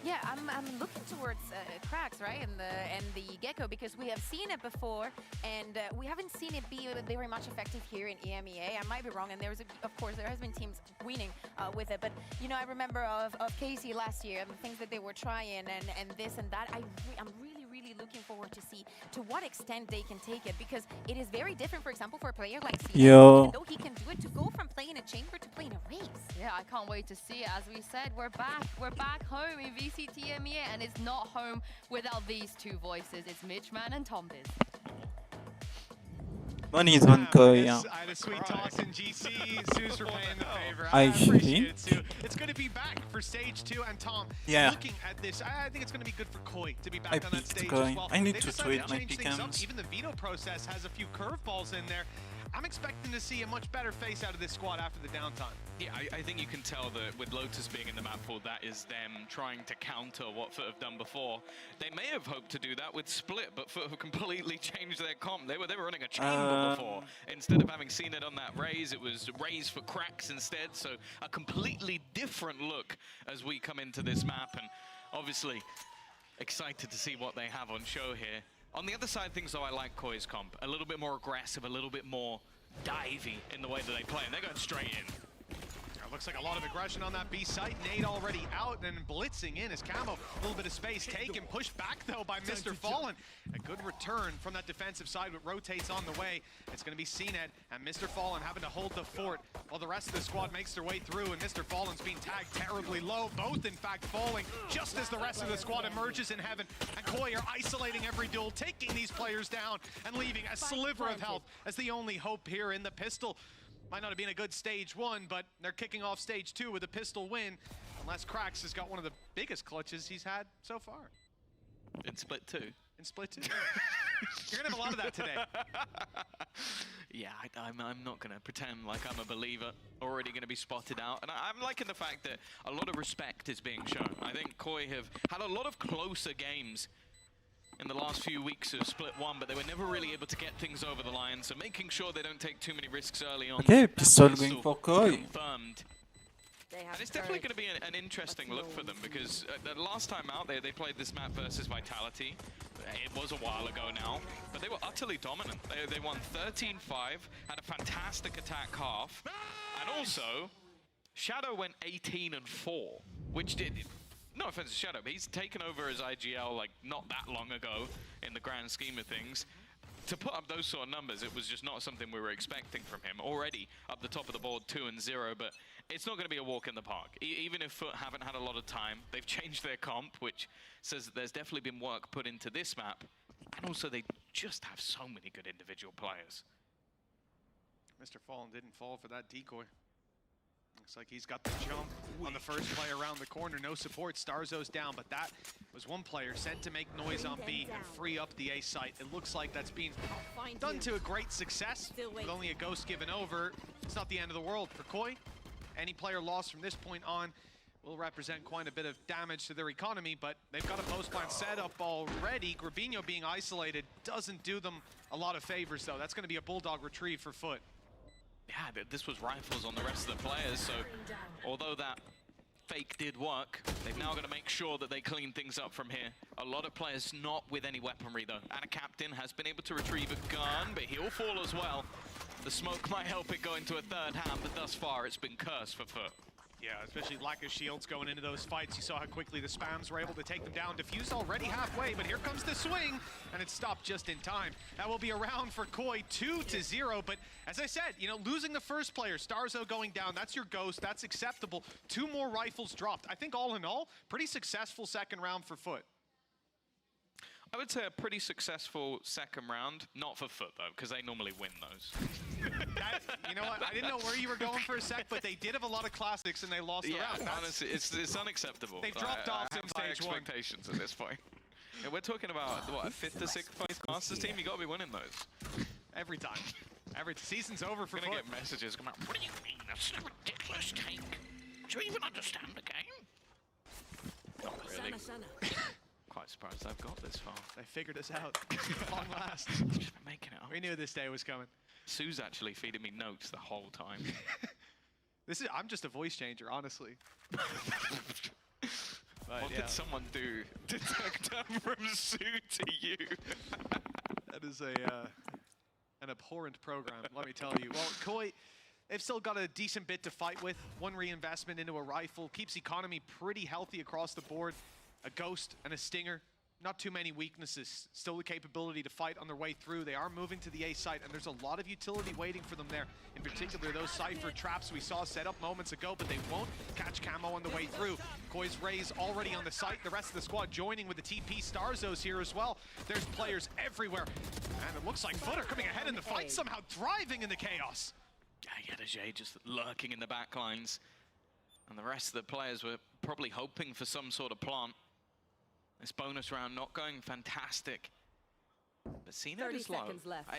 Yeah, I'm looking towards cracks, right, and the gecko because we have seen it before, and we haven't seen it be very much effective here in EMEA. I might be wrong, and of course, there has been teams winning with it, but you know, I remember of Casey last year and the things that they were trying, and this and that. I'm really looking forward to see to what extent they can take it because it is very different, for example, for a player like CM, Yo. even though he can do it, to go from playing a chamber to playing a race. Yeah, I can't wait to see it. As we said, we're back home in VCT EMEA, and it's not home without these two voices. It's Midgeman and Tombiz. Money is on Koi. I had a sweet toss in GC. Sue's repaying the favor. I appreciate it, think. Sue. It's good to be back for stage 2. And Tom, Yeah. looking at this, I think it's going to be good for Koi to be back I on that picked stage Koi. as well. I need They've to decided tweak my change things up. pick'ems. Even the veto process has a few curveballs in there. I'm expecting to see a much better face out of this squad after the downtime. Yeah, I think you can tell that with Lotus being in the map pool, that is them trying to counter what FUT have done before. They may have hoped to do that with Split, but FUT have completely changed their comp. They were running a chamber before. Instead of having seen it on that Raze, it was Raze for cracks instead. So a completely different look as we come into this map. And obviously, excited to see what they have on show here. On the other side of things, though, I like Koi's comp. A little bit more aggressive, a little bit more divey in the way that they play, and they're going straight in. Looks like a lot of aggression on that B site. Nade already out and blitzing in as Camo. A little bit of space taken, pushed back though by Mr. Fallen. A good return from that defensive side with rotates on the way. It's going to be CNED and Mr. Fallen having to hold the fort while the rest of the squad makes their way through, and Mr. Fallen's being tagged terribly low. Both in fact falling just as the rest of the squad emerges in heaven. And Koi are isolating every duel, taking these players down and leaving a sliver of health as the only hope here in the pistol. Might not have been a good stage 1, but they're kicking off stage 2 with a pistol win. Unless Krax has got one of the biggest clutches he's had so far. In Split 2. In Split 2. You're gonna have a lot of that today. Yeah, I'm not gonna pretend like I'm a believer. Already gonna be spotted out. And I'm liking the fact that a lot of respect is being shown. I think Koi have had a lot of closer games in the last few weeks of Split 1, but they were never really able to get things over the line, so making sure they don't take too many risks early on. Okay, That pistol going for Koi. confirmed. And it's definitely going to be an interesting look for them, because the last time out they played this map versus Vitality. It was a while ago now, but they were utterly dominant. They won 13-5, had a fantastic attack half, and also Shadow went 18-4, which did... No offense to Shadow, but he's taken over as IGL like not that long ago in the grand scheme of things. To put up those sort of numbers, it was just not something we were expecting from him. Already up the top of the board, 2-0, but it's not going to be a walk in the park. Even if FUT haven't had a lot of time, they've changed their comp, which says that there's definitely been work put into this map. And also, they just have so many good individual players. Mr. Fallen didn't fall for that decoy. Looks like he's got the jump on the first play around the corner. No support, Starzo's down, but that was one player sent to make noise on B and free up the A site. It looks like that's been done to a great success. With only a ghost given over, it's not the end of the world for Koi. Any player lost from this point on will represent quite a bit of damage to their economy, but they've got a post-plant set up already. Gravino being isolated doesn't do them a lot of favors, though. That's going to be a Bulldog retrieve for FUT. Yeah, this was rifles on the rest of the players, so although that fake did work, they've now got to make sure that they clean things up from here. A lot of players not with any weaponry, though. And a captain has been able to retrieve a gun, but he'll fall as well. The smoke might help it go into a third hand, but thus far it's been cursed for FUT. Yeah, especially lack of shields going into those fights. You saw how quickly the spams were able to take them down. Diffuse already halfway, but here comes the swing, and it stopped just in time. That will be a round for Koi, 2-0. But as I said, you know, losing the first player, Starzo going down, that's your ghost, that's acceptable. 2 more rifles dropped. I think all in all, pretty successful second round for FUT. I would say a pretty successful second round, not for FUT though, because they normally win those. You know what, I didn't know where you were going for a sec, but they did have a lot of classics and they lost the round. Honestly, it's unacceptable. They've dropped off I in have high stage 1. expectations at this point. Yeah, we're talking about, what, a 5th to 6th place Masters team? You got to be winning those. Every time. Every season's over for We're going FUT. to get messages come out, what do you mean? That's a ridiculous take. Do you even understand the game? Not really. Quite surprised I've got this far. They figured us out. Long last. Just been making it up. We knew this day was coming. Sue's actually feeding me notes the whole time. I'm just a voice changer, honestly. But, What yeah, did someone do? Detector from Sue to you. that is an abhorrent program, let me tell you. Well, Koi, they've still got a decent bit to fight with. One reinvestment into a rifle keeps economy pretty healthy across the board. A Ghost and a Stinger. Not too many weaknesses. Still the capability to fight on their way through. They are moving to the A site, and there's a lot of utility waiting for them there. In particular, those Cypher traps we saw set up moments ago, but they won't catch Camo on the way through. Koi's Rays already on the site. The rest of the squad joining with the TP Starzos here as well. There's players everywhere. And it looks like FUT are coming ahead in the fight, somehow thriving in the chaos. Yeah, Jay just lurking in the back lines. And the rest of the players were probably hoping for some sort of plant. This bonus round not going fantastic. But CNET is low.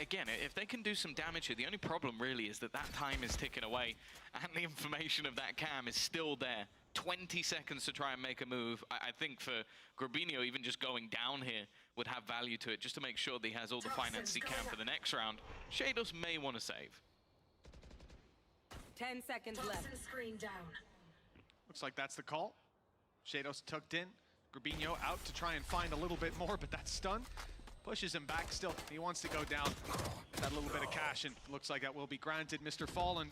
Again, if they can do some damage here, the only problem really is that that time is ticking away and the information of that cam is still there. 20 seconds to try and make a move. I think for Grabinho, even just going down here would have value to it, just to make sure that he has all the finance he can for the next round. Shados may want to save. 10 seconds left. Screen down. Looks like that's the call. Shados tucked in. Grabinho out to try and find a little bit more, but that stun pushes him back still. He wants to go down. That little bit of cash, and looks like that will be granted. Mr. Fallen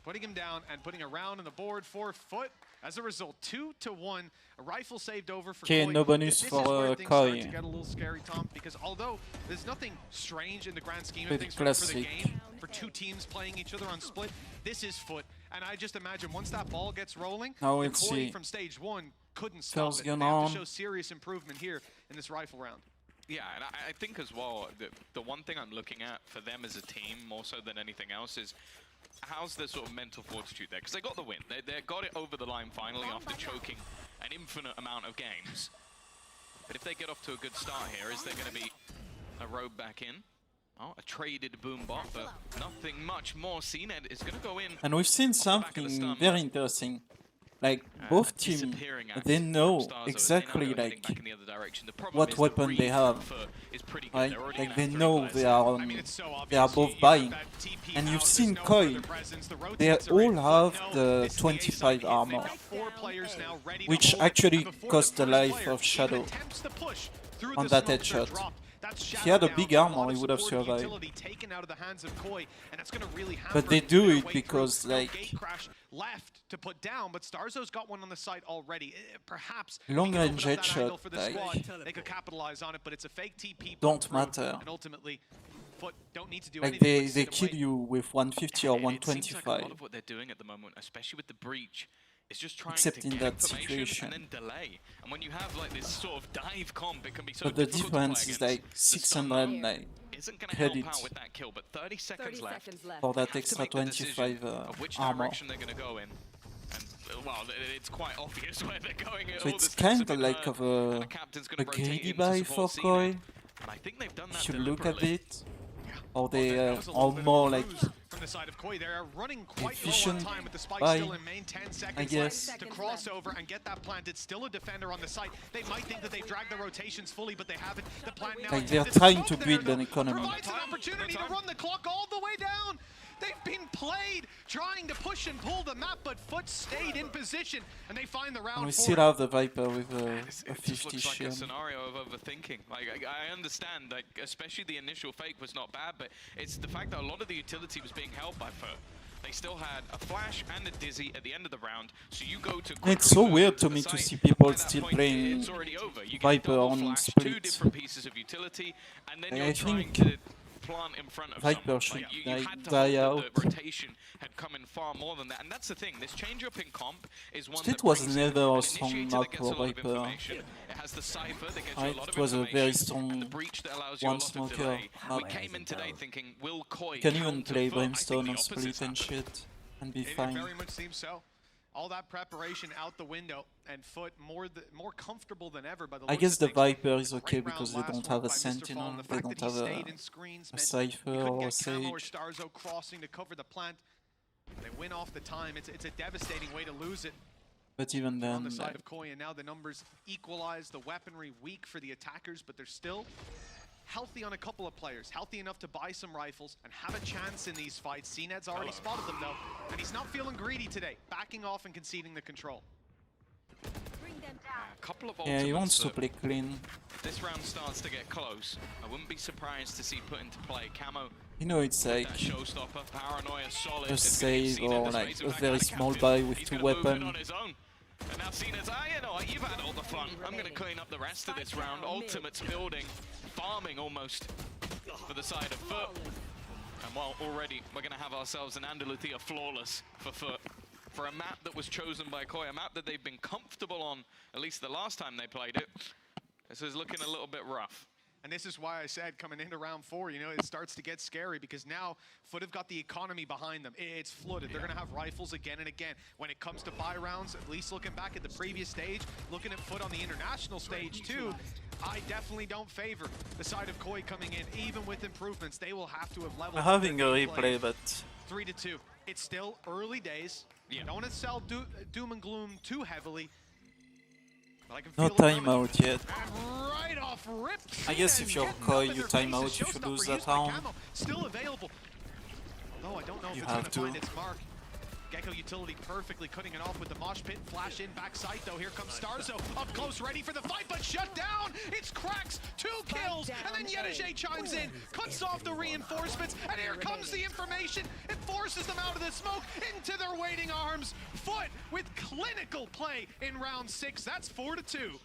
putting him down and putting a round on the board for FUT. As a result, 2-1. A rifle saved over for Okay, Koi. no bonus This for is where things start Koi. to get a little scary, Tom, because although there's nothing strange in the grand scheme of Bit things for the classic. game, for two teams playing each other on split, this is FUT. And I just imagine once that ball gets rolling, Now the we'll Koi see. from stage one couldn't stop First it. gun They have on. to show serious improvement here in this rifle round. Yeah, and I think as well, the one thing I'm looking at for them as a team, more so than anything else, is how's their sort of mental fortitude there? Because they got the win. They got it over the line finally after choking an infinite amount of games. But if they get off to a good start here, is there going to be a road back in? Oh, a traded boom bot, but nothing much more. CNET is going to go in. And we've seen off the back of the something stun. very interesting. Like, both teams, Disappearing act they from know Starzos. They now exactly, go heading like, back in the other direction. The problem what is the weapon read they have. for is pretty good. Right? They're already Like, gonna they have 30 know players they there. are, I mean, it's so obvious. they are You both got buying. that TP And you've out, seen there's no Koi. further presence. The They rotates are all in. have No, the this is 25 A-side. armor, They've got 4 players now ready to which hold it. actually And before cost the first life player of Shadow. even attempts to push through On the that smoke, they're headshot. dropped. That's If Shadow he had a down. big A lot armor, of he would have support survived. utility taken out of the hands of Koi, and that's going to really hamper But they him do their it way because, through. No like, gate crash left to put down, but Starzo's got one on the site already. Perhaps long they can range open up that headshot, angle for the like, squad. They could capitalize on it, but it's a fake TP. don't through, matter. And ultimately, FUT don't need to do Like, anything. they kill you with 150 or And it seems like a 125. lot of what they're doing at the moment, especially with the breach, is just trying Except to in get that information situation. and then delay. And when you have like this sort of dive comp, it can be so But the difficult to play difference is against. like The stun 600 like, isn't going to help credit out with that kill, but 30 seconds 30 left. seconds left. for that Have to extra make the decision 25 of which armor. direction they're going to go in. And well, it's quite obvious where they're going. So All it's the steps have kind of been like heard, of and a the captain's gonna rotate greedy in to buy support for CNET. Koi. And I think they've done that If you look at deliberately. it, or they That was a are little bit of more a like ruse from the side of Koi. They're running quite low on efficient time with the spike buy, still in main. 10 seconds guess. left to cross over and get that planted. Still a defender on the site. They might think that they've dragged the rotations fully, but they haven't. The plant now Like, they're attempted trying smoke to there, build though, an economy. provides an opportunity to run the clock all the way down. They've been played, trying to push and pull the map, but FUT stayed in position, and they find the round. and we for still it. have the Viper with It a just 50 looks like a shield. scenario of overthinking. Like I understand, like especially the initial fake was not bad, but it's the fact that a lot of the utility was being held by FUT. They still had a flash and a dizzy at the end of the round, so you go to. It's so weird to me to see people still playing It's already over. You get Viper double on flash, split. 2 different pieces of utility, and then I you're trying think to plant in front of Viper someone. should, Like, you like, had to die hope that out. the rotation had come in far more than that, and that's the thing. This change up in comp is one Split that was brings never in a an strong initiator map that gets for a lot of Viper. information. It has the cipher that gets you a Right, lot of it was a very information, and the strong breach that allows you a one lot of smoker delay. We map. came in today thinking, will Koi You can even counter play FUT? I think Brimstone the on opposite's split and happened. shit and be It fine. very much seems so. All that preparation out the window, and FUT more comfortable than ever by the I looks guess of the things. Viper is Great okay round because they last don't one have a by Mr. Sentinel, Fallen. The they fact don't that have he stayed a in screens a meant Cypher he couldn't or a get Camo or Sage. Starzo crossing to cover the plant. They win off the time. It's a devastating way to lose it. But even They're on then, the side like, of Koi, and now the numbers equalize. The weaponry weak for the attackers, but they're still healthy on a couple of players. Healthy enough to buy some rifles and have a chance in these fights. CNET's already spotted them though, and he's not feeling greedy today. Backing off and conceding the control. A couple of Yeah, he wants ultimates to that play clean. if this round starts to get close, I wouldn't be surprised to see put into play Camo. You know, it's That like showstopper, paranoia, solid. a It's gonna be save Cena or in the like space. a In fact, very the small captain, buy with he's 2 gonna move in weapons. on his own. And now Cena's, you know what, you've had all the fun. I'm going to clean up the rest of this round. Ultimates building, farming almost for the side of FUT. And well, already we're going to have ourselves an Andalucia flawless for FUT. For a map that was chosen by Koi, a map that they've been comfortable on, at least the last time they played it. This is looking a little bit rough. And this is why I said coming into round 4, you know, it starts to get scary because now FUT have got the economy behind them. It's flooded. They're going to have rifles again and again. When it comes to buy rounds, at least looking back at the previous stage, looking at FUT on the international stage too, I definitely don't favor the side of Koi coming in. Even with improvements, they will have to have leveled I'm up having a their gameplay. replay, but 3-2. It's still early days. Yeah. Don't want to sell doom and gloom too heavily. But I can no feel it coming. timeout yet. And right off rip. I guess Cena if you're getting Koi, up in you their time out faces. if you lose Showstopper that used by round. Camo, still available. Although I don't know if You it's going have to find to. its mark. Gecko utility perfectly cutting it off with the mosh pit. Flash in, backside though. Here comes Starzo up close, ready for the fight, but shut down. It's Cracks, 2 kills, and then Yedajay chimes in, cuts off the reinforcements, and here comes the information. It forces them out of the smoke into their waiting arms. FUT with clinical play in round 6. That's 4-2.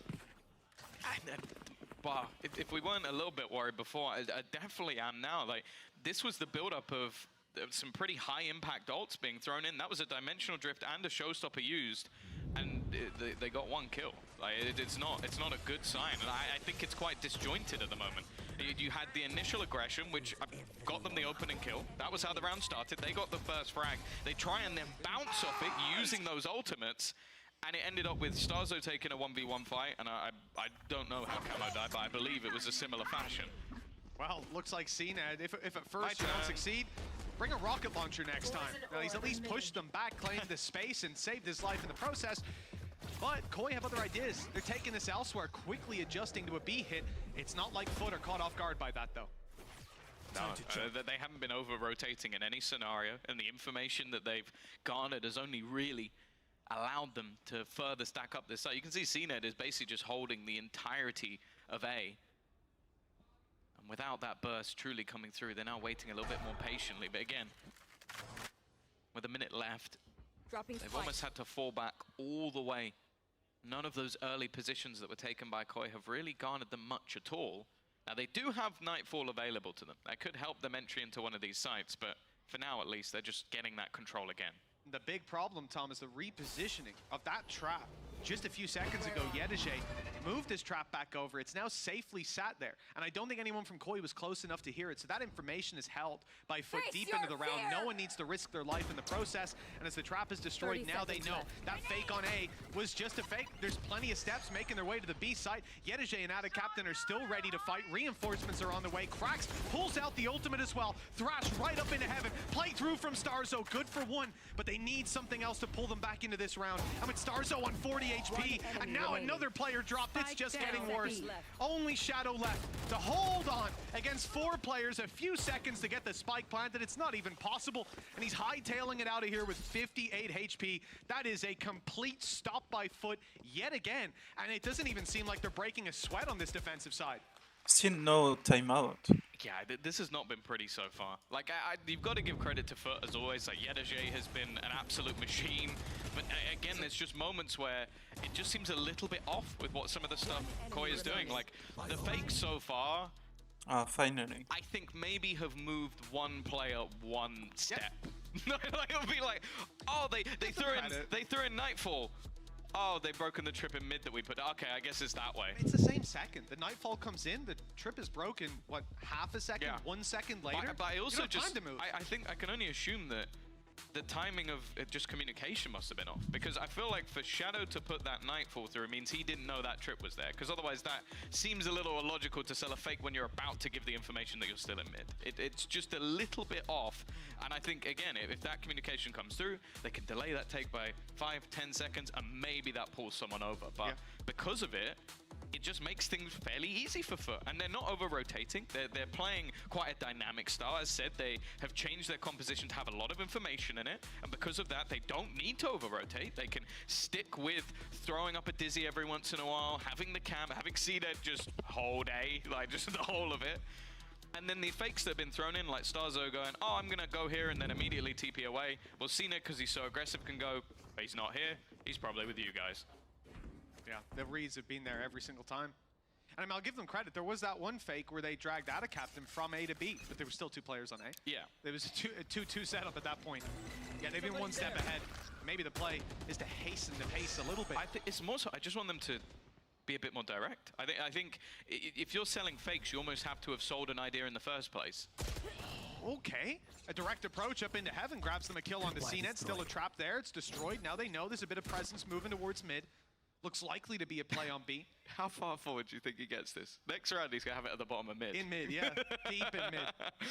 Wow, if we weren't a little bit worried before, I definitely am now. Like, this was the build-up of some pretty high-impact ults being thrown in. That was a dimensional drift and a showstopper used, and they got 1 kill. Like, it's not a good sign, and I think it's quite disjointed at the moment. You had the initial aggression, which got them the opening kill. That was how the round started. They got the first frag. They try and then bounce off it using those ultimates. And it ended up with Starzo taking a 1v1 fight, and I don't know how Camo died, but I believe it was a similar fashion. Well, looks like Cena, if at first you don't succeed, bring a rocket launcher next time. Now, he's at least pushed them back, claimed the space, and saved his life in the process. But Koi have other ideas. They're taking this elsewhere, quickly adjusting to a B hit. It's not like FUT are caught off guard by that, though. No, they haven't been over-rotating in any scenario, and the information that they've garnered has only really allowed them to further stack up this side. You can see CNED is basically just holding the entirety of A. And without that burst truly coming through, they're now waiting a little bit more patiently. But again, with a minute left, they've almost had to fall back all the way. None of those early positions that were taken by Koi have really garnered them much at all. Now, they do have Nightfall available to them. That could help them entry into one of these sites, but for now, at least, they're just getting that control again. The big problem, Tom, is the repositioning of that trap. Just a few seconds ago, Yedajay moved his trap back over. It's now safely sat there. And I don't think anyone from Koi was close enough to hear it. So that information is held by FUT deep into the round. No one needs to risk their life in the process. And as the trap is destroyed, now they know that fake on A was just a fake. There's plenty of steps making their way to the B site. Yedajay and Ada Captain are still ready to fight. Reinforcements are on the way. Cracks pulls out the ultimate as well. Thrash right up into heaven. Play through from Starzo. Good for 1, but they need something else to pull them back into this round. I mean, Starzo on 40 HP, and now another player dropped. It's just getting worse. Only Shadow left to hold on against 4 players. A few seconds to get the spike planted. It's not even possible, and he's hightailing it out of here with 58 HP. That is a complete stop by FUT yet again, and it doesn't even seem like they're breaking a sweat on this defensive side. Still no timeout. Yeah, this has not been pretty so far. Like, you've got to give credit to FUT as always. Like, Yedajay has been an absolute machine. But again, there's just moments where it just seems a little bit off with what some of the stuff Koi is doing. Like, the fakes so far, Finally. I think maybe have moved one player 1 step. Like, it'll be like, oh, they threw in Nightfall. Oh, they've broken the trip in mid that we put. Okay, I guess it's that way. It's the same second. The Nightfall comes in, the trip is broken, what, half a second, Yeah. 1 second later? But I also you don't have just, time to move. I think I can only assume that the timing of just communication must have been off, because I feel like for Shadow to put that Nightfall through means he didn't know that trip was there, because otherwise that seems a little illogical to sell a fake when you're about to give the information that you're still in mid. It's just a little bit off, and I think, again, if that communication comes through, they can delay that take by 5-10 seconds, and maybe that pulls someone over. But because of it, it just makes things fairly easy for FUT. And they're not over-rotating. They're playing quite a dynamic style. As said, they have changed their composition to have a lot of information in it. And because of that, they don't need to over-rotate. They can stick with throwing up a dizzy every once in a while, having the cam, having CNED just hold A, like just the whole of it. And then the fakes that have been thrown in, like Starzo going, oh, I'm going to go here and then immediately TP away. Well, CNED, because he's so aggressive, can go, but he's not here. He's probably with you guys. Yeah, the reads have been there every single time. And I mean, I'll give them credit. There was that one fake where they dragged out a captain from A to B, but there were still 2 players on A. Yeah. There was a 2-2 setup at that point. Yeah, they've been one step ahead. Maybe the play is to hasten the pace a little bit. I think it's more so, I just want them to be a bit more direct. I think if you're selling fakes, you almost have to have sold an idea in the first place. Okay. A direct approach up into heaven, grabs them a kill onto CNED. Still a trap there. It's destroyed. Now they know there's a bit of presence moving towards mid. Looks likely to be a play on B. How far forward do you think he gets this? Next round, he's going to have it at the bottom of mid. In mid, yeah. Deep in mid.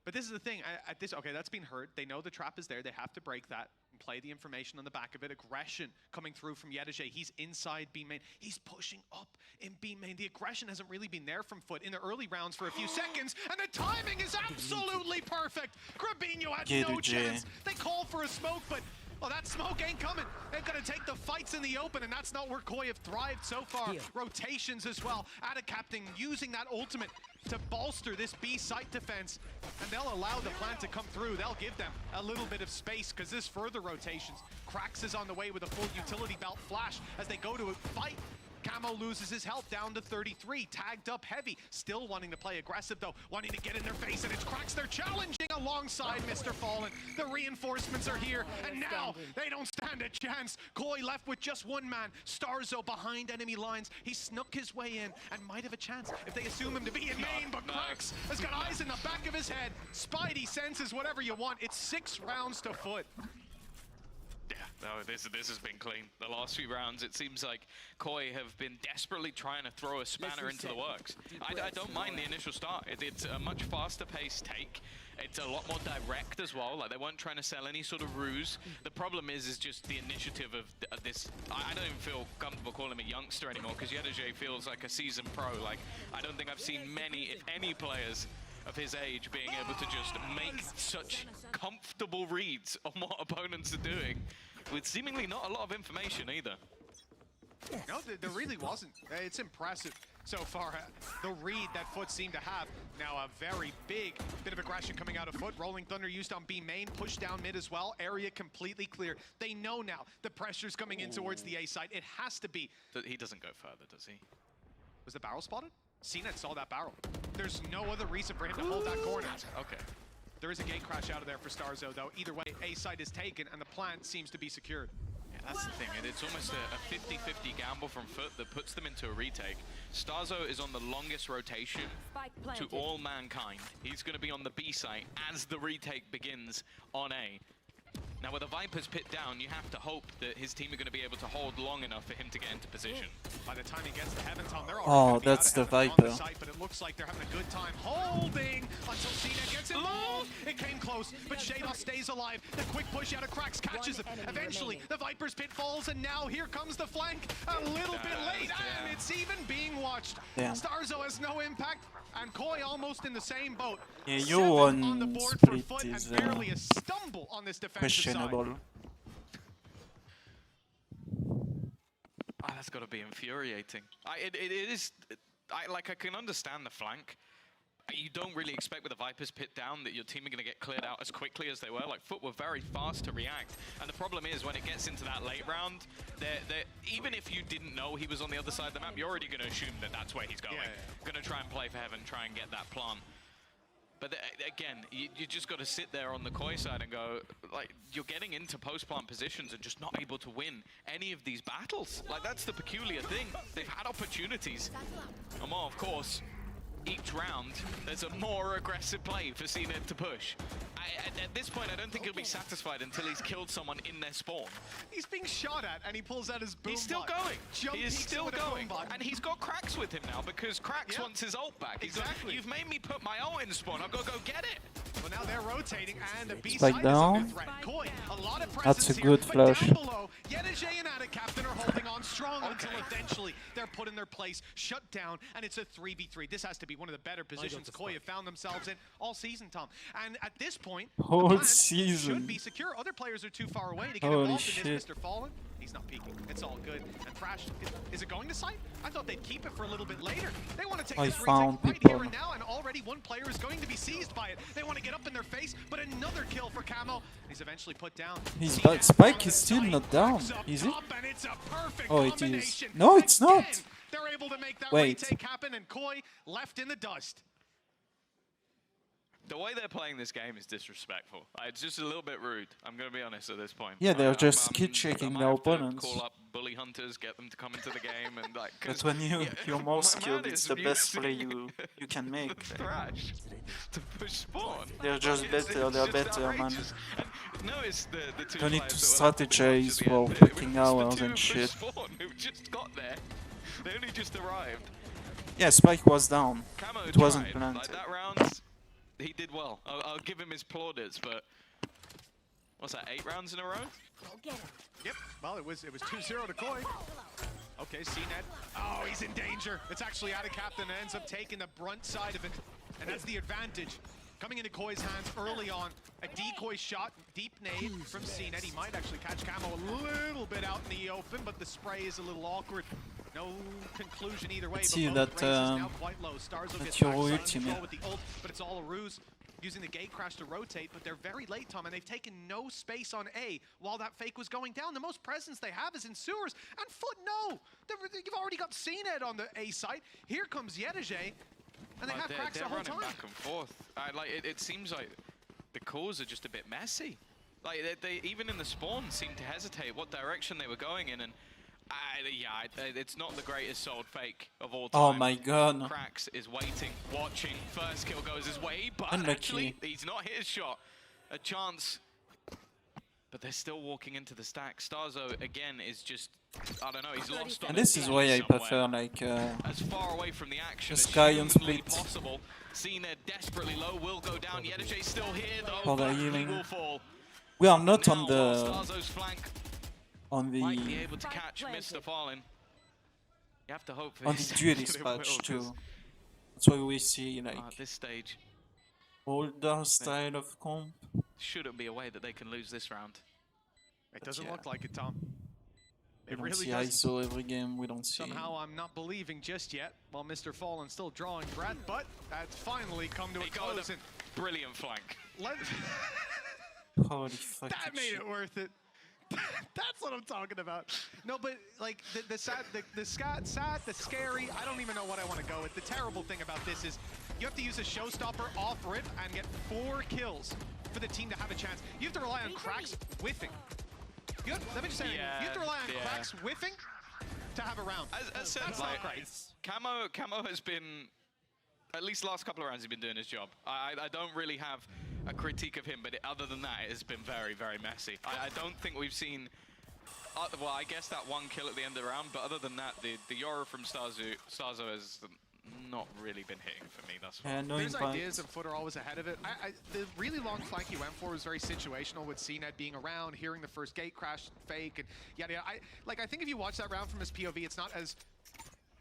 But this is the thing. At this, okay, that's been heard. They know the trap is there. They have to break that and play the information on the back of it. Aggression coming through from Yedege. He's inside B main. He's pushing up in B main. The aggression hasn't really been there from FUT in the early rounds for a few seconds, and the timing is absolutely perfect. Grabinho had no chance. They call for a smoke, but well, that smoke ain't coming. They're going to take the fights in the open, and that's not where Koi have thrived so far. Rotations as well. Adacapting using that ultimate to bolster this B site defense, and they'll allow the plant to come through. They'll give them a little bit of space because this further rotations. Krax is on the way with a full utility belt flash as they go to a fight. Camo loses his health down to 33, tagged up heavy. Still wanting to play aggressive though, wanting to get in their face, and it's Krax. They're challenging alongside Mr. Fallen. The reinforcements are here, and now they don't stand a chance. Koi left with just one man. Starzo behind enemy lines. He snuck his way in and might have a chance if they assume him to be in main, but Krax has got eyes in the back of his head. Spidey senses whatever you want. It's 6 rounds to FUT. Yeah, no, this has been clean. The last few rounds, it seems like Koi have been desperately trying to throw a spanner into the works. I don't mind the initial start. It's a much faster paced take. It's a lot more direct as well. Like, they weren't trying to sell any sort of ruse. The problem is just the initiative of this. I don't even feel comfortable calling him a youngster anymore, because Yedege feels like a seasoned pro. Like, I don't think I've seen many, if any, players of his age being able to just make such comfortable reads on what opponents are doing with seemingly not a lot of information either. No, there really wasn't. It's impressive so far, the read that FUT seemed to have. Now a very big bit of aggression coming out of FUT. Rolling Thunder used on B main, push down mid as well. Area completely clear. They know now the pressure's coming in towards the A side. It has to be. He doesn't go further, does he? Was the barrel spotted? CNED saw that barrel. There's no other reason for him to hold that corner. Okay. There is a gate crash out of there for Starzo, though. Either way, A side is taken, and the plant seems to be secured. Yeah, that's the thing. It's almost a 50-50 gamble from FUT that puts them into a retake. Starzo is on the longest rotation to all mankind. He's going to be on the B site as the retake begins on A. Now, with the Vipers pit down, you have to hope that his team are going to be able to hold long enough for him to get into position. By the time he gets to Heaven Tom, they're already that's the Viper. Site, but it looks like they're having a good time holding until CNED gets involved. It came close, but Shadow stays alive. The quick push out of Krax catches him. Eventually, the Viper's pit falls, and now here comes the flank. A little bit late, and it's even being watched. Starzo has no impact, and Koi almost in the same boat. Yeah, you on the board split for FUT, is and barely a stumble on this defensive questionable. side. Oh, that's got to be infuriating. It is. I can understand the flank. You don't really expect with the Vipers pit down that your team are going to get cleared out as quickly as they were. Like, FUT were very fast to react. And the problem is when it gets into that late round, even if you didn't know he was on the other side of the map, you're already going to assume that that's where he's going. Going to try and play for Heaven, try and get that plant. But again, you just got to sit there on the Koi side and go, like, you're getting into post-plant positions and just not able to win any of these battles. Like, that's the peculiar thing. They've had opportunities. And more, of course, each round, there's a more aggressive play for CNED to push. At this point, I don't think he'll be satisfied until he's killed someone in their spawn. He's being shot at, and he pulls out his boom. He's still bot. going. Jump He is peeks still with a going. boom bot. And he's got Cracks with him now because Cracks wants his ult back. He's Exactly. like, you've made me put my ult in spawn. I've got to go get it. Well, now they're rotating, and the B Spike side is under down. threat. Koi, a lot of That's presence a good here, flash. But down below, Yenajay and Ada Captain are holding on strong until eventually they're put in their place, shut down, and it's a 3v3. This has to be one of the better positions Koi have found themselves in all season, Tom. And at this point, Whole the plan season. should be secure. Other players are too far away to get Holy involved in shit. this. Mr. Fallen, he's not peeking. It's all good. And Thrash, is it going to site? I thought they'd keep it for a little bit later. They want to take I this found retake right people. here and now, and already one player is going to be seized by it. They want to get up in their face, but another kill for Camo. He's eventually put down. His CNET Spike on is the still site, not down, backs up is it? top, and it's a perfect Oh, it is. combination. No, it's Again, not. They're able to make that Wait. retake happen, and Koi left in the dust. The way they're playing this game is disrespectful. It's just a little bit rude. I'm going to be honest at this point. Yeah, they're I'm- just I'm- kid I shaking might their have to opponents. Call up bully hunters, get them to come into the game, and like. But when you're more my skilled, man it's is the best play using you can make. Thrash to push spawn. They're just It's better. They're just better, man. outrageous. And notice the two Don't need players to that were helping strategize watch at the for end. It fucking was hours the two and who shit. pushed Spawn who just got there. They only just arrived. Yeah, Spike was down. Camo It wasn't tried. planted. Like that round, he did well. I'll give him his plaudits, but what's that? 8 rounds in a row? Yep. Well, it was 2-0 to Koi. Okay, CNET. Oh, he's in danger. It's actually Ada Captain that ends up taking the brunt side of it, and that's the advantage. Coming into Koi's hands early on, a decoy shot, deep nade from CNET. He might actually catch Camo a little bit out in the open, but the spray is a little awkward. No conclusion either way. Let's but see both that, races now quite low. Starzo gets your backside ultimate. control with the ult, but it's all a ruse. Using the gate crash to rotate, but they're very late, Tom, and they've taken no space on A while that fake was going down. The most presence they have is in sewers, and FUT, no! You've already got CNET on the A site. Here comes Yenajay, and they have Cracks the they're whole running time. back and forth. It seems like the calls are just a bit messy. Like they even in the spawn seemed to hesitate what direction they were going in, and it's not the greatest sold fake of all time. Oh my god. Cracks is waiting, watching. First kill goes his way, but Unlucky. actually he's not hit his shot. A chance, but they're still walking into the stack. Starzo again is just, I don't know, he's lost on And his this is feet why I somewhere. prefer like As far away from the action the as Sky on humanly split. possible. Cena desperately low, will go down. Yenajay's still here though, For the but he healing. will fall. we are not Now, on the Starzo's flank on might be the able to catch Mr. Fallen. You have to hope for on the his dual sake that it will, dispatch 'cause, too. That's why we see like at this stage, older style of comp. shouldn't be a way that they can lose this round. It doesn't yeah. look like it, Tom. We It don't really see doesn't. ISO every game. We don't see. Somehow I'm not believing just yet, while Mr. Fallen's still drawing breath, but that's finally come to a He got close, a and brilliant flank. let Holy fuck. that made it worth it. That's what I'm talking about. No, but like the scary, I don't even know what I want to go with. The terrible thing about this is you have to use a showstopper off rip and get 4 kills for the team to have a chance. You have to rely on Cracks whiffing. Let me just say, Yeah, you have to rely on yeah. Cracks whiffing to have a round. As said, That's like, not great. Camo has been, at least last couple of rounds, he's been doing his job. I don't really have a critique of him, but other than that, it has been very, very messy. I don't think we've seen, well, I guess that 1 kill at the end of the round, but other than that, the Yoru from Starzo has not really been hitting for me thus far. Yeah, no There's impact. ideas and FUT are always ahead of it. The really long flank he went for was very situational with CNET being around, hearing the first gate crash fake, and yada yada. I think if you watch that round from his POV, it's not as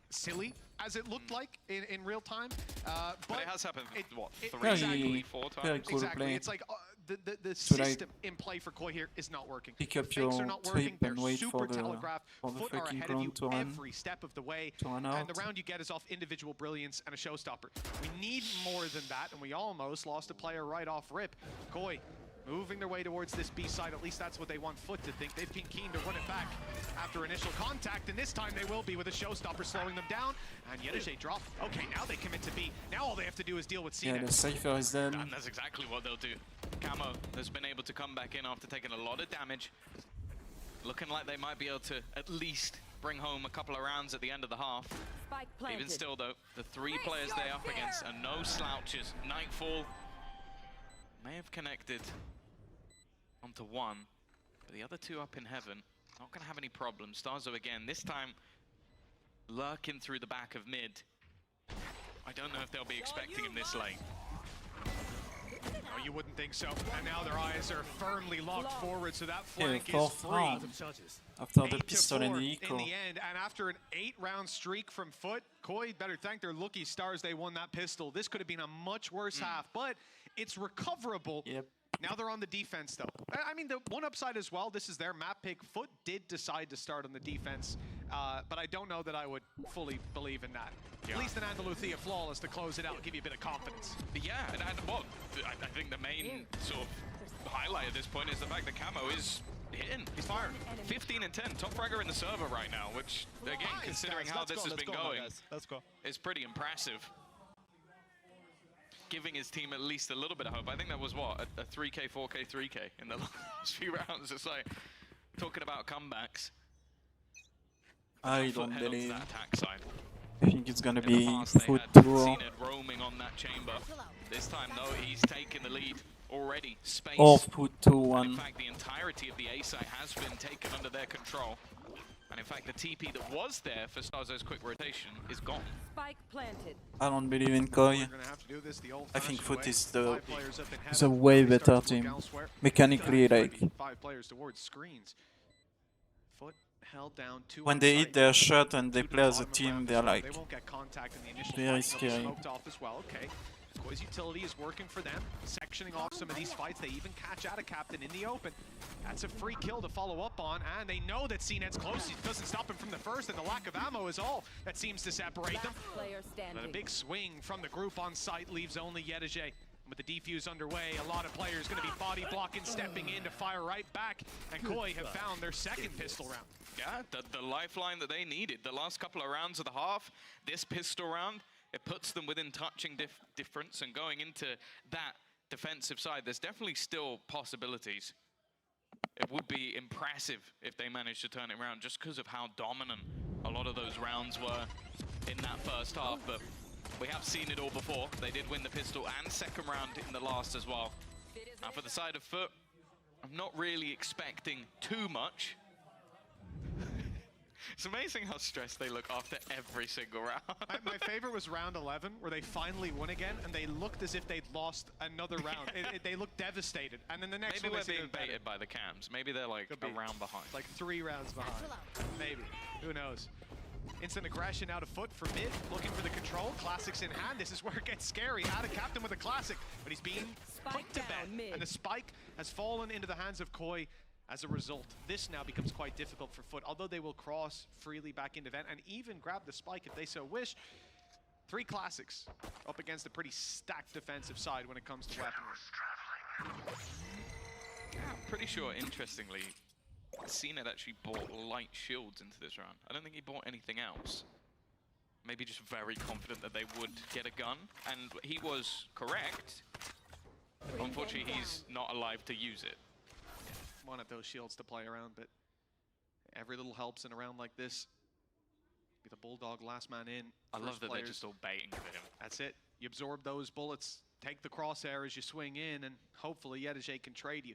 silly as it looked like in real time. But it has happened, what, 3, exactly. 4 times? Very cool Exactly. play. It's like the So, like, system in play for Koi here is not working. pick The up fakes your are not working. trip They're and wait super for the telegraphed. FUT are fucking ahead of you drone to run. every step of the way. To run And out. the round you get is off individual brilliance and a showstopper. We need more than that, and we almost lost a player right off rip. Koi moving their way towards this B side. At least that's what they want FUT to think. They've been keen to run it back after initial contact, and this time they will be with a showstopper slowing them down. And Yenajay drop. Okay, now they commit to B. Now all they have to do is deal with Yeah, CNET. the Cypher is dead. And that's exactly what they'll do. Camo has been able to come back in after taking a lot of damage. Looking like they might be able to at least bring home a couple of rounds at the end of the half. Even still though, the 3 players they're up against are no slouches. Nightfall May have connected onto one, but the other two up in heaven, not going to have any problems. Starzo again, this time lurking through the back of mid. I don't know if they'll be expecting him this late. No, you wouldn't think so. And now their eyes are firmly locked forward, so that Yeah, flank is fourth free. round. After the 8 to pistol and 4 the in eco. the end, and after an 8-round streak from FUT, Koi better thank their lucky stars they won that pistol. This could have been a much worse half, but it's recoverable. Yep. Now they're on the defense, though. I mean, the one upside as well, this is their map pick. FUT did decide to start on the defense, but I don't know that I would fully believe in that. Yeah. At least an Andalucia flawless to close it out, give you a bit of confidence. Yeah, and well, I think the main sort of highlight at this point is the fact that Camo is hitting. He's firing. 15 and 10, top fragger in the server right now, which, again, considering how this has been going, Let's go. is pretty impressive. Giving his team at least a little bit of hope. I think that was, what, a 3K, 4K, 3K in the last few rounds. It's like, talking about comebacks. I FUT don't head onto believe. that attack side. I think it's gonna In the be past, they FUT had 2 seen it roaming on that chamber. This time, though, he's taken the lead already. Space. or FUT 2 And in 1. fact, the entirety of the A site has been taken under their control. And in fact, the TP that was there for Starzo's quick rotation is gone. Spike planted. I don't believe in Koi. We're gonna have to do this the I think old-fashioned FUT way. is the 5 players up in is a heaven. way They start better to look team. elsewhere. Mechanically, like 5 players towards screens. FUT held down 2 when on they site. hit their shot and they 2 to play the as a bottom of team, round they're as well. like They won't get contact in the initial very fight. They'll be scary. smoked off as well. Okay. Koi's utility is working for them, sectioning off some of these fights. They even catch out a captain in the open. That's a free kill to follow up on, and they know that CNET's close. It doesn't stop him from the first, and the lack of ammo is all that seems to separate them. Last player But a standing. big swing from the group on site leaves only Yedege. With the defuse underway, a lot of players going to be body blocking, stepping in to fire right back, and Koi have found their second pistol round. Yeah, the lifeline that they needed. The last couple of rounds of the half, this pistol round, it puts them within touching difference, and going into that defensive side, there's definitely still possibilities. It would be impressive if they managed to turn it around just because of how dominant a lot of those rounds were in that first half, but we have seen it all before. They did win the pistol and second round in the last as well. Now for the side of FUT, I'm not really expecting too much. It's amazing how stressed they look after every single round. My favorite was round 11, where they finally won again, and they looked as if they'd lost another round. They looked devastated. And then the next Maybe one, we're they being baited by the cams. Maybe they're like Could be. a round behind. like 3 rounds behind. Maybe. Who knows? Instant aggression out of FUT for mid, looking for the control. Classics in hand. This is where it gets scary. Out of captain with a classic, but he's being put Spike to down bed. mid. And the spike has fallen into the hands of Koi. As a result, this now becomes quite difficult for FUT, although they will cross freely back into vent and even grab the spike if they so wish. 3 classics up against a pretty stacked defensive side when it comes to weaponry. Yeah, I'm pretty sure, interestingly, CNET actually bought light shields into this round. I don't think he bought anything else. Maybe just very confident that they would get a gun, and he was correct. Unfortunately, he's not alive to use it. Wanted those shields to play around, but every little helps in a round like this. Be the Bulldog last man in. I love First that they're players. just all baiting for him. That's it. You absorb those bullets, take the crosshair as you swing in, and hopefully Yedege can trade you.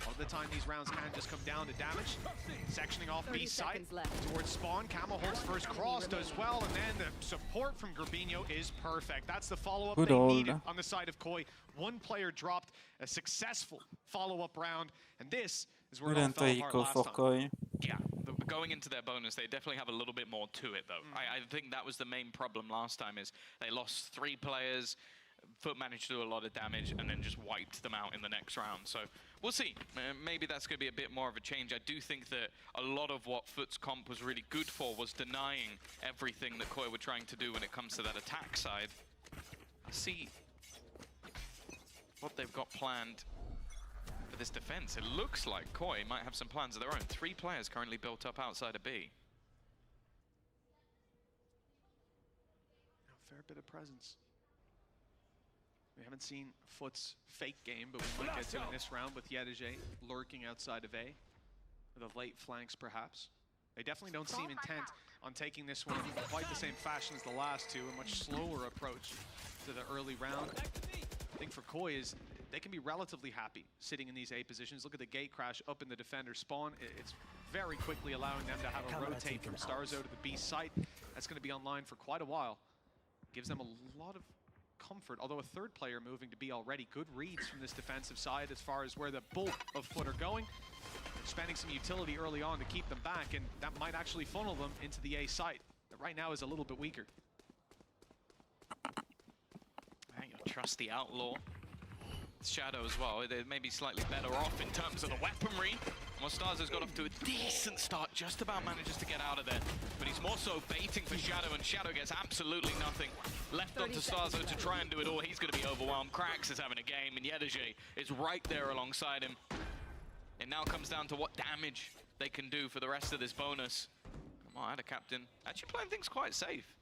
All the time these rounds can just come down to damage. Sectioning off 30 B side seconds left. towards spawn. Camo holds first cross, does well, and then the support from Gerbino is perfect. That's the follow-up Good they old. needed on the side of Koi. One player dropped a successful follow-up round, and this is where it good all fell apart anti-eco last for time. Koi. Yeah, going into their bonus, they definitely have a little bit more to it, though. I think that was the main problem last time, is they lost 3 players. FUT managed to do a lot of damage and then just wiped them out in the next round. So we'll see. Maybe that's going to be a bit more of a change. I do think that a lot of what FUT's comp was really good for was denying everything that Koi were trying to do when it comes to that attack side. I see what they've got planned for this defense. It looks like Koi might have some plans of their own. 3 players currently built up outside of B. A fair bit of presence. We haven't seen FUT's fake game, but we might get to in this round with Yedege lurking outside of A. With the late flanks, perhaps. They definitely don't seem intent on taking this one in quite the same fashion as the last 2, a much slower approach to the early round. I think for Koi is they can be relatively happy sitting in these A positions. Look at the gate crash up in the defender spawn. It's very quickly allowing them to have a rotate from Starzo to the B site. That's going to be online for quite a while. Gives them a lot of comfort, although a third player moving to B already. Good reads from this defensive side as far as where the bulk of FUT are going. They're spending some utility early on to keep them back, and that might actually funnel them into the A site. That right now is a little bit weaker. Your trusty Outlaw. Shadow as well. They may be slightly better off in terms of the weaponry. Starzo's got off to a decent start, just about manages to get out of there. But he's more so baiting for Shadow, and Shadow gets absolutely nothing. Left onto Starzo to try and do it all. He's going to be overwhelmed. Krax is having a game, and Yedege is right there alongside him. It now comes down to what damage they can do for the rest of this bonus. Come on, the captain. Actually playing things quite safe.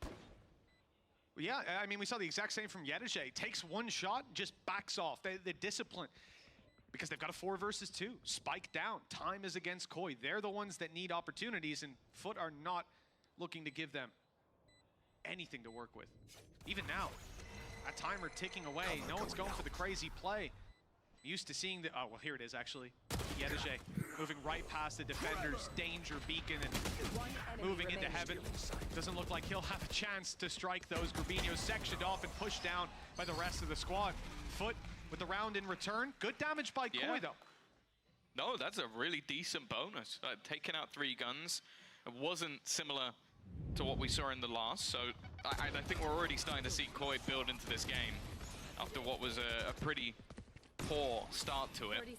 Yeah, I mean, we saw the exact same from Yedege. Takes one shot, just backs off. The discipline, because they've got a 4 versus 2. Spike down. Time is against Koi. They're the ones that need opportunities, and FUT are not looking to give them anything to work with. Even now, a timer ticking away. No one's going for the crazy play. Used to seeing the, oh, well, here it is, actually. Yedege moving right past the defender's danger beacon and moving into heaven. Doesn't look like he'll have a chance to strike those. Grubinho's sectioned off and pushed down by the rest of the squad. FUT with the round in return. Good damage by Koi, though. No, that's a really decent bonus. Taking out 3 guns. It wasn't similar to what we saw in the last, so I think we're already starting to see Koi build into this game after what was a pretty poor start to it.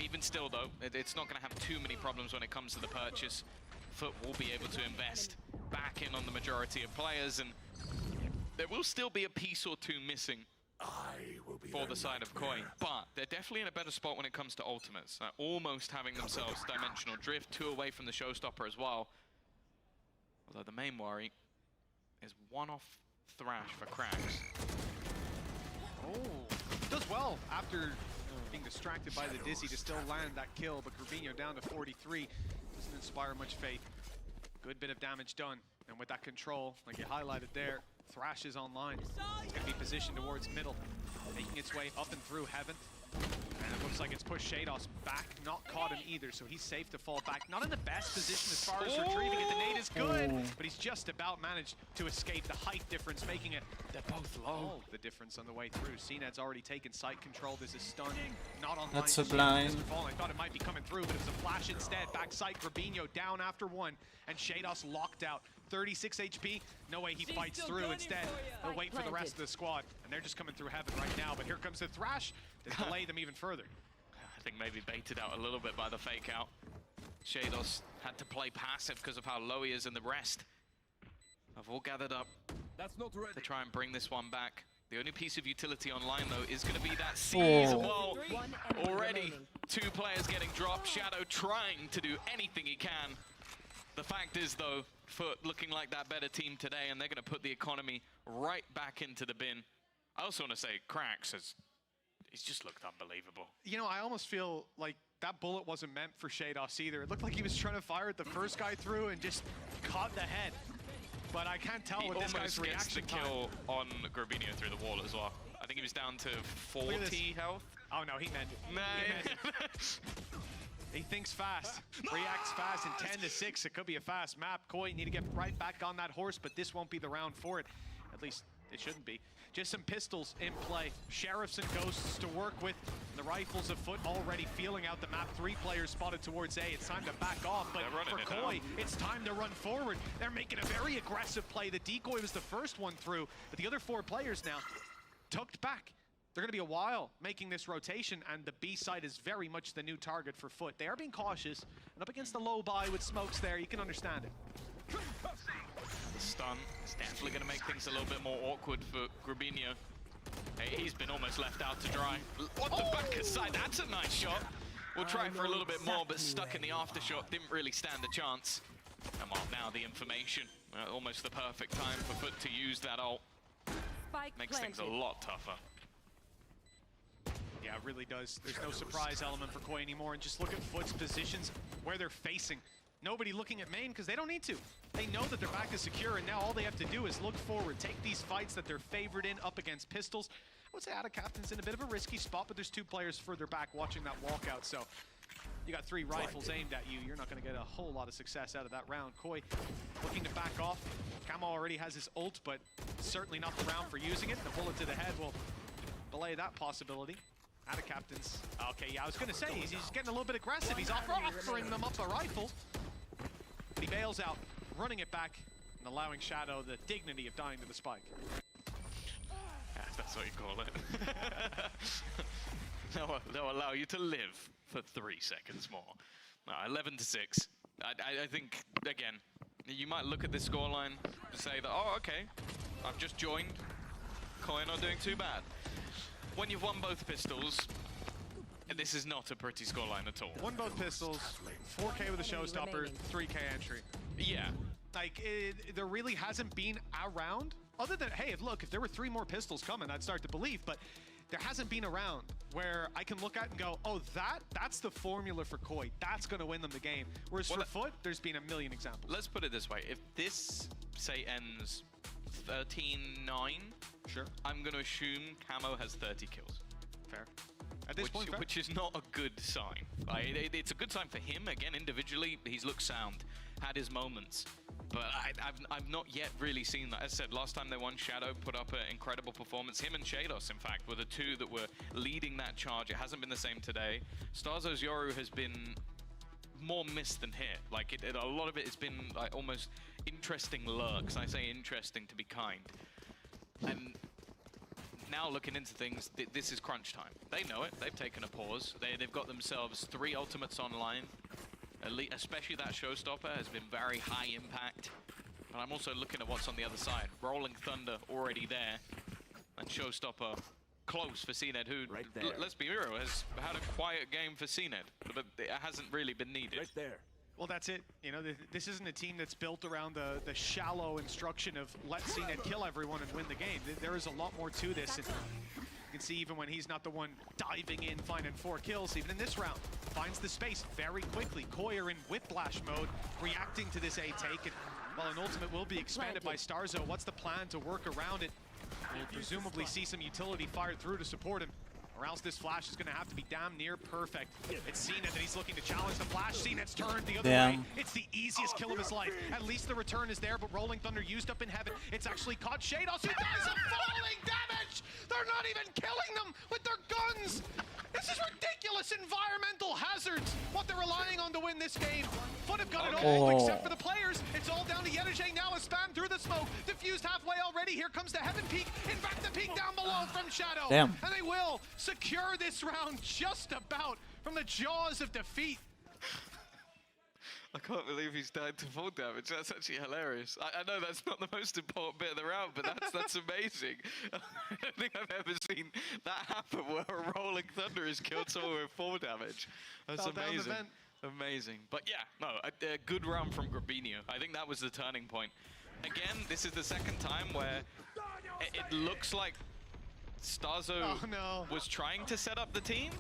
Even still, though, it's not going to have too many problems when it comes to the purchase. FUT will be able to invest back in on the majority of players, and there will still be a piece or 2 missing for the side of Koi. But they're definitely in a better spot when it comes to ultimates. Almost having themselves dimensional drift, 2 away from the showstopper as well. Although the main worry is 1 off Thrash for Krax. Oh, does well after being distracted by the Dizzy to still land that kill, but Grubinho down to 43. Doesn't inspire much faith. Good bit of damage done. And with that control, like you highlighted there, Thrash is online. It's going to be positioned towards middle, making its way up and through heaven. And it looks like it's pushed Shados back, not caught him either, so he's safe to fall back. Not in the best position as far as retrieving it. The nade is good, but he's just about managed to escape. The height difference making it, they're both low. The difference on the way through. CNED's already taken site control. This is stunning. Not online. That's a blind. I thought it might be coming through, but it was a flash instead. Back site, Grubinho down after 1, and Shados locked out. 36 HP, no way he fights through. Instead, they'll wait for the rest of the squad, and they're just coming through heaven right now. But here comes the Thrash to delay them even further. I think maybe baited out a little bit by the fake out. Shados had to play passive because of how low he is, and the rest have all gathered up to try and bring this one back. The only piece of utility online, though, is going to be that seize. Well, already 2 players getting dropped. Shadow trying to do anything he can. The fact is, though, FUT looking like that better team today, and they're going to put the economy right back into the bin. I also want to say, Krax he's just looked unbelievable. You know, I almost feel like that bullet wasn't meant for Shados either. It looked like he was trying to fire at the first guy through and just caught the head. But I can't tell what this guy's reaction time. He almost gets the kill on Grubinho through the wall as well. I think he was down to 40 health. Oh no, he meant it. Nah. He meant it. He thinks fast, reacts fast, and 10 to 6, it could be a fast map. Koi need to get right back on that horse, but this won't be the round for it. At least it shouldn't be. Just some pistols in play. Sheriffs and Ghosts to work with. And the rifles of FUT already feeling out the map. 3 players spotted towards A. It's time to back off, but for Koi, it's time to run forward. They're making a very aggressive play. The decoy was the first one through, but the other 4 players now tucked back. They're going to be a while making this rotation, and the B side is very much the new target for FUT. They are being cautious, and up against the low buy with smokes there, you can understand it. The stun is definitely going to make things a little bit more awkward for Grubinho. Hey, he's been almost left out to dry. On the back side, that's a nice shot. We'll try for a little bit more, but stuck in the aftershock, didn't really stand a chance. Come on, now the information. Almost the perfect time for FUT to use that ult. Makes things a lot tougher. Yeah, it really does. There's no surprise element for Koi anymore, and just look at FUT's positions, where they're facing. Nobody looking at main because they don't need to. They know that their back is secure, and now all they have to do is look forward, take these fights that they're favored in up against pistols. would say Ada Captain's in a bit of a risky spot, but there's 2 players further back watching that walkout, so you got 3 rifles aimed at you. You're not going to get a whole lot of success out of that round. Koi looking to back off. Camo already has his ult, but certainly not the round for using it. The bullet to the head will delay that possibility. Ada Captain's, okay, yeah, I was going to say, he's getting a little bit aggressive. He's offering them up a rifle, but he bails out, running it back and allowing Shadow the dignity of dying to the spike. Yeah, that's what you call it. They'll allow you to live for 3 seconds more. No, 11-6. I think, again, you might look at this scoreline and say that, oh, okay, I've just joined. Koi not doing too bad. When you've won both pistols, this is not a pretty scoreline at all. Won both pistols, 4K with a showstopper, 3K entry. Yeah. Like, there really hasn't been a round, other than, hey, look, if there were 3 more pistols coming, I'd start to believe, but there hasn't been a round where I can look at and go, oh, that's the formula for Koi. That's going to win them the game. Whereas for FUT, there's been a million examples. Let's put it this way. If this, say, ends 13-9, sure, I'm going to assume Camo has 30 kills. Fair. At this point, fair. Which is not a good sign. Like, it's a good sign for him. Again, individually, he's looked sound, had his moments. But I've not yet really seen that. As I said, last time they won, Shadow put up an incredible performance. Him and Shados, in fact, were the 2 that were leading that charge. It hasn't been the same today. Starzo's Yoru has been more missed than hit. Like, a lot of it has been like almost interesting lurks. I say interesting to be kind. And now looking into things, this is crunch time. They know it. They've taken a pause. They've got themselves 3 ultimates online. Especially that showstopper has been very high impact. But I'm also looking at what's on the other side. Rolling Thunder already there. And showstopper close for CNED, who, let's be real, has had a quiet game for CNED. But it hasn't really been needed. Right there. Well, that's it. You know, this isn't a team that's built around the shallow instruction of let CNED kill everyone and win the game. There is a lot more to this. And you can see even when he's not the one diving in, finding 4 kills, even in this round, finds the space very quickly. Koi are in whiplash mode, reacting to this A take. And, well, an ultimate will be expanded by Starzo. What's the plan to work around it? We'll presumably see some utility fired through to support him, or else this flash is going to have to be damn near perfect. It's CNED that he's looking to challenge the flash. CNED's turned the other way. It's the easiest kill of his life. At least the return is there, but Rolling Thunder used up in heaven. It's actually caught Shados, who dies of falling damage! They're not even killing them with their guns! This is ridiculous environmental hazards, what they're relying on to win this game. FUT have got it all except for the players. It's all down to Yedige now, a spam through the smoke. Diffused halfway already. Here comes the Heaven Peak. In fact, the peak down below from Shadow. Damn. And they will secure this round just about from the jaws of defeat. I can't believe he's died to full damage. That's actually hilarious. I know that's not the most important bit of the round, but that's amazing. I don't think I've ever seen that happen where a Rolling Thunder is killed someone with full damage. That's amazing. Amazing. But yeah, no, a good round from Grabinho. I think that was the turning point. Again, this is the second time where it looks like Starzo was trying to set up the team.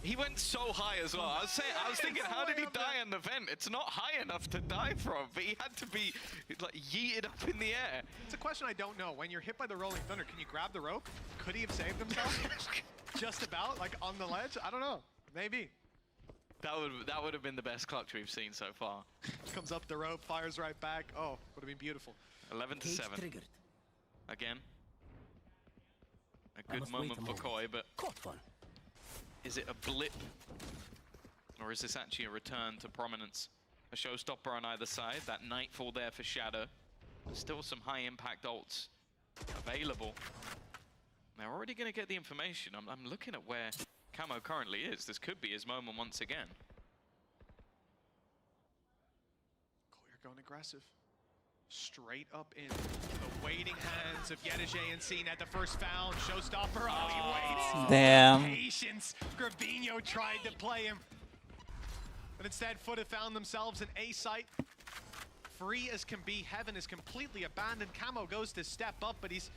He went so high as well. I was thinking, how did he die on the vent? It's not high enough to die from, but he had to be like yeeted up in the air. It's a question I don't know. When you're hit by the Rolling Thunder, can you grab the rope? Could he have saved himself? Just about, like on the ledge? I don't know. Maybe. That would have been the best clutch we've seen so far. Comes up the rope, fires right back. Oh, would have been beautiful. 11-7. Again. A good moment for Koi, but is it a blip? Or is this actually a return to prominence? A showstopper on either side, that Nightfall there for Shadow. Still some high impact ults available. They're already going to get the information. I'm looking at where Camo currently is. This could be his moment once again. Koi are going aggressive. Straight up in the waiting hands of Yedige and CNED. The first foul, showstopper. Oh, he waits. Damn. Patience. Grabinho tried to play him, but instead FUT have found themselves an A site. Free as can be. Heaven is completely abandoned. Camo goes to step up, but he's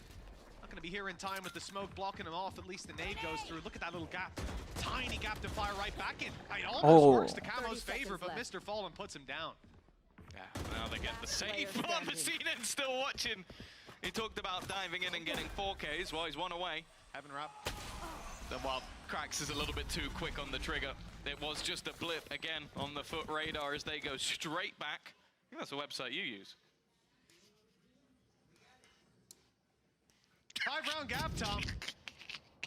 not going to be here in time with the smoke blocking him off. At least the nade goes through. Look at that little gap. Tiny gap to fire right back in. It almost works to Camo's favor, but Mr. Fallen puts him down. Yeah, now they get the save. CNED still watching. He talked about diving in and getting 4Ks while he's one away. Heaven wrap. Well, Krax is a little bit too quick on the trigger. It was just a blip again on the FUT radar as they go straight back. I think that's the website you use. 5-round gap, Tom.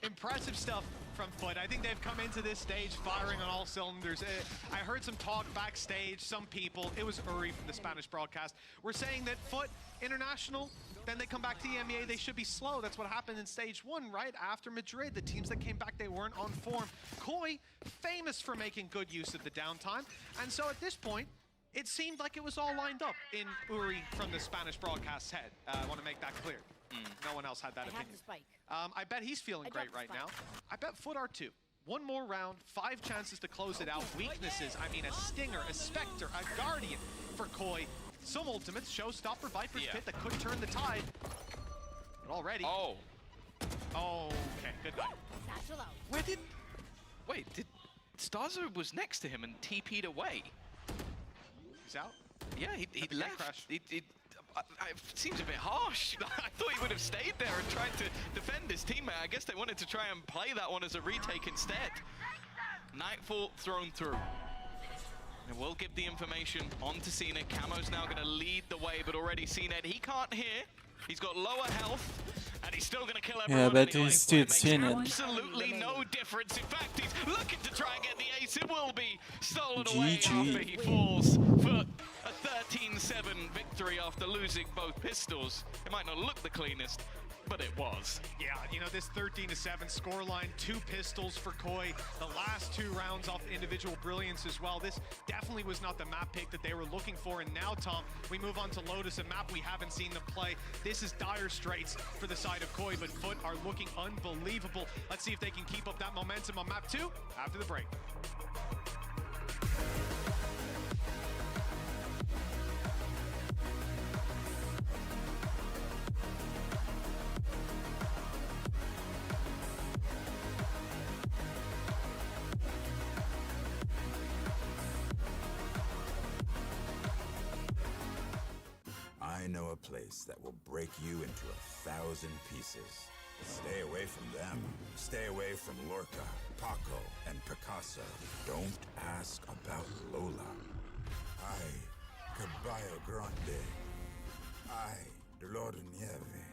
Impressive stuff from FUT. I think they've come into this stage firing on all cylinders. I heard some talk backstage, some people, it was Uri from the Spanish broadcast, were saying that FUT International, then they come back to EMEA, they should be slow. That's what happened in stage 1, right? After Madrid, the teams that came back, they weren't on form. Koi, famous for making good use of the downtime. And so at this point, it seemed like it was all lined up in Uri from the Spanish broadcast's head. I want to make that clear. No one else had that opinion. I bet he's feeling great right now. I bet FUT are too. One more round, 5 chances to close it out. Weaknesses, I mean, a Stinger, a Spectre, a Guardian for Koi. Some ultimates, Showstopper, Viper's Pit that could turn the tide. But already. Oh. Okay, good night. Where did... Wait, did... Starzo was next to him and TP'd away. He's out? Yeah, he left. Crash. It seems a bit harsh. I thought he would have stayed there and tried to defend his teammate. I guess they wanted to try and play that one as a retake instead. Nightfall thrown through. And we'll give the information on to CNED. Camo's now going to lead the way, but already CNED, he can't hear. He's got lower health, and he's still going to kill everyone. Yeah, but anyway. he's still It makes CNED. absolutely no difference. In fact, he's looking to try and get the ace. It will be stolen away GG. after he falls for a 13-7 victory after losing both pistols. It might not look the cleanest, but it was. Yeah, you know, this 13-7 scoreline, 2 pistols for Koi. The last 2 rounds off individual brilliance as well. This definitely was not the map pick that they were looking for. And now, Tom, we move on to Lotus, a map we haven't seen them play. This is dire straits for the side of Koi, but FUT are looking unbelievable. Let's see if they can keep up that momentum on map 2 after the break. I know a place that will break you into 1,000 pieces. Stay away from them. Stay away from Lorca, Paco, and Picasso. Don't ask about Lola. Ay, Caballo Grande. Ay, Dolor de Nieve.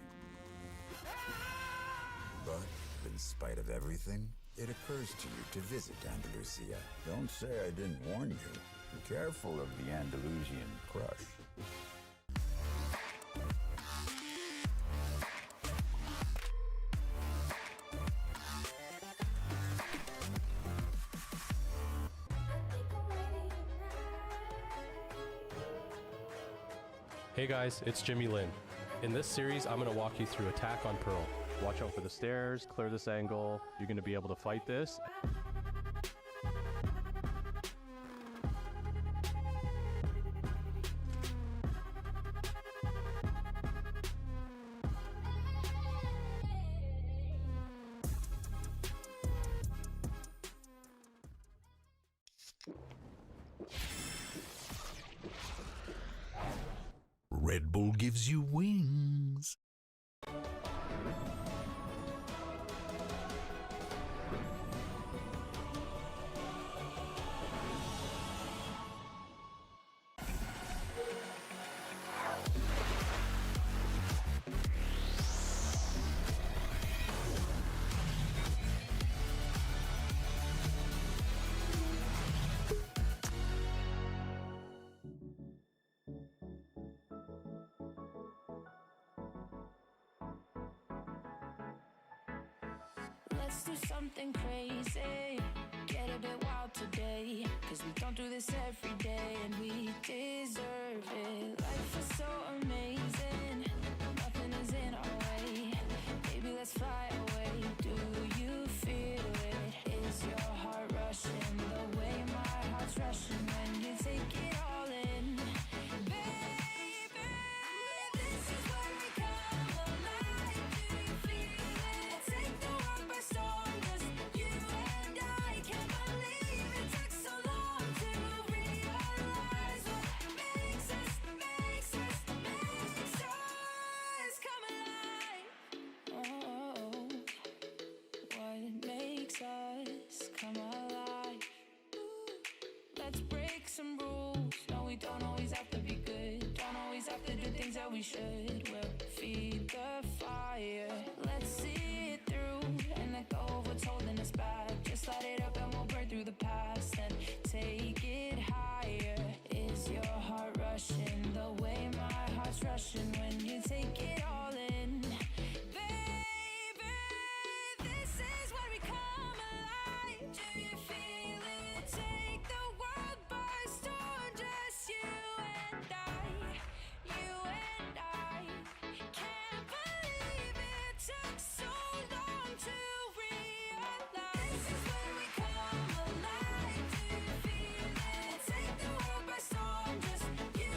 But in spite of everything, it occurs to you to visit Andalusia. Don't say I didn't warn you. Be careful of the Andalusian crush. Hey guys, it's Jimmy Lin. In this series, I'm going to walk you through Attack on Pearl. Watch out for the stairs, clear this angle, you're going to be able to fight this. Red Bull gives you wings. Let's do something crazy, get a bit wild today, cause we don't do this every day and we deserve it. Life is so amazing, nothing is in our way. Baby, let's fly away. Do you feel it? Is your heart rushing the way my heart's rushing when you take it all in? Baby, this is where we come alive. Do you feel it? Take the world by storm, just you and I. Can't believe it took so long to realize what makes us we should. We'll feed the fire. Let's see it through and let go of what's holding us back. Just light it up and we'll burn through the past and take it higher. Is your heart rushing the way my heart's rushing when you take it all in? Baby, this is where we come alive. Do you feel it? Take the world by storm, just you and I. You and I. Can't believe it took so long to realize. This is where we come alive. Do you feel it? Take the world by storm, just you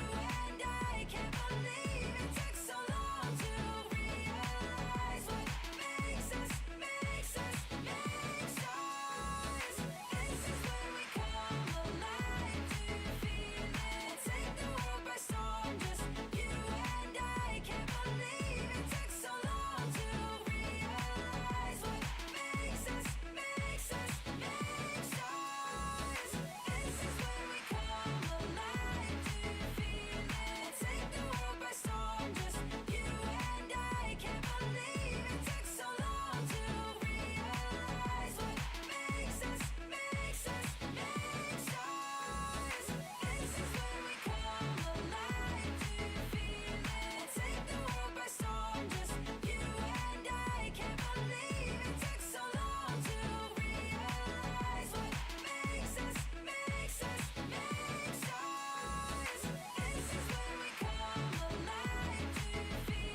and I. Can't believe it took so long to realize what makes us, makes us, makes us. This is where we come alive. Do you feel it? Take the world by storm, just you and I. Can't believe it took so long to realize what makes us, makes us, makes us. This is where we come alive. Do you feel it? Take the world by storm, just you and I. Can't believe it took so long to realize what makes us, makes us, makes us. This is where we come alive. Do you feel it? Take the world by storm, just you and I. Can't believe it took so long to realize what makes us, makes us, makes us. This is where we come alive. Do you feel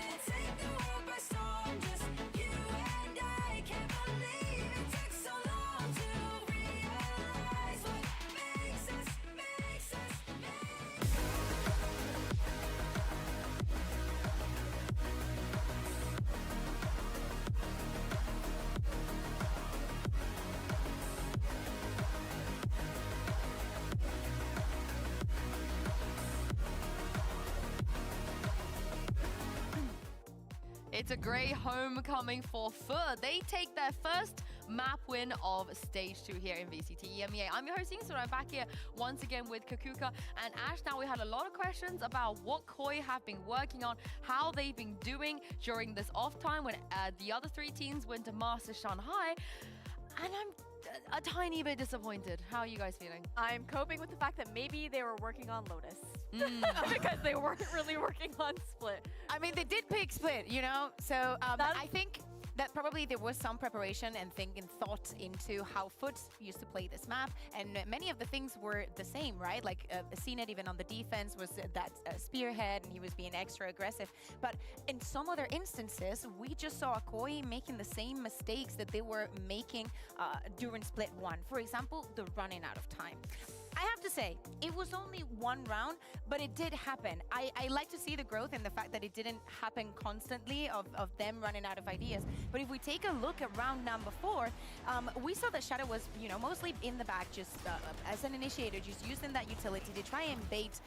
it? Take the world by storm, just you and I. Can't believe it took so long to realize what makes us, makes us, It's a great homecoming for FUT. They take their first map win of Stage 2 here in VCT EMEA. I'm your host, so I'm back here once again with Kakuka and Ash. Now, we had a lot of questions about what Koi have been working on, how they've been doing during this off time when the other three teams went to Master Shanghai. And I'm a tiny bit disappointed. How are you guys feeling? I'm coping with the fact that maybe they were working on Lotus. Because they weren't really working on Split. I mean, they did pick Split, you know? So I think that probably there was some preparation and thought into how FUT used to play this map, and many of the things were the same, right? Like CNET even on the defense was that spearhead, and he was being extra aggressive. But in some other instances, we just saw Koi making the same mistakes that they were making during Split 1. For example, the running out of time. I have to say, it was only one round, but it did happen. I like to see the growth in the fact that it didn't happen constantly of them running out of ideas. But if we take a look at round number 4, we saw that Shadow was, you know, mostly in the back, just as an initiator, just using that utility to try and bait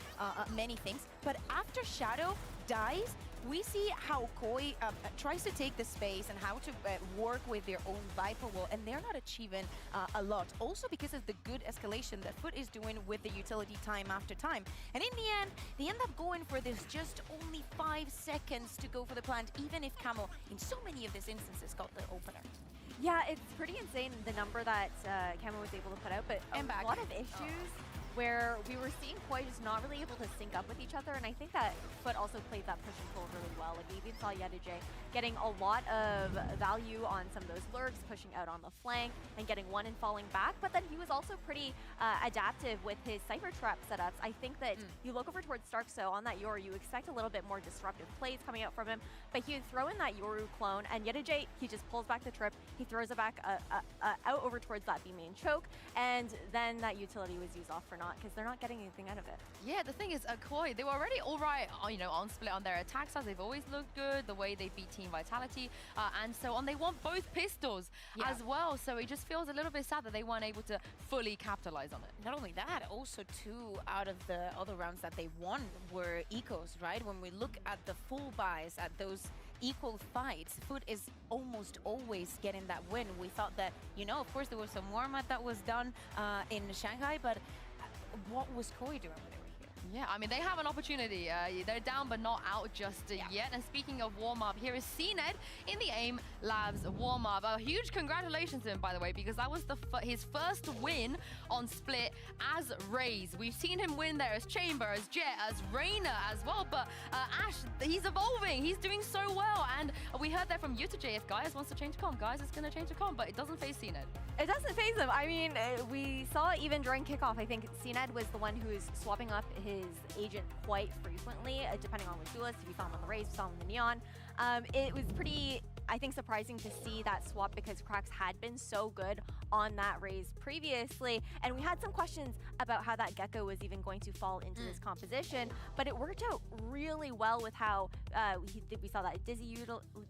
many things. But after Shadow dies, we see how Koi tries to take the space and how to work with their own Viper wall, and they're not achieving a lot. Also because of the good escalation that FUT is doing with the utility time after time. And in the end, they end up going for this just only 5 seconds to go for the plant, even if Camo, in so many of these instances, got the opener. Yeah, it's pretty insane the number that Camo was able to put out, but a lot of issues where we were seeing Koi just not really able to sync up with each other, and I think that FUT also played that push and pull really well. Like, we even saw Yedijay getting a lot of value on some of those lurks, pushing out on the flank, and getting one and falling back, but then he was also pretty adaptive with his Cypher Trap setups. I think that you look over towards Stark, so on that Yoru, you expect a little bit more disruptive plays coming out from him, but he would throw in that Yoru clone, and Yedijay, he just pulls back the trip, he throws it back out over towards that B main choke, and then that utility was used off for naught, because they're not getting anything out of it. Yeah, the thing is, Koi, they were already all right, you know, on Split on their attack sides. They've always looked good, the way they beat Team Vitality, and so on. They want both pistols as well, so it just feels a little bit sad that they weren't able to fully capitalize on it. Not only that, also 2 out of the other rounds that they won were ecos, right? When we look at the full buys, at those equal fights, FUT is almost always getting that win. We thought that, you know, of course there was some warm-up that was done in Shanghai, but what was Koi doing when they were here? Yeah, I mean, they have an opportunity. They're down but not out just yet. And speaking of warm-up, here is CNED in the AIM Labs warm-up. A huge congratulations to him, by the way, because that was his first win on Split as Raze. We've seen him win there as Chamber, as Jet, as Reina as well. But Ash, he's evolving. He's doing so well. And we heard that from Utah JF. Guys, wants to change comp. Guys, it's going to change the comp, but it doesn't face CNED. It doesn't phase him. I mean, we saw even during kickoff, I think CNED was the one who was swapping up his agent quite frequently, depending on which duelist. If you saw him on the Raze, you saw him in the Neon. It was pretty, I think, surprising to see that swap because Krax had been so good on that Raze previously. And we had some questions about how that Gecko was even going to fall into this composition, but it worked out really well with how we saw that Dizzy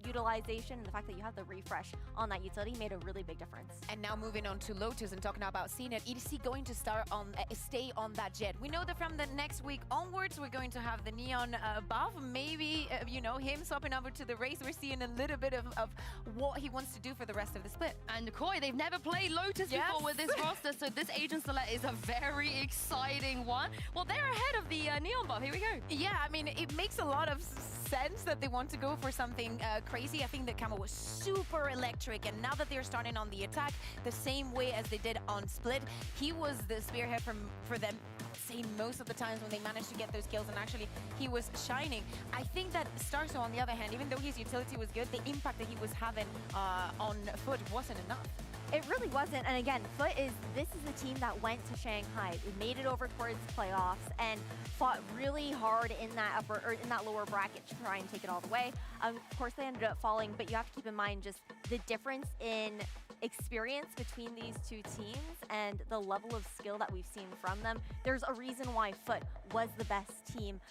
utilization and the fact that you have the refresh on that utility made a really big difference. And now moving on to Lotus and talking about CNED, is he going to stay on that jet? We know that from the next week onwards, we're going to have the Neon buff. Maybe, you know, him swapping over to the Raze. We're seeing a little bit of what he wants to do for the rest of the split. And Koi, they've never played Lotus before with this roster, so this agent select is a very exciting one. Well, they're ahead of the Neon buff. Here we go. Yeah, I mean, it makes a lot of sense that they want to go for something crazy. I think that Camo was super electric, and now that they're starting on the attack the same way as they did on Split, he was the spearhead for them, say, most of the times when they managed to get those kills, and actually he was shining. I think that Starso, on the other hand, even though his utility was good, the impact that he was having on FUT wasn't enough. It really wasn't, and again, this is a team that went to Shanghai. It made it over towards playoffs and fought really hard in that lower bracket to try and take it all the way. Of course, they ended up falling, but you have to keep in mind just the difference in experience between these two teams and the level of skill that we've seen from them. There's a reason why FUT was the best team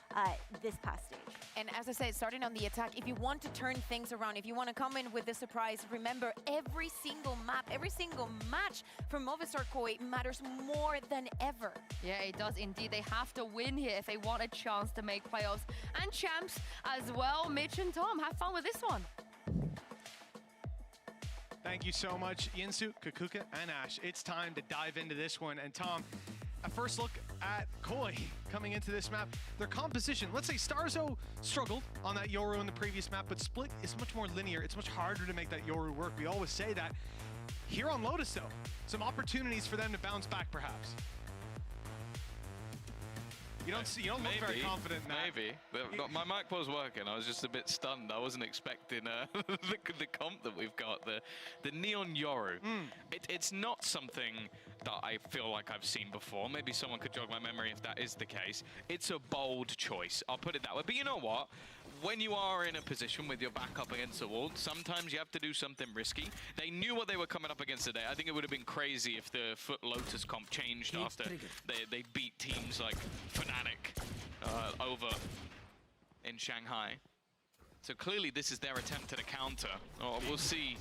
this past stage. And as I said, starting on the attack, if you want to turn things around, if you want to come in with the surprise, remember every single map, every single match from Movistar Koi matters more than ever. Yeah, it does indeed. They have to win here if they want a chance to make playoffs and champs as well. Mitch and Tom, have fun with this one. Thank you so much, Yinsu, Kakuka, and Ash. It's time to dive into this one. And Tom, a first look at Koi coming into this map. Their composition, let's say Starzo struggled on that Yoru in the previous map, but Split is much more linear. It's much harder to make that Yoru work. We always say that. Here on Lotus, though, some opportunities for them to bounce back, perhaps. You don't look very confident in that. Maybe. My mic was working. I was just a bit stunned. I wasn't expecting the comp that we've got. The Neon Yoru. It's not something that I feel like I've seen before. Maybe someone could jog my memory if that is the case. It's a bold choice. I'll put it that way. But you know what? When you are in a position with your back up against the wall, sometimes you have to do something risky. They knew what they were coming up against today. I think it would have been crazy if the FUT Lotus comp changed after they beat teams like Fnatic over in Shanghai. So clearly this is their attempt at a counter. We'll see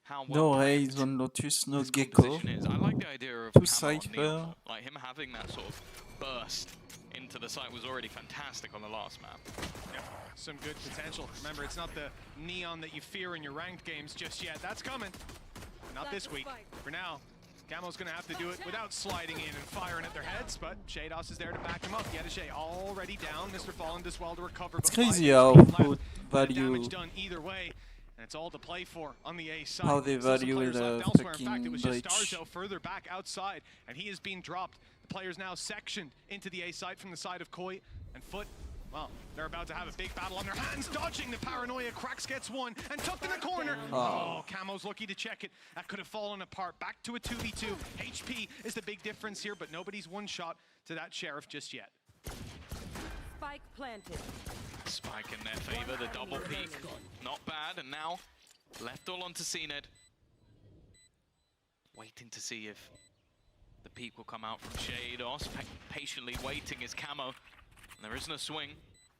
how well No Raze on Lotus, no this Gecko. composition is. I like the idea of Two Camo on Cypher. Neon. Like him having that sort of burst into the site was already fantastic on the last map. Yeah, some good potential. Remember, it's not the Neon that you fear in your ranked games just yet. That's coming. Not this week. For now, Camo's going to have to do it without sliding in and firing at their heads, but Shados is there to back him up. Yedishay already down. Mr. Fallen does well to recover. It's but crazy 5 how HP left. FUT value Damage done either way, and it's all to play for on the A side. how they Still some value players the left elsewhere. In fact, fucking it was just bridge. Starzo further back outside, and he is being dropped. The players now sectioned into the A side from the side of Koi and FUT. Well, they're about to have a big battle on their hands, dodging the paranoia. Krax gets one and tucked in the corner. Oh, Camo's lucky to check it. That could have fallen apart. Back to a 2v2. HP is the big difference here, but nobody's one shot to that Sheriff just yet. Spike planted. Spike in their favor, the double peak. Not bad, and now left all onto CNED. Waiting to see if the peak will come out from Shados. Patiently waiting is Camo. And there isn't a swing.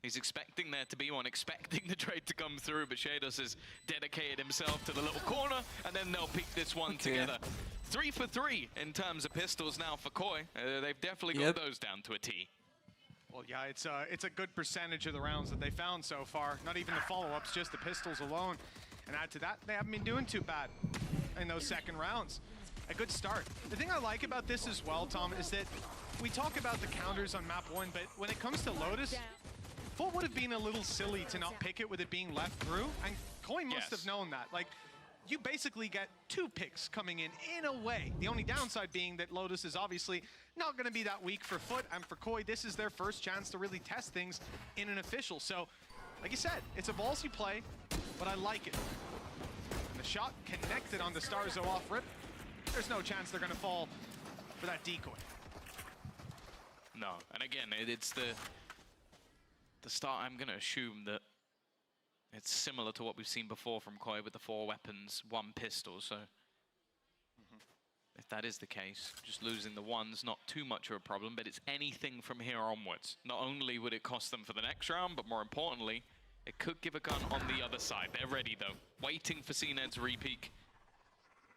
He's expecting there to be one, expecting the trade to come through, but Shados has dedicated himself to the little corner, and then they'll peek this one together. 3 for 3 in terms of pistols now for Koi. They've definitely got those down to a T. Well, yeah, it's a good percentage of the rounds that they found so far. Not even the follow-ups, just the pistols alone. And add to that, they haven't been doing too bad in those second rounds. A good start. The thing I like about this as well, Tom, is that we talk about the counters on map 1, but when it comes to Lotus, FUT would have been a little silly to not pick it with it being left through, and Koi must have known that. Like, you basically get 2 picks coming in a way. The only downside being that Lotus is obviously not going to be that weak for FUT, and for Koi, this is their first chance to really test things in an official. So, like you said, it's a ballsy play, but I like it. And the shot connected on the Starzo off rip. There's no chance they're going to fall for that decoy. No, and again, it's the start. I'm going to assume that it's similar to what we've seen before from Koi with the 4 weapons, 1 pistol. So if that is the case, just losing the 1's not too much of a problem, but it's anything from here onwards. Not only would it cost them for the next round, but more importantly, it could give a gun on the other side. They're ready though, waiting for CNED's repeak.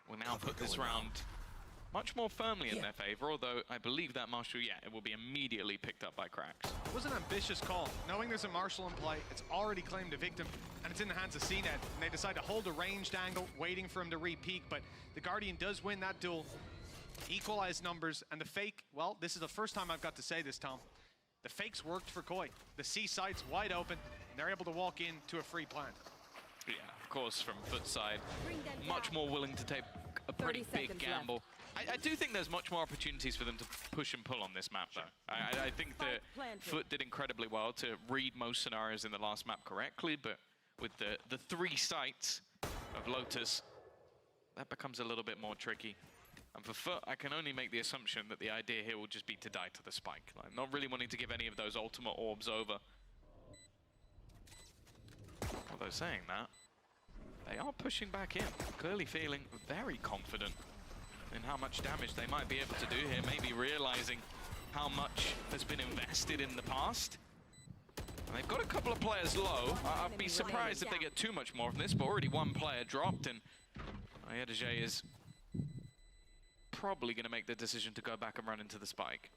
We'll now put this round much more firmly in their favor, although I believe that Marshall, it will be immediately picked up by Cracks. It was an ambitious call. Knowing there's a Marshall in play, it's already claimed a victim, and it's in the hands of CNED. And they decide to hold a ranged angle, waiting for him to re-peek, but the Guardian does win that duel. Equalized numbers, and the fake, well, this is the first time I've got to say this, Tom. The fakes worked for Koi. The C site's wide open, and they're able to walk into a free plant. Yeah, of course, from FUT side, much more willing to take a pretty big gamble. I do think there's much more opportunities for them to push and pull on this map, though. I think that FUT did incredibly well to read most scenarios in the last map correctly, but with the 3 sites of Lotus, that becomes a little bit more tricky. And for FUT, I can only make the assumption that the idea here will just be to die to the spike. Like, not really wanting to give any of those ultimate orbs over. Although saying that, they are pushing back in, clearly feeling very confident in how much damage they might be able to do here, maybe realizing how much has been invested in the past. And they've got a couple of players low. I'd be surprised if they get too much more from this, but already 1 player dropped, and Ayedeje is probably going to make the decision to go back and run into the spike.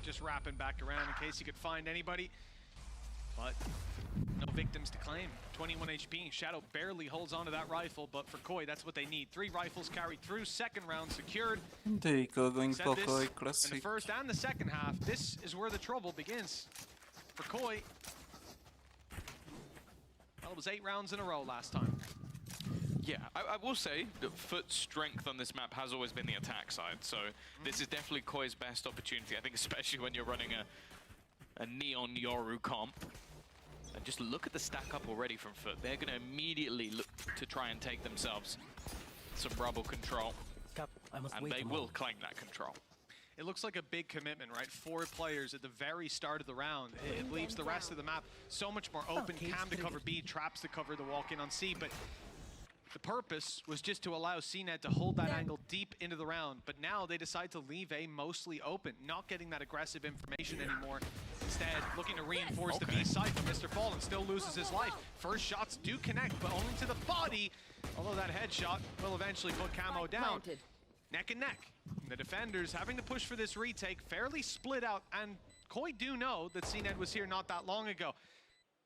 Just wrapping back around in case he could find anybody. But no victims to claim. 21 HP. Shadow barely holds onto that rifle, but for Koi, that's what they need. 3 rifles carried through. Second round secured. There you go, going for Koi, in classic. the first and the second half, this is where the trouble begins. For Koi, well, it was 8 rounds in a row last time. Yeah, I will say that FUT's strength on this map has always been the attack side, so this is definitely Koi's best opportunity. I think especially when you're running a Neon Yoru comp. And just look at the stack up already from FUT. They're going to immediately look to try and take themselves some rubble control. And they will claim that control. It looks like a big commitment, right? 4 players at the very start of the round. It leaves the rest of the map so much more open. Cam to cover B, traps to cover the walk-in on C, but the purpose was just to allow CNED to hold that angle deep into the round, but now they decide to leave A mostly open, not getting that aggressive information anymore. Instead, looking to reinforce the B side, but Mr. Fallen still loses his life. First shots do connect, but only to the body, although that headshot will eventually put Camo down. Neck and neck. The defenders having to push for this retake, fairly split out, and Koi do know that CNED was here not that long ago.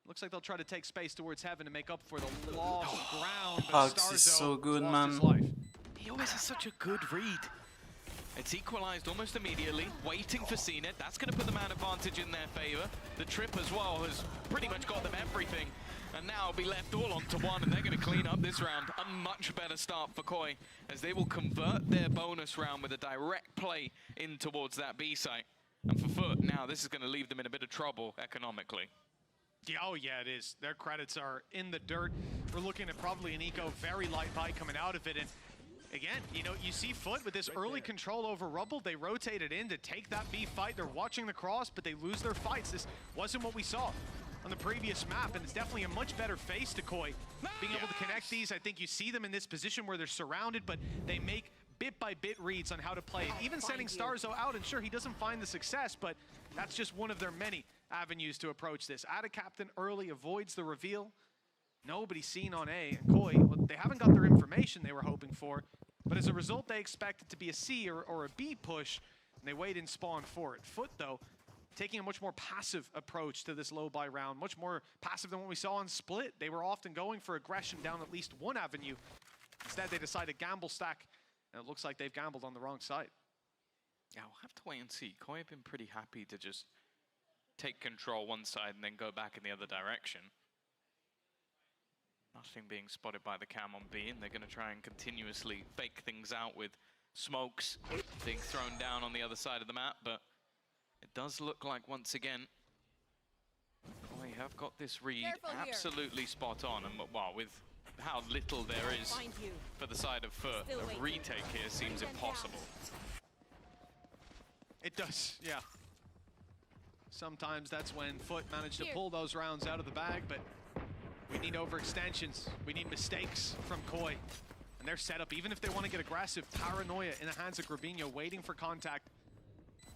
Looks like they'll try to take space towards heaven to make up for the lost ground. Hugs is so good, man. He always has such a good read. It's equalized almost immediately, waiting for CNED. That's going to put the man advantage in their favor. The trip as well has pretty much got them everything. And now be left all onto 1, and they're going to clean up this round. A much better start for Koi, as they will convert their bonus round with a direct play in towards that B site. And for FUT, now this is going to leave them in a bit of trouble economically. Yeah, oh yeah, it is. Their credits are in the dirt. We're looking at probably an eco very light buy coming out of it. And again, you know, you see FUT with this early control over Rubble. They rotated in to take that B fight. They're watching the cross, but they lose their fights. This wasn't what we saw on the previous map, and it's definitely a much better face to Koi. Being able to connect these, I think you see them in this position where they're surrounded, but they make bit by bit reads on how to play it. Even sending Starzo out, and sure, he doesn't find the success, but that's just one of their many avenues to approach this. Add a captain early, avoids the reveal. Nobody seen on A, and Koi, well, they haven't got their information they were hoping for, but as a result, they expect it to be a C or a B push, and they wait in spawn for it. FUT, though, taking a much more passive approach to this low buy round, much more passive than what we saw on Split. They were often going for aggression down at least one avenue. Instead, they decided gamble stack, and it looks like they've gambled on the wrong side. Yeah, we'll have to wait and see. Koi have been pretty happy to just take control one side and then go back in the other direction. Nothing being spotted by the cam on B, and they're going to try and continuously fake things out with smokes being thrown down on the other side of the map, but it does look like once again Koi have got this read absolutely spot on, and well, with how little there is for the side of FUT, a retake here seems impossible. It does, yeah. Sometimes that's when FUT managed to pull those rounds out of the bag, but we need overextensions. We need mistakes from Koi. And their setup, even if they want to get aggressive, paranoia in the hands of Grabinho, waiting for contact,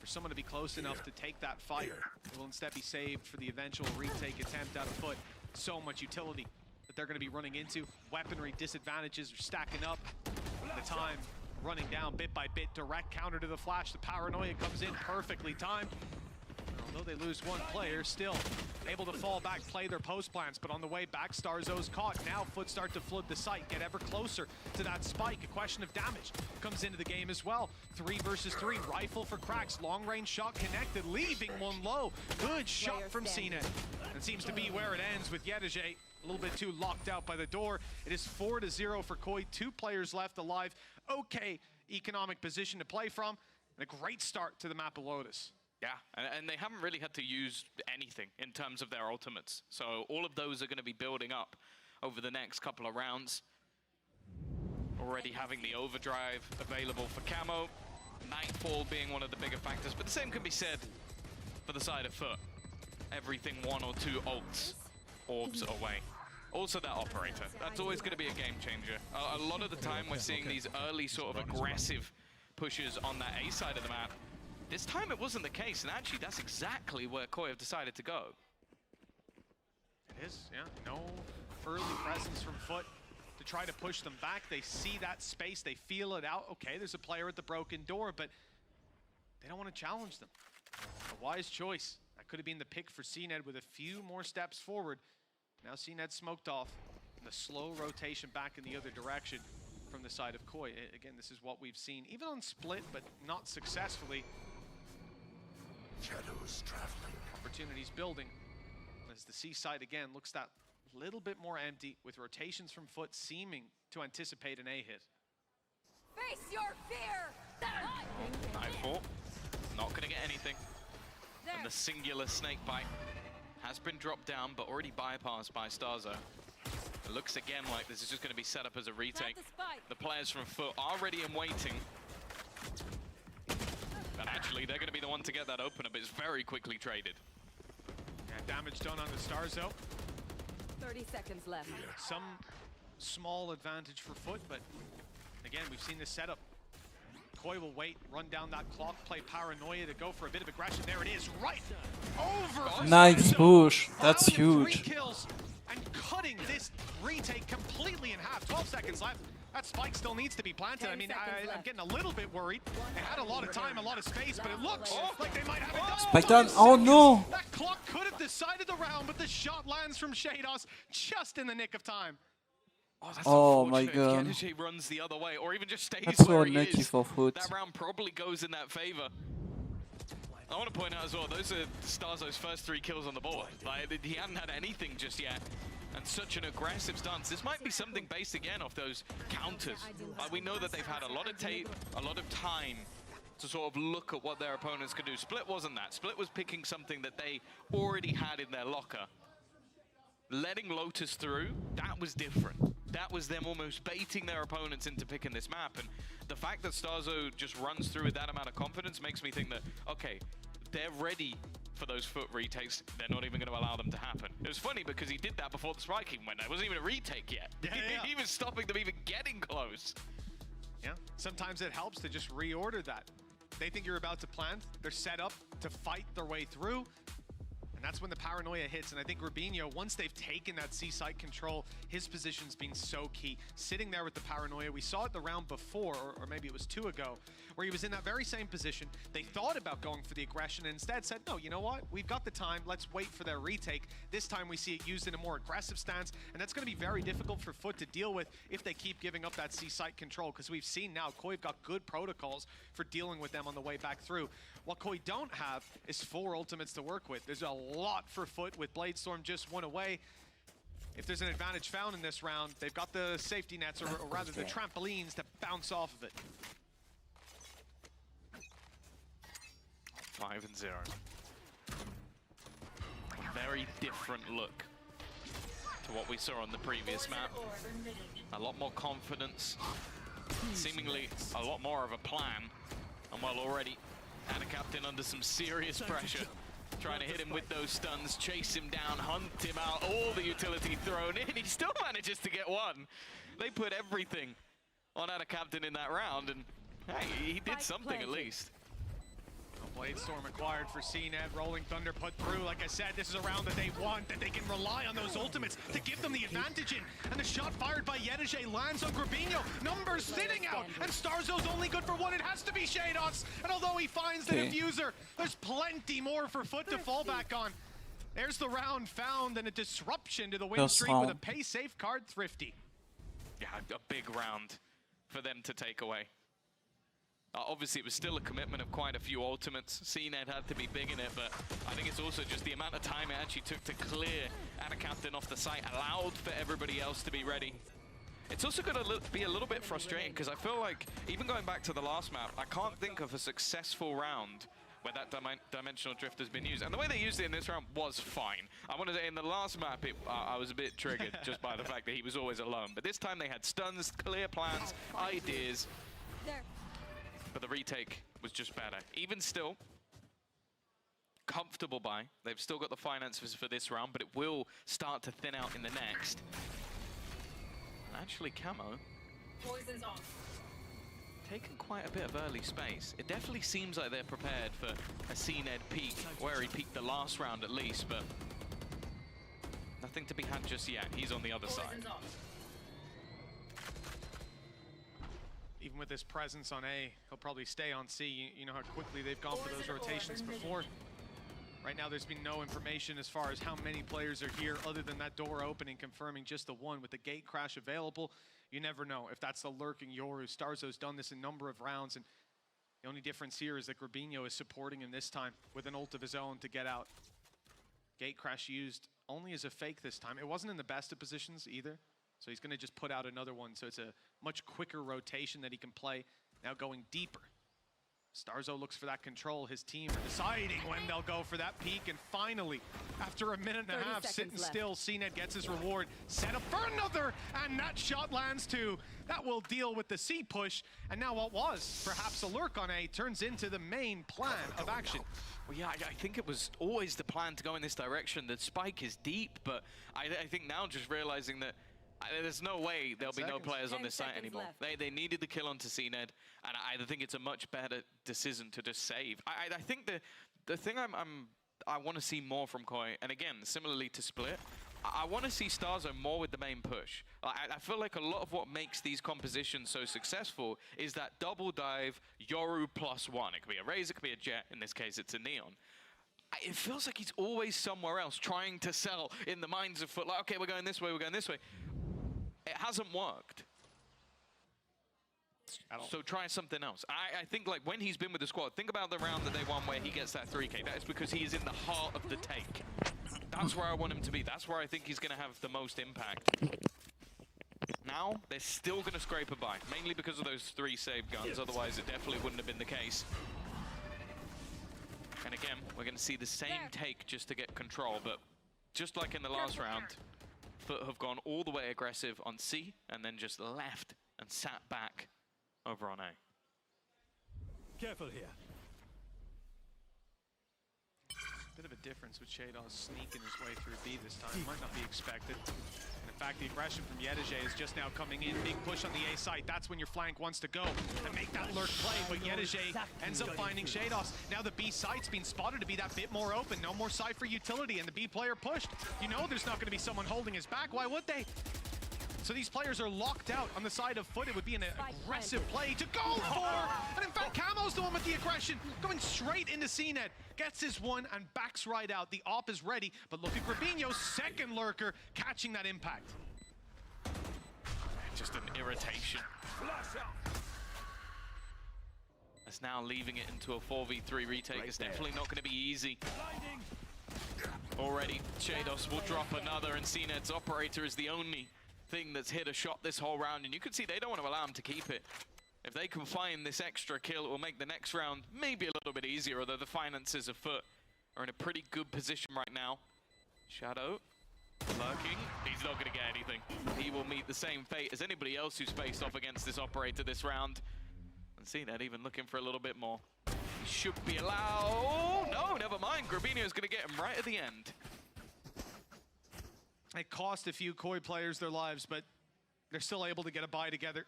for someone to be close enough to take that fight. It will instead be saved for the eventual retake attempt out of FUT. So much utility that they're going to be running into. Weaponry disadvantages are stacking up. The time running down bit by bit. Direct counter to the flash. The paranoia comes in perfectly timed. Although they lose one player, still able to fall back, play their post plans, but on the way back, Starzo's caught. Now FUT start to flood the site, get ever closer to that spike. A question of damage comes into the game as well. 3 versus 3, rifle for Cracks, long range shot connected, leaving one low. Good shot from CNET. And seems to be where it ends with Yedege a little bit too locked out by the door. It is 4-0 for Koi, 2 players left alive. Okay, economic position to play from, and a great start to the map of Lotus. Yeah, and they haven't really had to use anything in terms of their ultimates. So all of those are going to be building up over the next couple of rounds. Already having the overdrive available for Camo. Nightfall being one of the bigger factors, but the same can be said for the side of FUT. Everything 1 or 2 ults, orbs away. Also that operator, that's always going to be a game changer. A lot of the time we're seeing these early sort of aggressive pushes on that A side of the map. This time it wasn't the case, and actually that's exactly where Koi have decided to go. It is, yeah. No early presence from FUT to try to push them back. They see that space, they feel it out. Okay, there's a player at the broken door, but they don't want to challenge them. A wise choice. That could have been the pick for CNED with a few more steps forward. Now CNED smoked off, and the slow rotation back in the other direction from the side of Koi. Again, this is what we've seen, even on Split, but not successfully. Shadows traveling. Opportunities building as the C side again looks that little bit more empty, with rotations from FUT seeming to anticipate an A hit. Face your fear! Nightfall, not going to get anything. And the singular snake bite has been dropped down, but already bypassed by Starzo. It looks again like this is just going to be set up as a retake. The players from FUT are ready and waiting. And actually, they're going to be the one to get that opener, but it's very quickly traded. Yeah, damage done on the Starzo. 30 seconds left. Some small advantage for FUT, but again, we've seen this setup. Koi will wait, run down that clock, play paranoia to go for a bit of aggression. There it is, right over. Nice push. That's huge. 3 kills and cutting this retake completely in half. 12 seconds left. That spike still needs to be planted. I mean, I'm getting a little bit worried. They had a lot of time, a lot of space, but it looks like they might have it done. Spike done. Oh no! That clock could have decided the round, but the shot lands from Shados just in the nick of time. That's oh my god. If Yedege runs the other way, or even just stays That's where so he unlucky is, for FUT. that round probably goes in that favor. I want to point out as well, those are Starzo's first 3 kills on the board. Like, he hadn't had anything just yet. And such an aggressive stance. This might be something based again off those counters. We know that they've had a lot of tape, a lot of time to sort of look at what their opponents could do. Split wasn't that. Split was picking something that they already had in their locker. Letting Lotus through, that was different. That was them almost baiting their opponents into picking this map. And the fact that Starzo just runs through with that amount of confidence makes me think that, okay, they're ready for those FUT retakes. They're not even going to allow them to happen. It was funny because he did that before the spike even went. It wasn't even a retake yet. Yeah. He was stopping them even getting close. Yeah, sometimes it helps to just reorder that. They think you're about to plant. They're set up to fight their way through. And that's when the paranoia hits, and I think Rubinho, once they've taken that C site control, his position's been so key. Sitting there with the paranoia, we saw it the round before, or maybe it was 2 ago, where he was in that very same position. They thought about going for the aggression and instead said, no, you know what? We've got the time, let's wait for their retake. This time we see it used in a more aggressive stance, and that's gonna be very difficult for FUT to deal with if they keep giving up that C site control, because we've seen now Koi have got good protocols for dealing with them on the way back through. What Koi don't have is 4 ultimates to work with. There's a lot for FUT with Bladestorm just 1 away. If there's an advantage found in this round, they've got the safety nets, or rather the trampolines, to bounce off of it. 5-0. Very different look to what we saw on the previous map. A lot more confidence, seemingly a lot more of a plan. And well, already had a captain under some serious pressure, trying to hit him with those stuns, chase him down, hunt him out, all the utility thrown in. He still manages to get one. They put everything on Ada Captain in that round, and hey, he did something at least. Bladestorm acquired for CNED, Rolling Thunder put through. Like I said, this is a round that they want, that they can rely on those ultimates to give them the advantage in. And the shot fired by Yedeje lands on Grabinho. Numbers thinning out, and Starzo's only good for 1. It has to be Shadows. And although he finds the diffuser, there's plenty more for FUT to fall back on. There's the round found, and a disruption to the win streak with a pay safe card, Thrifty. Yeah, a big round for them to take away. Obviously, it was still a commitment of quite a few ultimates. CNED had to be big in it, but I think it's also just the amount of time it actually took to clear Ada Captain off the site, allowed for everybody else to be ready. It's also going to be a little bit frustrating, because I feel like, even going back to the last map, I can't think of a successful round where that dimensional drift has been used. And the way they used it in this round was fine. I want to say in the last map, I was a bit triggered just by the fact that he was always alone. But this time they had stuns, clear plans, ideas. But the retake was just better. Even still, comfortable buy. They've still got the finances for this round, but it will start to thin out in the next. And actually, Camo Poison's off. taken quite a bit of early space. It definitely seems like they're prepared for a CNED peak, where he peaked the last round at least, but nothing to be had just yet. He's on the other side. Even with his presence on A, he'll probably stay on C. You know how quickly they've gone for those rotations before. Right now, there's been no information as far as how many players are here, other than that door opening, confirming just the 1 with the gate crash available. You never know if that's the lurking Yoru. Starzo's done this a number of rounds, and the only difference here is that Grabinho is supporting him this time with an ult of his own to get out. Gate crash used only as a fake this time. It wasn't in the best of positions either. So he's going to just put out another one, so it's a much quicker rotation that he can play. Now going deeper. Starzo looks for that control. His team are deciding when they'll go for that peak, and finally, after a minute and a half sitting still, CNED gets his reward. Set up for another, and that shot lands too. That will deal with the C push, and now what was perhaps a lurk on A turns into the main plan of action. Well, yeah, I think it was always the plan to go in this direction. The spike is deep, but I think now just realizing that there's no way there'll be no players on this site anymore. They needed the kill onto CNED, and I think it's a much better decision to just save. I think the thing I want to see more from Koi, and again, similarly to Split, I want to see Starzo more with the main push. I feel like a lot of what makes these compositions so successful is that double dive, Yoru +1. It could be a Raze, it could be a Jet. In this case, it's a Neon. It feels like he's always somewhere else trying to sell in the minds of FUT. Like, okay, we're going this way, we're going this way. It hasn't worked. So try something else. I think like when he's been with the squad, think about the round that they won where he gets that 3K. That is because he is in the heart of the take. That's where I want him to be. That's where I think he's going to have the most impact. Now, they're still going to scrape a buy, mainly because of those 3 saved guns. Otherwise, it definitely wouldn't have been the case. And again, we're going to see the same take just to get control. But just like in the last round, FUT have gone all the way aggressive on C and then just left and sat back over on A. Careful here. Bit of a difference with Shadows sneaking his way through B this time. Might not be expected. And in fact, the aggression from Yedege is just now coming in. Big push on the A site. That's when your flank wants to go and make that lurk play. But Yedege ends up finding Shadows. Now the B site's been spotted to be that bit more open. No more Cypher utility, and the B player pushed. You know there's not going to be someone holding his back. Why would they? So these players are locked out on the side of FUT. It would be an aggressive play to go for. And in fact, Camo's the one with the aggression, going straight into CNED. Gets his one and backs right out. The op is ready, but look at Grabinho's second lurker catching that impact. Just an irritation. That's now leaving it into a 4v3 retake. It's definitely not going to be easy. Already, Shados will drop another, and CNED's operator is the only thing that's hit a shot this whole round, and you can see they don't want to allow him to keep it. If they can find this extra kill, it will make the next round maybe a little bit easier, although the finances of FUT are in a pretty good position right now. Shadow lurking. He's not going to get anything. He will meet the same fate as anybody else who's faced off against this operator this round. And CNED even looking for a little bit more. He should be allowed. Oh, no, never mind. Grabinho's going to get him right at the end. It cost a few Koi players their lives, but they're still able to get a buy together.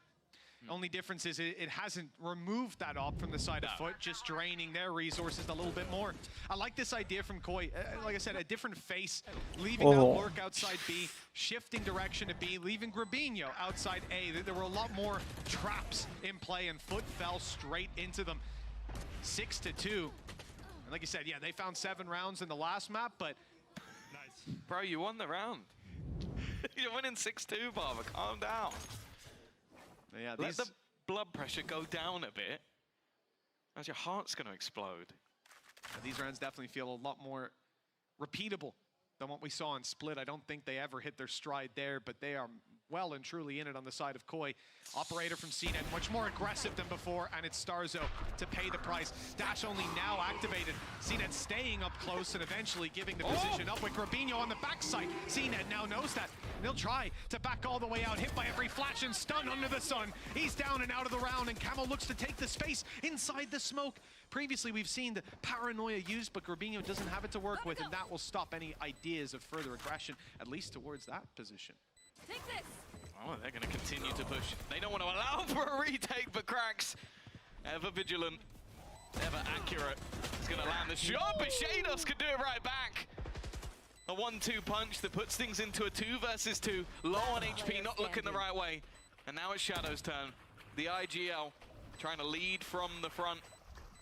Only difference is it hasn't removed that op from the side of FUT, just draining their resources a little bit more. I like this idea from Koi. Like I said, a different face, leaving that lurk outside B, shifting direction to B, leaving Grabinho outside A. There were a lot more traps in play, and FUT fell straight into them. 6-2. And like you said, yeah, they found 7 rounds in the last map, but bro, you won the round. You're winning 6-2, Barber. Calm down. Yeah, let the blood pressure go down a bit, as your heart's going to explode. These rounds definitely feel a lot more repeatable than what we saw in Split. I don't think they ever hit their stride there, but they are well and truly in it on the side of Koi. Operator from CNED, much more aggressive than before, and it's Starzo to pay the price. Dash only now activated. CNED staying up close and eventually giving the position up with Grabinho on the backside. CNED now knows that. And they'll try to back all the way out, hit by every flash and stun under the sun. He's down and out of the round, and Camo looks to take the space inside the smoke. Previously, we've seen the paranoia used, but Grabinho doesn't have it to work with, and that will stop any ideas of further aggression, at least towards that position. Take this. Oh, they're going to continue to push. They don't want to allow for a retake, but Cracks, ever vigilant, ever accurate. He's going to land the shot, but Shados can do it right back. A 1-2 punch that puts things into a 2 versus 2. Low on HP, not looking the right way. And now it's Shadow's turn. The IGL trying to lead from the front.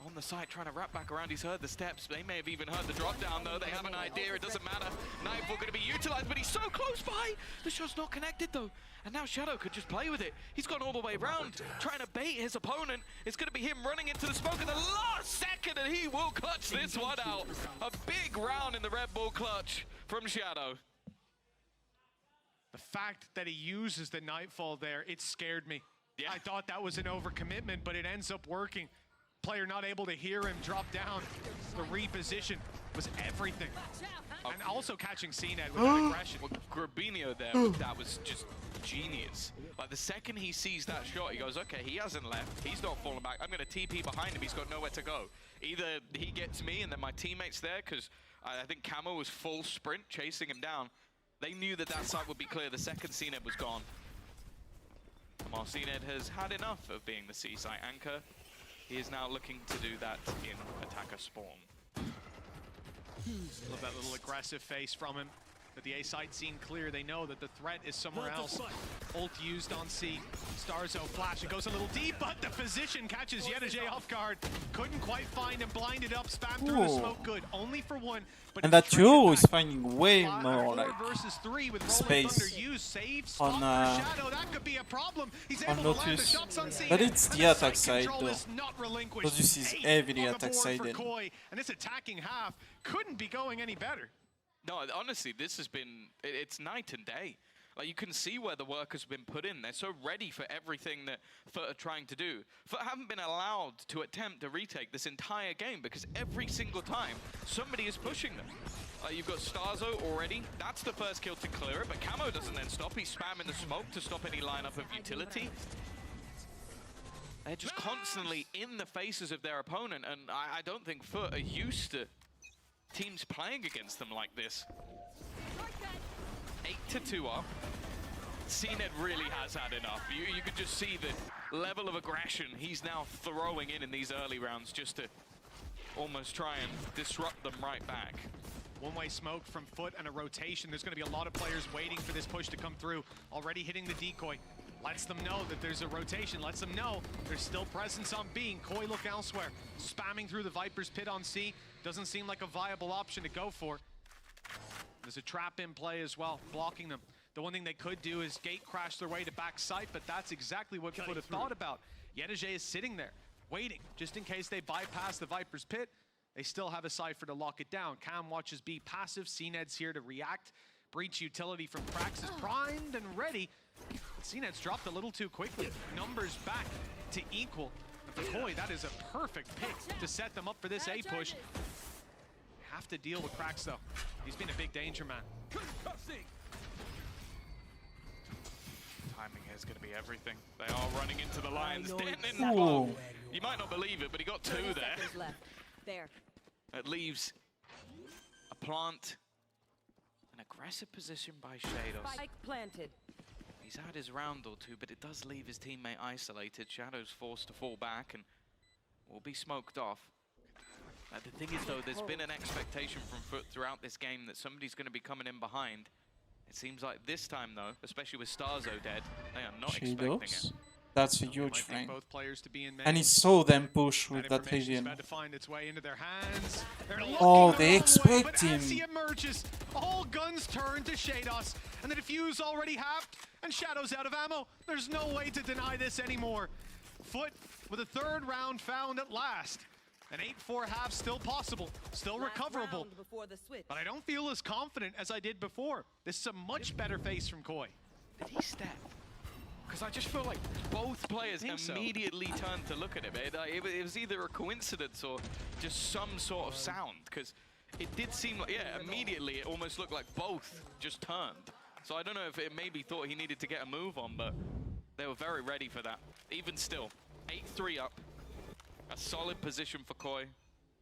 On the side, trying to wrap back around. He's heard the steps. They may have even heard the drop down, though. They have an idea. It doesn't matter. Nightfall going to be utilized, but he's so close by. The shot's not connected, though. And now Shadow could just play with it. He's gone all the way around, trying to bait his opponent. It's going to be him running into the smoke at the last second, and he will clutch this one out. A big round in the Red Bull clutch from Shadow. The fact that he uses the Nightfall there, it scared me. Yeah. I thought that was an overcommitment, but it ends up working. Player not able to hear him drop down. The reposition was everything. And also catching CNED with that aggression. Well, Grabinho there, that was just genius. Like the second he sees that shot, he goes, okay, he hasn't left. He's not falling back. I'm going to TP behind him. He's got nowhere to go. Either he gets me and then my teammate's there, because I think Camo was full sprint chasing him down. They knew that that side would be clear the second CNED was gone. While CNED has had enough of being the C-site anchor, he is now looking to do that in attacker spawn. Love that little aggressive face from him. But the A side seen clear. They know that the threat is somewhere else. Ult used on C. Starzo flash. It goes a little deep, but the position catches Yedege off guard. Couldn't quite find him. Blinded up. Spam through the smoke. Good. Only for one. But and that duo is finding way more like versus 3 with space use. Save on Shadow. That could be a problem. He's able to land the shots on C. But it's the attack side though. Because this is heavily attack side. And this attacking half couldn't be going any better. No, honestly, this has been, it's night and day. Like, you can see where the work has been put in. They're so ready for everything that FUT are trying to do. FUT haven't been allowed to attempt a retake this entire game because every single time, somebody is pushing them. You've got Starzo already. That's the first kill to clear it, but Camo doesn't then stop. He's spamming the smoke to stop any lineup of utility. They're just constantly in the faces of their opponent, and I don't think FUT are used to teams playing against them like this. 8-2 up. CNED really has had enough. You could just see the level of aggression he's now throwing in these early rounds just to almost try and disrupt them right back. One-way smoke from FUT and a rotation. There's going to be a lot of players waiting for this push to come through. Already hitting the decoy. Lets them know that there's a rotation. Lets them know there's still presence on B. Koi look elsewhere. Spamming through the Viper's pit on C. Doesn't seem like a viable option to go for. There's a trap in play as well, blocking them. The one thing they could do is gate crash their way to backside, but that's exactly what FUT have thought about. Yedeje is sitting there, waiting, just in case they bypass the Viper's pit. They still have a Cypher to lock it down. Cam watches B passive. CNED's here to react. Breach utility from Krax is primed and ready. But CNED's dropped a little too quickly. Numbers back to equal. And for Koi, that is a perfect pick to set them up for this A push. Have to deal with Krax though. He's been a big danger man. Timing here is going to be everything. They are running into the lines. Ooh. You might not believe it, but he got 2 there. Left. There. It leaves a plant. An aggressive position by Shadows. Spike planted. He's had his round or two, but it does leave his teammate isolated. Shadow's forced to fall back and will be smoked off. The thing is, though, there's been an expectation from FUT throughout this game that somebody's going to be coming in behind. It seems like this time, though, especially with Starzo dead, they are not expecting it. That's a huge thing. Both players to be in And he saw them push with that information's Vivian. about to find its way into their hands. They're Oh, looking they the wrong way, expect but him. as he emerges, all guns turn to Shados, and the defuse already halved, and Shadow's out of ammo. There's no way to deny this anymore. FUT with a 3rd round found at last. An 8-4 half still possible, still recoverable. But I don't feel as confident as I did before. This is a much better face from Koi. Did he step? Because I just feel like both players immediately turned to look at him. It was either a coincidence or just some sort of sound. Because it did seem like, yeah, immediately it almost looked like both just turned. So I don't know if it maybe thought he needed to get a move on, but they were very ready for that. Even still, 8-3 up. A solid position for Koi.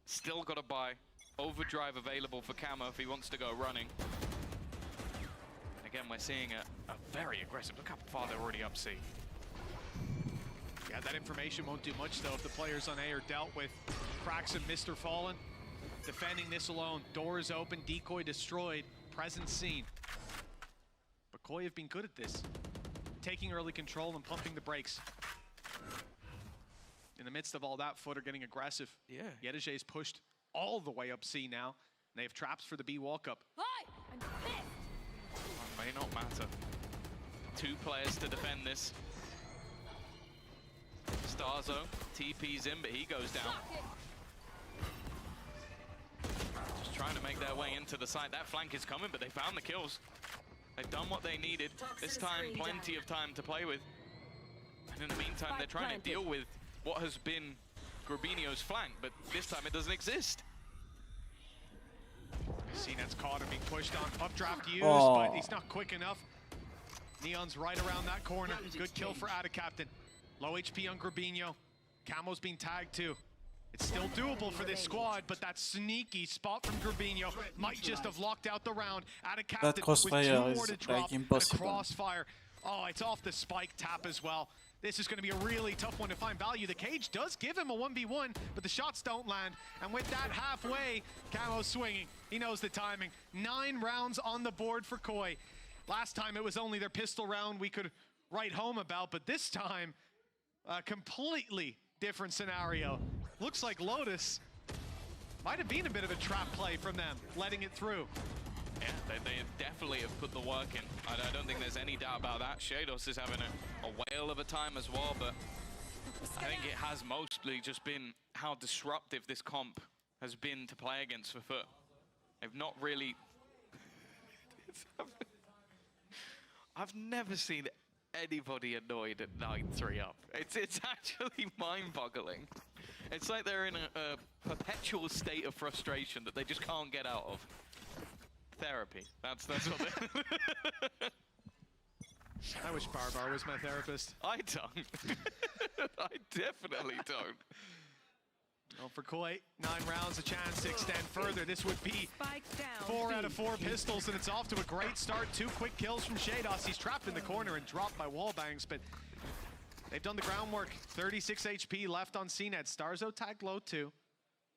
Still got to buy. Overdrive available for Camo if he wants to go running. Again, we're seeing a very aggressive. Look how far they're already up C. Yeah, that information won't do much, though, if the players on A are dealt with. Krax and Mr. Fallen defending this alone. Doors open, decoy destroyed, presence seen. But Koi have been good at this. Taking early control and pumping the brakes. In the midst of all that, FUT are getting aggressive. Yeah. Yedeje's pushed all the way up C now. They have traps for the B walk-up. May not matter. 2 players to defend this. Starzo TP's in, but he goes down. Just trying to make their way into the site. That flank is coming, but they found the kills. They've done what they needed. This time, plenty of time to play with. And in the meantime, they're trying to deal with what has been Grubinio's flank, but this time it doesn't exist. CNED's caught and being pushed on. Updraft used, but he's not quick enough. Neon's right around that corner. Good kill for Ada Captain. Low HP on Grubinio. Camo's being tagged too. It's still doable for this squad, but that sneaky spot from Grubinio might just have locked out the round. Ada Captain That crossfire with 2 more to is drop like impossible. and a crossfire. Oh, it's off the spike tap as well. This is going to be a really tough one to find value. The cage does give him a 1v1, but the shots don't land. And with that halfway, Camo's swinging. He knows the timing. 9 rounds on the board for Koi. Last time it was only their pistol round we could write home about, but this time, a completely different scenario. Looks like Lotus might have been a bit of a trap play from them, letting it through. Yeah, they definitely have put the work in. I don't think there's any doubt about that. Shados is having a whale of a time as well, but I think it has mostly just been how disruptive this comp has been to play against for FUT. They've not really... I've never seen anybody annoyed at 9-3 up. It's actually mind-boggling. It's like they're in a perpetual state of frustration that they just can't get out of. Therapy. That's what they... I wish Barbar was my therapist. I don't. I definitely don't. Well, for Koi, 9 rounds, a chance to extend further. This would be 4 out of 4 pistols, and it's off to a great start. 2 quick kills from Shados. He's trapped in the corner and dropped by wallbangs, but they've done the groundwork. 36 HP left on CNET. Starzo tagged low too.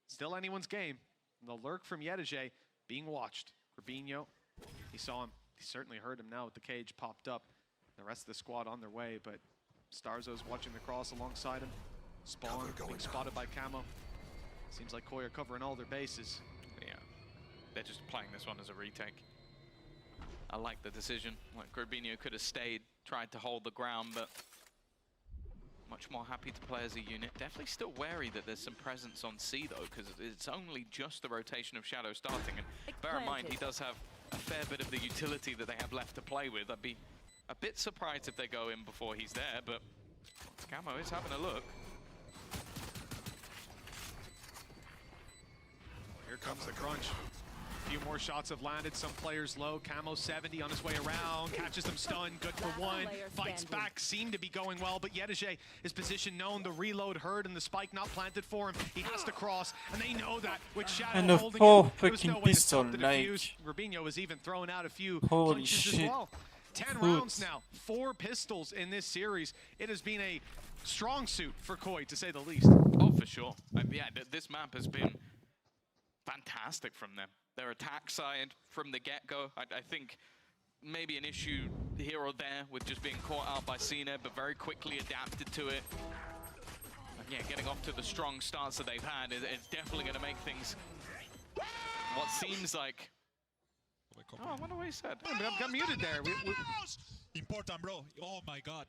Still anyone's game. The lurk from Yedege being watched. Rubinho, he saw him. He certainly heard him now with the cage popped up. The rest of the squad on their way, but Starzo's watching the cross alongside him. Spawn being spotted by Camo. Seems like Koi are covering all their bases. Yeah, they're just playing this one as a retake. I like the decision. Like Rubinho could have stayed, tried to hold the ground, but much more happy to play as a unit. Definitely still wary that there's some presence on C though, because it's only just the rotation of Shadow starting. And bear in mind, he does have a fair bit of the utility that they have left to play with. I'd be a bit surprised if they go in before he's there, but Camo is having a look. Here comes the crunch. A few more shots have landed, some players low. Camo 70 on his way around, catches them stunned, good for 1. Fights back, seemed to be going well, but Yedege, his position known, the reload heard and the spike not planted for him. He has to cross, and they know that with Shadow And a holding 4 it, there was no fucking way to stop pistol, the defuse. like... Rubinho was even throwing out a few Holy punches shit. as well. 10 rounds now, 4 pistols in this series. It has been a strong suit for Koi, to say the least. Oh, for sure. Yeah, this map has been fantastic from them. Their attack side from the get-go, I think maybe an issue here or there with just being caught out by Cena, but very quickly adapted to it. And yeah, getting off to the strong starts that they've had is definitely going to make things what seems like... Oh, I wonder what he said. Yeah, but I got muted there. Important, bro. Oh my god.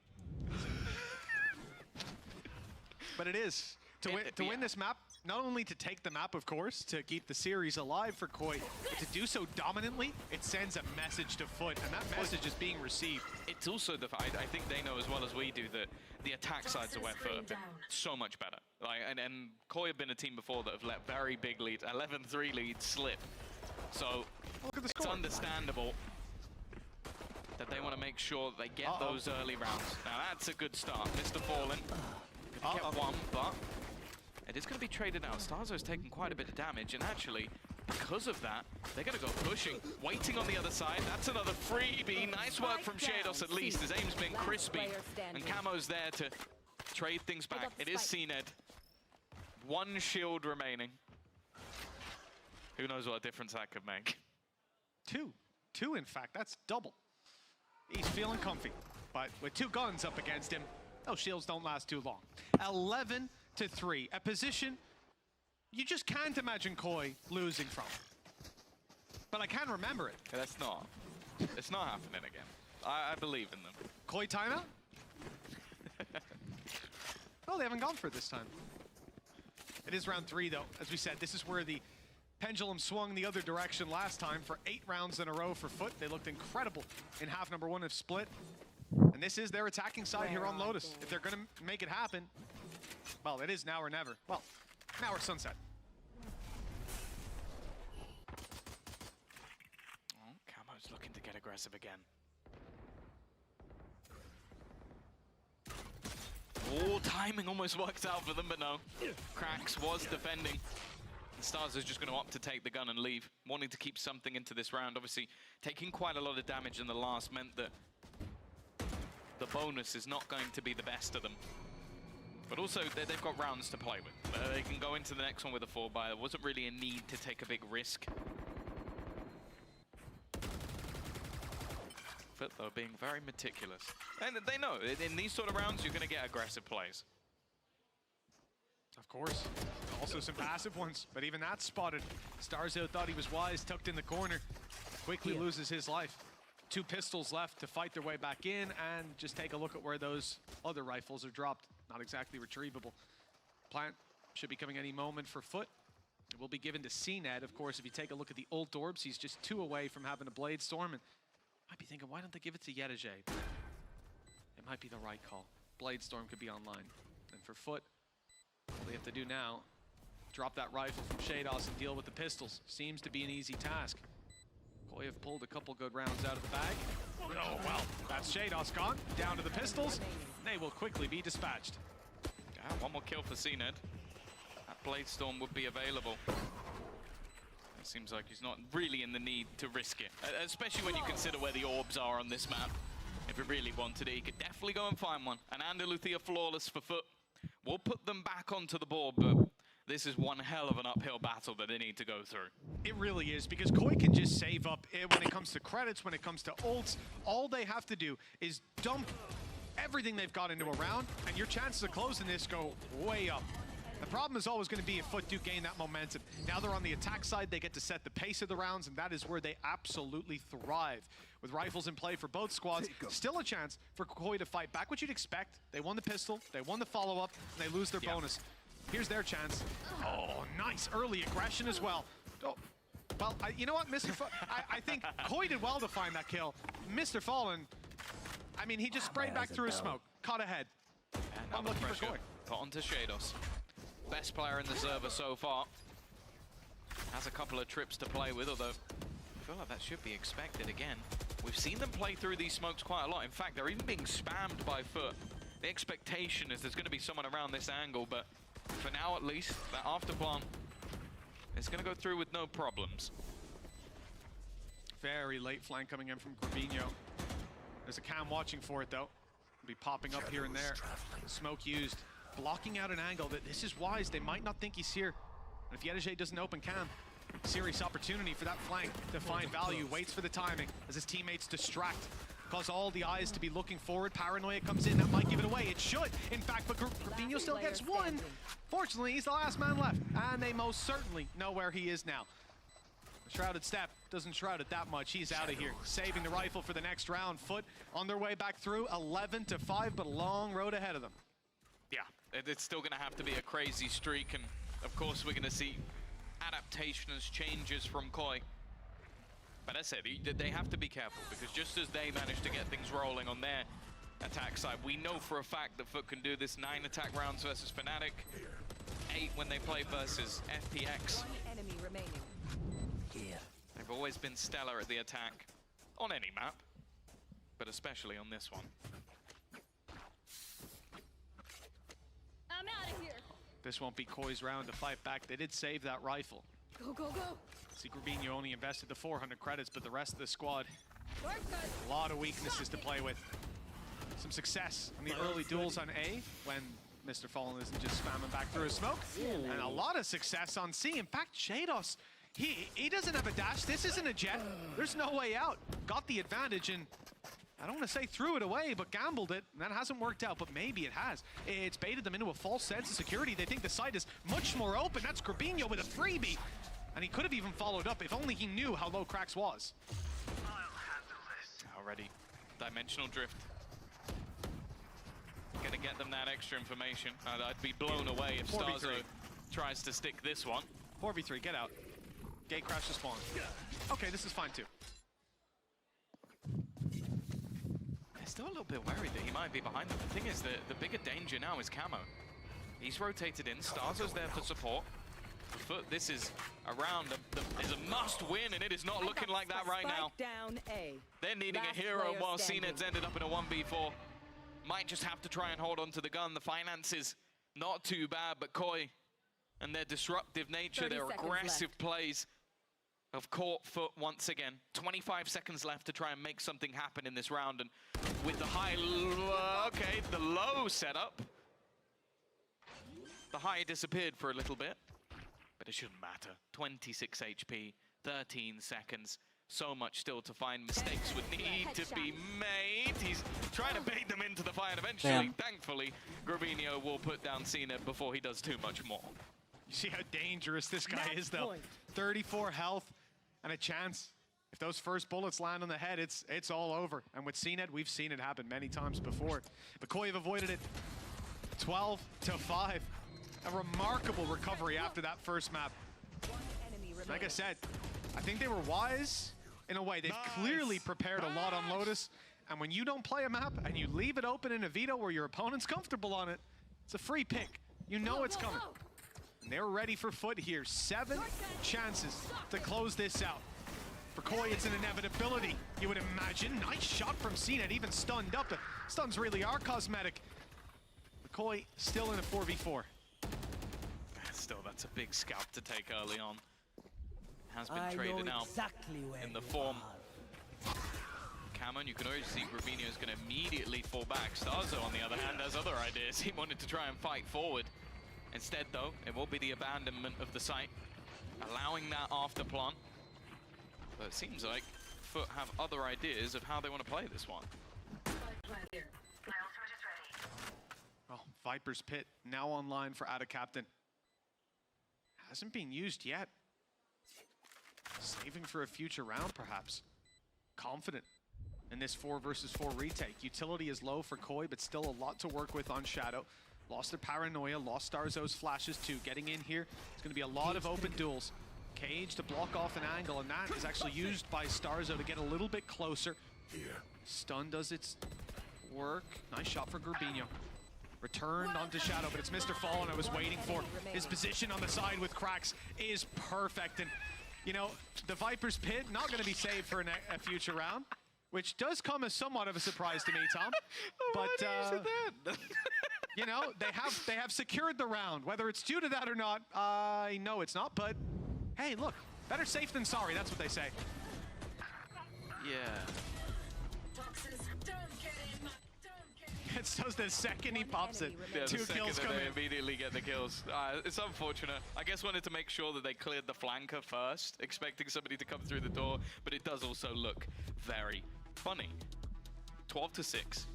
But it is. To win this map, not only to take the map, of course, to keep the series alive for Koi, but to do so dominantly, it sends a message to FUT, and that message is being received. It's also the fact, I think they know as well as we do that the attack sides are where FUT have been so much better. Like, and Koi have been a team before that have let very big leads, 11-3 leads slip. So it's understandable that they want to make sure that they get those early rounds. Now that's a good start. Mr. Fallen gonna get 1, but it is going to be traded out. Starzo's taken quite a bit of damage, and actually, because of that, they're going to go pushing, waiting on the other side. That's another freebie. Nice work from Shados, at least. His aim's been crispy, and Camo's there to trade things back. It is CNED. 1 shield remaining. Who knows what a difference that could make? 2, in fact. That's double. He's feeling comfy, but with 2 guns up against him, those shields don't last too long. 11-3, a position you just can't imagine Koi losing from. But I can remember it. Yeah, it's not happening again. I believe in them. Koi timeout? Well, they haven't gone for it this time. It is round 3, though. As we said, this is where the pendulum swung the other direction last time for 8 rounds in a row for FUT. They looked incredible in half number 1 of Split. And this is their attacking side here on Lotus. If they're going to make it happen, well, it is now or never. Well, now or sunset. Oh, Camo's looking to get aggressive again. Oh, timing almost worked out for them, but no. Cracks was defending. Stars is just going to opt to take the gun and leave, wanting to keep something into this round. Obviously, taking quite a lot of damage in the last meant that the bonus is not going to be the best of them. But also, they've got rounds to play with. They can go into the next one with a 4-buy. There wasn't really a need to take a big risk. FUT, though, being very meticulous. And they know, in these sort of rounds, you're going to get aggressive plays. Of course. Also some passive ones, but even that's spotted. Starzo thought he was wise, tucked in the corner. Quickly loses his life. 2 pistols left to fight their way back in, and just take a look at where those other rifles are dropped. Not exactly retrievable. Plant should be coming any moment for FUT. It will be given to CNED. Of course, if you take a look at the Ult Orbs, he's just 2 away from having a Blade Storm, and might be thinking, why don't they give it to Yedege? It might be the right call. Blade Storm could be online. And for FUT, all they have to do now, drop that rifle from Shados and deal with the pistols. Seems to be an easy task. Koi have pulled a couple good rounds out of the bag. Oh, well, that's Shados gone. Down to the pistols. They will quickly be dispatched. Yeah, 1 more kill for CNED. That Blade Storm would be available. It seems like he's not really in the need to risk it, especially when you consider where the orbs are on this map. If he really wanted it, he could definitely go and find one. And Andaluthia flawless for FUT. We'll put them back onto the board, but this is one hell of an uphill battle that they need to go through. It really is, because Koi can just save up when it comes to credits, when it comes to ults. All they have to do is dump everything they've got into a round, and your chances of closing this go way up. The problem is always going to be if FUT do gain that momentum. Now they're on the attack side, they get to set the pace of the rounds, and that is where they absolutely thrive. With rifles in play for both squads, still a chance for Koi to fight back, what you'd expect. They won the pistol, they won the follow-up, and they lose their bonus. Here's their chance. Oh, nice early aggression as well. Oh, well, you know what, Mr. I think Koi did well to find that kill. Mr. Fallen, I mean, he just sprayed back through his smoke, caught ahead. And now the pressure put onto Shados. Best player in the server so far. Has a couple of trips to play with, although I feel like that should be expected again. We've seen them play through these smokes quite a lot. In fact, they're even being spammed by FUT. The expectation is there's going to be someone around this angle, but for now at least, that after plant is going to go through with no problems. Very late flank coming in from Corbinho. There's a cam watching for it though. It'll be popping up here and there. Smoke used, blocking out an angle. That this is wise. They might not think he's here. And if Yedege doesn't open cam, serious opportunity for that flank to find value. Waits for the timing as his teammates distract. Cause all the eyes to be looking forward. Paranoia comes in, that might give it away. It should, in fact, but Corbinho still gets one. Fortunately, he's the last man left, and they most certainly know where he is now. The shrouded step doesn't shroud it that much. He's out of here, saving the rifle for the next round. FUT on their way back through, 11-5, but a long road ahead of them. Yeah, it's still gonna have to be a crazy streak, and of course we're gonna see adaptations, changes from Koi. But as I said, they have to be careful, because just as they managed to get things rolling on their attack side, we know for a fact that FUT can do this. 9 attack rounds versus Fnatic, 8 when they play versus FPX. One enemy remaining. They've always been stellar at the attack, on any map, but especially on this one. I'm out of here. This won't be Koi's round to fight back. They did save that rifle. Go, go, go. See, Corbinho only invested the 400 credits, but the rest of the squad, a lot of weaknesses to play with. Some success in the early duels on A, when Mr. Fallen isn't just spamming back through his smoke. And a lot of success on C. In fact, Shados, he doesn't have a dash. This isn't a jet. There's no way out. Got the advantage, and I don't want to say threw it away, but gambled it. And that hasn't worked out, but maybe it has. It's baited them into a false sense of security. They think the site is much more open. That's Corbinho with a freebie. And he could have even followed up if only he knew how low Krax was. Already, dimensional drift. Gonna get them that extra information. I'd be blown away if Starzo tries to stick this one. 4v3, get out. Gate crash to spawn. Okay, this is fine too. They're still a little bit worried that he might be behind them. The thing is, the bigger danger now is Camo. He's rotated in, Starzo's there for support. FUT, this is a round is a must-win, and it is not looking like that right now. Down A. They're needing a hero while CNED's ended up in a 1v4. Might just have to try and hold on to the gun. The finances, not too bad, but Koi and their disruptive nature, their aggressive plays have caught FUT once again. 25 seconds left to try and make something happen in this round, and with the high, the low setup, the high disappeared for a little bit. But it shouldn't matter. 26 HP, 13 seconds. So much still to find. Mistakes would need to be made. He's trying to bait them into the fight eventually. Damn. Thankfully, Corbinho will put down CNED before he does too much more. You see how dangerous this guy is, though. 34 health and a chance. If those first bullets land on the head, it's all over. And with CNED, we've seen it happen many times before. But Koi have avoided it. 12-5. A remarkable recovery after that first map. Like I said, I think they were wise in a way. They've clearly prepared a lot on Lotus. And when you don't play a map and you leave it open in a veto where your opponent's comfortable on it, it's a free pick. You know it's coming. And they're ready for FUT here. 7 chances to close this out. For Koi, it's an inevitability, you would imagine. Nice shot from CNED, even stunned up. The stuns really are cosmetic. But Koi still in a 4v4. Still, that's a big scalp to take early on. Has been traded out in the form. Cameron, you can already see Rubinho is going to immediately fall back. Starzo, on the other hand, has other ideas. He wanted to try and fight forward. Instead, though, it will be the abandonment of the site, allowing that after plant. But it seems like FUT have other ideas of how they want to play this one. Oh, Viper's Pit now online for Ada Captain. Hasn't been used yet. Saving for a future round, perhaps. Confident in this 4 versus 4 retake. Utility is low for Koi, but still a lot to work with on Shadow. Lost their Paranoia, lost Starzo's flashes too. Getting in here, it's going to be a lot of open duels. Cage to block off an angle, and that is actually used by Starzo to get a little bit closer. Stun does its work. Nice shot for Rubinho. Returned onto Shadow, but it's Mr. Fallen I was waiting for. His position on the side with cracks is perfect. And, you know, the Viper's Pit not going to be saved for a future round, which does come as somewhat of a surprise to me, Tom. But, you know, they have secured the round. Whether it's due to that or not, I know it's not. But, hey, look, better safe than sorry. That's what they say. Yeah. It's just the second he pops it. Yeah, 2 kills come they in. immediately get the kills. It's unfortunate. I guess wanted to make sure that they cleared the flanker first, expecting somebody to come through the door, but it does also look very funny. 12-6.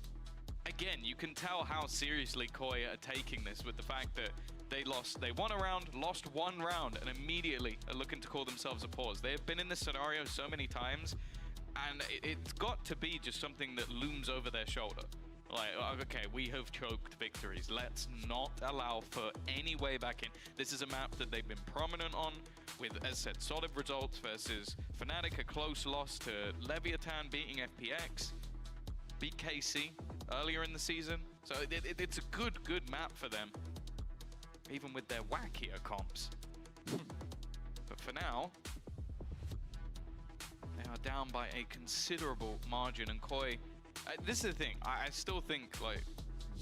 Again, you can tell how seriously Koi are taking this with the fact that they won a round, lost 1 round, and immediately are looking to call themselves a pause. They have been in this scenario so many times, and it's got to be just something that looms over their shoulder. Like, okay, we have choked victories. Let's not allow for any way back in. This is a map that they've been prominent on with, as said, solid results versus Fnatic, a close loss to Leviathan beating FPX, beat KC earlier in the season. So it's a good map for them, even with their wackier comps. But for now, they are down by a considerable margin, and Koi, this is the thing, I still think, like,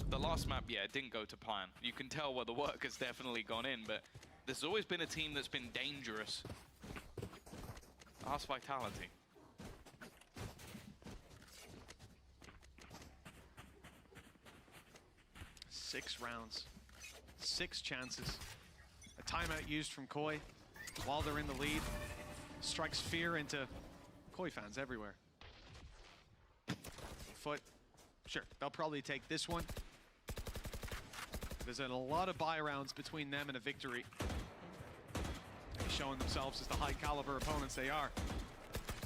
the last map, yeah, it didn't go to plan. You can tell where the work has definitely gone in, but there's always been a team that's been dangerous. Ask Vitality. Six rounds, 6 chances. A timeout used from Koi while they're in the lead. Strikes fear into Koi fans everywhere. FUT, sure, they'll probably take this one. There's a lot of buy rounds between them and a victory. They're showing themselves as the high caliber opponents they are.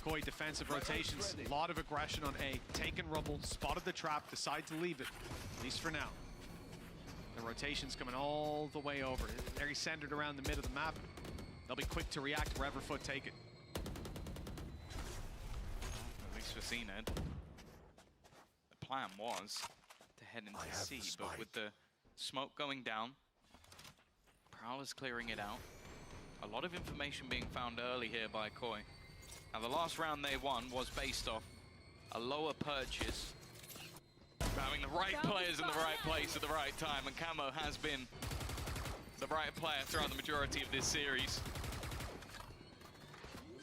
Koi defensive rotations, a lot of aggression on A. Taken rubble, spotted the trap, decide to leave it, at least for now. The rotation's coming all the way over. Very centered around the mid of the map. They'll be quick to react wherever FUT take it. At least for CNED. Plan was to head into C, but with the smoke going down, Prowler's clearing it out. A lot of information being found early here by Koi. Now the last round they won was based off a lower purchase, having the right players in the right place at the right time, and Camo has been the right player throughout the majority of this series.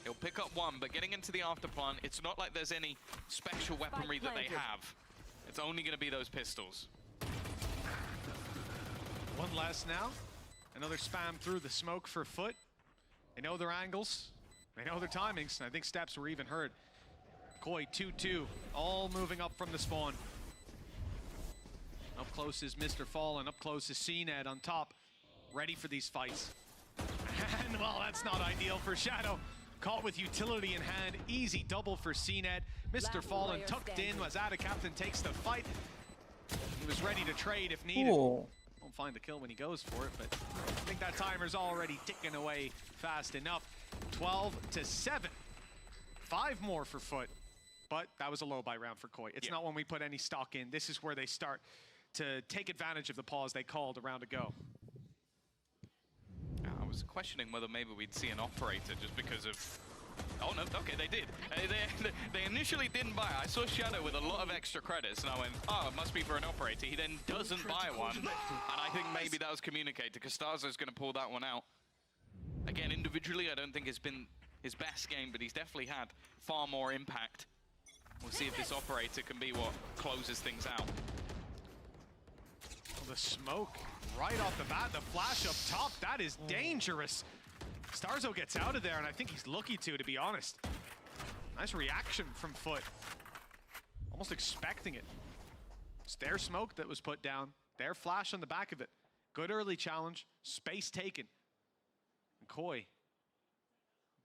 He'll pick up 1, but getting into the afterplan, it's not like there's any special weaponry that they have. It's only going to be those pistols. 1 less now. Another spam through the smoke for FUT. They know their angles. They know their timings. And I think steps were even heard. Koi 2-2, all moving up from the spawn. Up close is Mr. Fallen. Up close is CNED on top. Ready for these fights. And, well, that's not ideal for Shadow. Caught with utility in hand. Easy double for CNED. Mr. Fallen tucked in as Ada Captain takes the fight. He was ready to trade if needed. Oh. Won't find the kill when he goes for it, but I think that timer's already ticking away fast enough. 12-7. 5 more for FUT, but that was a low buy round for Koi. It's not when we put any stock in. This is where they start to take advantage of the pause they called a round ago. I was questioning whether maybe we'd see an operator just because of... Oh no, okay, they did. They initially didn't buy. I saw Shadow with a lot of extra credits, and I went, oh, it must be for an operator. He then doesn't buy one, and I think maybe that was communicated, because Starzo's going to pull that one out. Again, individually, I don't think it's been his best game, but he's definitely had far more impact. We'll see if this operator can be what closes things out. Well, the smoke right off the bat, the flash up top, that is dangerous. Starzo gets out of there, and I think he's lucky to be honest. Nice reaction from FUT. Almost expecting it. It's their smoke that was put down, their flash on the back of it. Good early challenge, space taken. And Koi,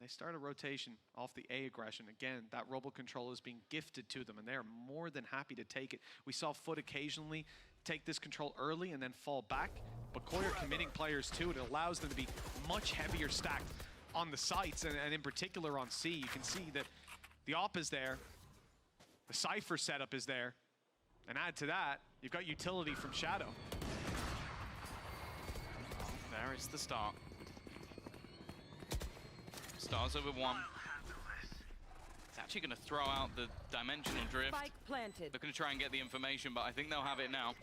they start a rotation off the A aggression. Again, that Robo control is being gifted to them, and they're more than happy to take it. We saw FUT occasionally take this control early and then fall back, but Koi are committing players to it. It allows them to be much heavier stacked on the sites, and in particular on C. You can see that the AWP is there, the Cypher setup is there, and add to that, you've got utility from Shadow. There is the start. Stars over one. It's actually going to throw out the dimensional drift. They're going to try and get the information, but I think they'll have it now.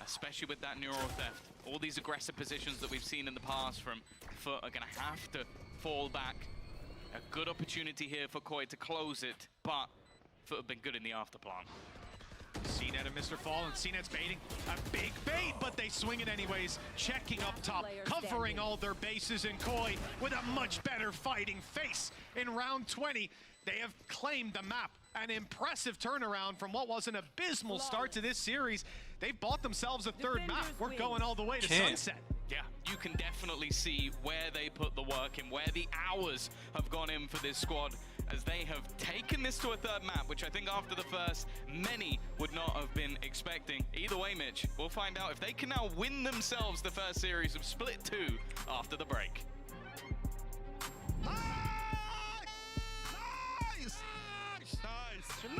Especially with that neural theft. All these aggressive positions that we've seen in the past from FUT are going to have to fall back. A good opportunity here for Koi to close it, but FUT have been good in the afterplan. CNET and Mr. Fallen. CNET's baiting a big bait, but they swing it anyways. Checking up top, covering all their bases, and Koi with a much better fighting face. In round 20, they have claimed the map. An impressive turnaround from what was an abysmal start to this series. They've bought themselves a third map. We're going all the way to Sunset. Yeah, you can definitely see where they put the work in, where the hours have gone in for this squad, as they have taken this to a third map, which I think after the first, many would not have been expecting. Either way, Mitch, we'll find out if they can now win themselves the first series of Split 2 after the break. Nice! Nice! Nice! Nice!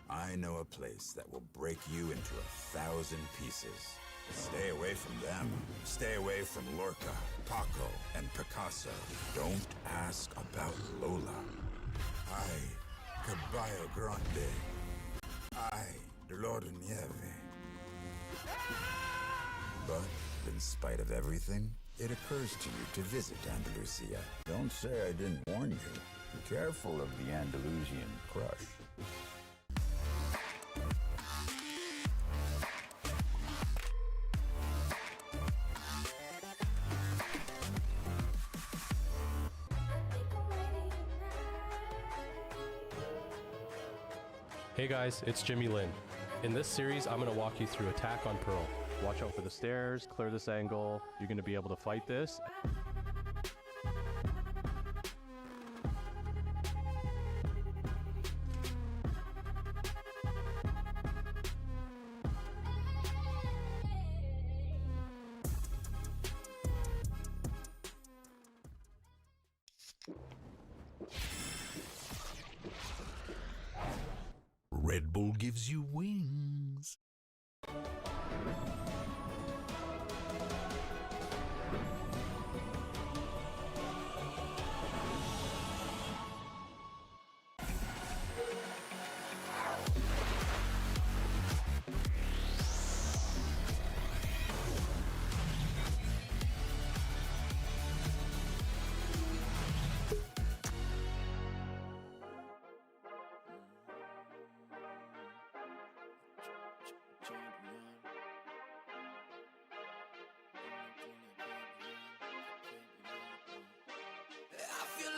I know a place that will break you into 1,000 pieces. Stay away from them. Stay away from Lorca, Paco, and Picasso. Don't ask about Lola. I, Caballo Grande. I, Dolor de Nieve. But, in spite of everything, it occurs to you to visit Andalusia. Don't say I didn't warn you. Be careful of the Andalusian crush. Hey guys, it's Jimmy Lin. In this series, I'm going to walk you through attack on Pearl. Watch out for the stairs, clear this angle. You're going to be able to fight this. Red Bull gives you wings.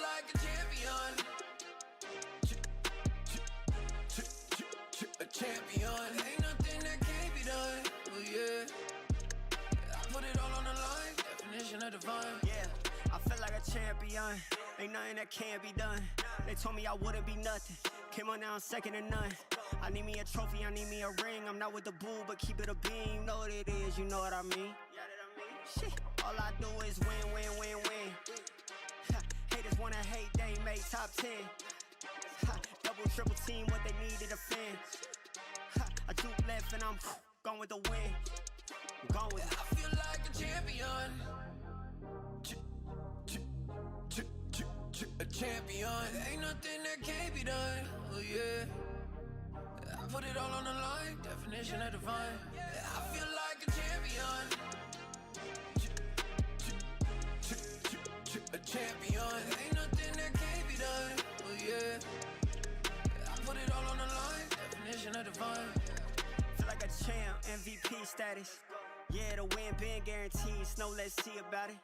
Like a champion, a champion. Ain't nothing that can't be done. Oh yeah, I put it all on the line. Definition of divine. Yeah, I feel like a champion. Ain't nothing that can't be done. They told me I wouldn't be nothing. Came on now, I'm second to none. I need me a trophy, I need me a ring. I'm not with the bull, but keep it a beam. You know what it is, you know what I mean? Shit, all I do is win, win, win, win. wanna hate, they ain't made top 10. Double, triple team, what they need to defend. I juke left and I'm gone with the win. I'm gone with it. I feel like a champion. A champion. Ain't nothing that can't be done. Oh yeah. I put it all on the line. Definition of divine. I feel like a champion. A champion. Ain't nothing that can't be done. Oh yeah. I put it all on the line. Definition of divine. Feel like a champ, MVP status. Yeah, the win been guaranteed. No, let's see about it.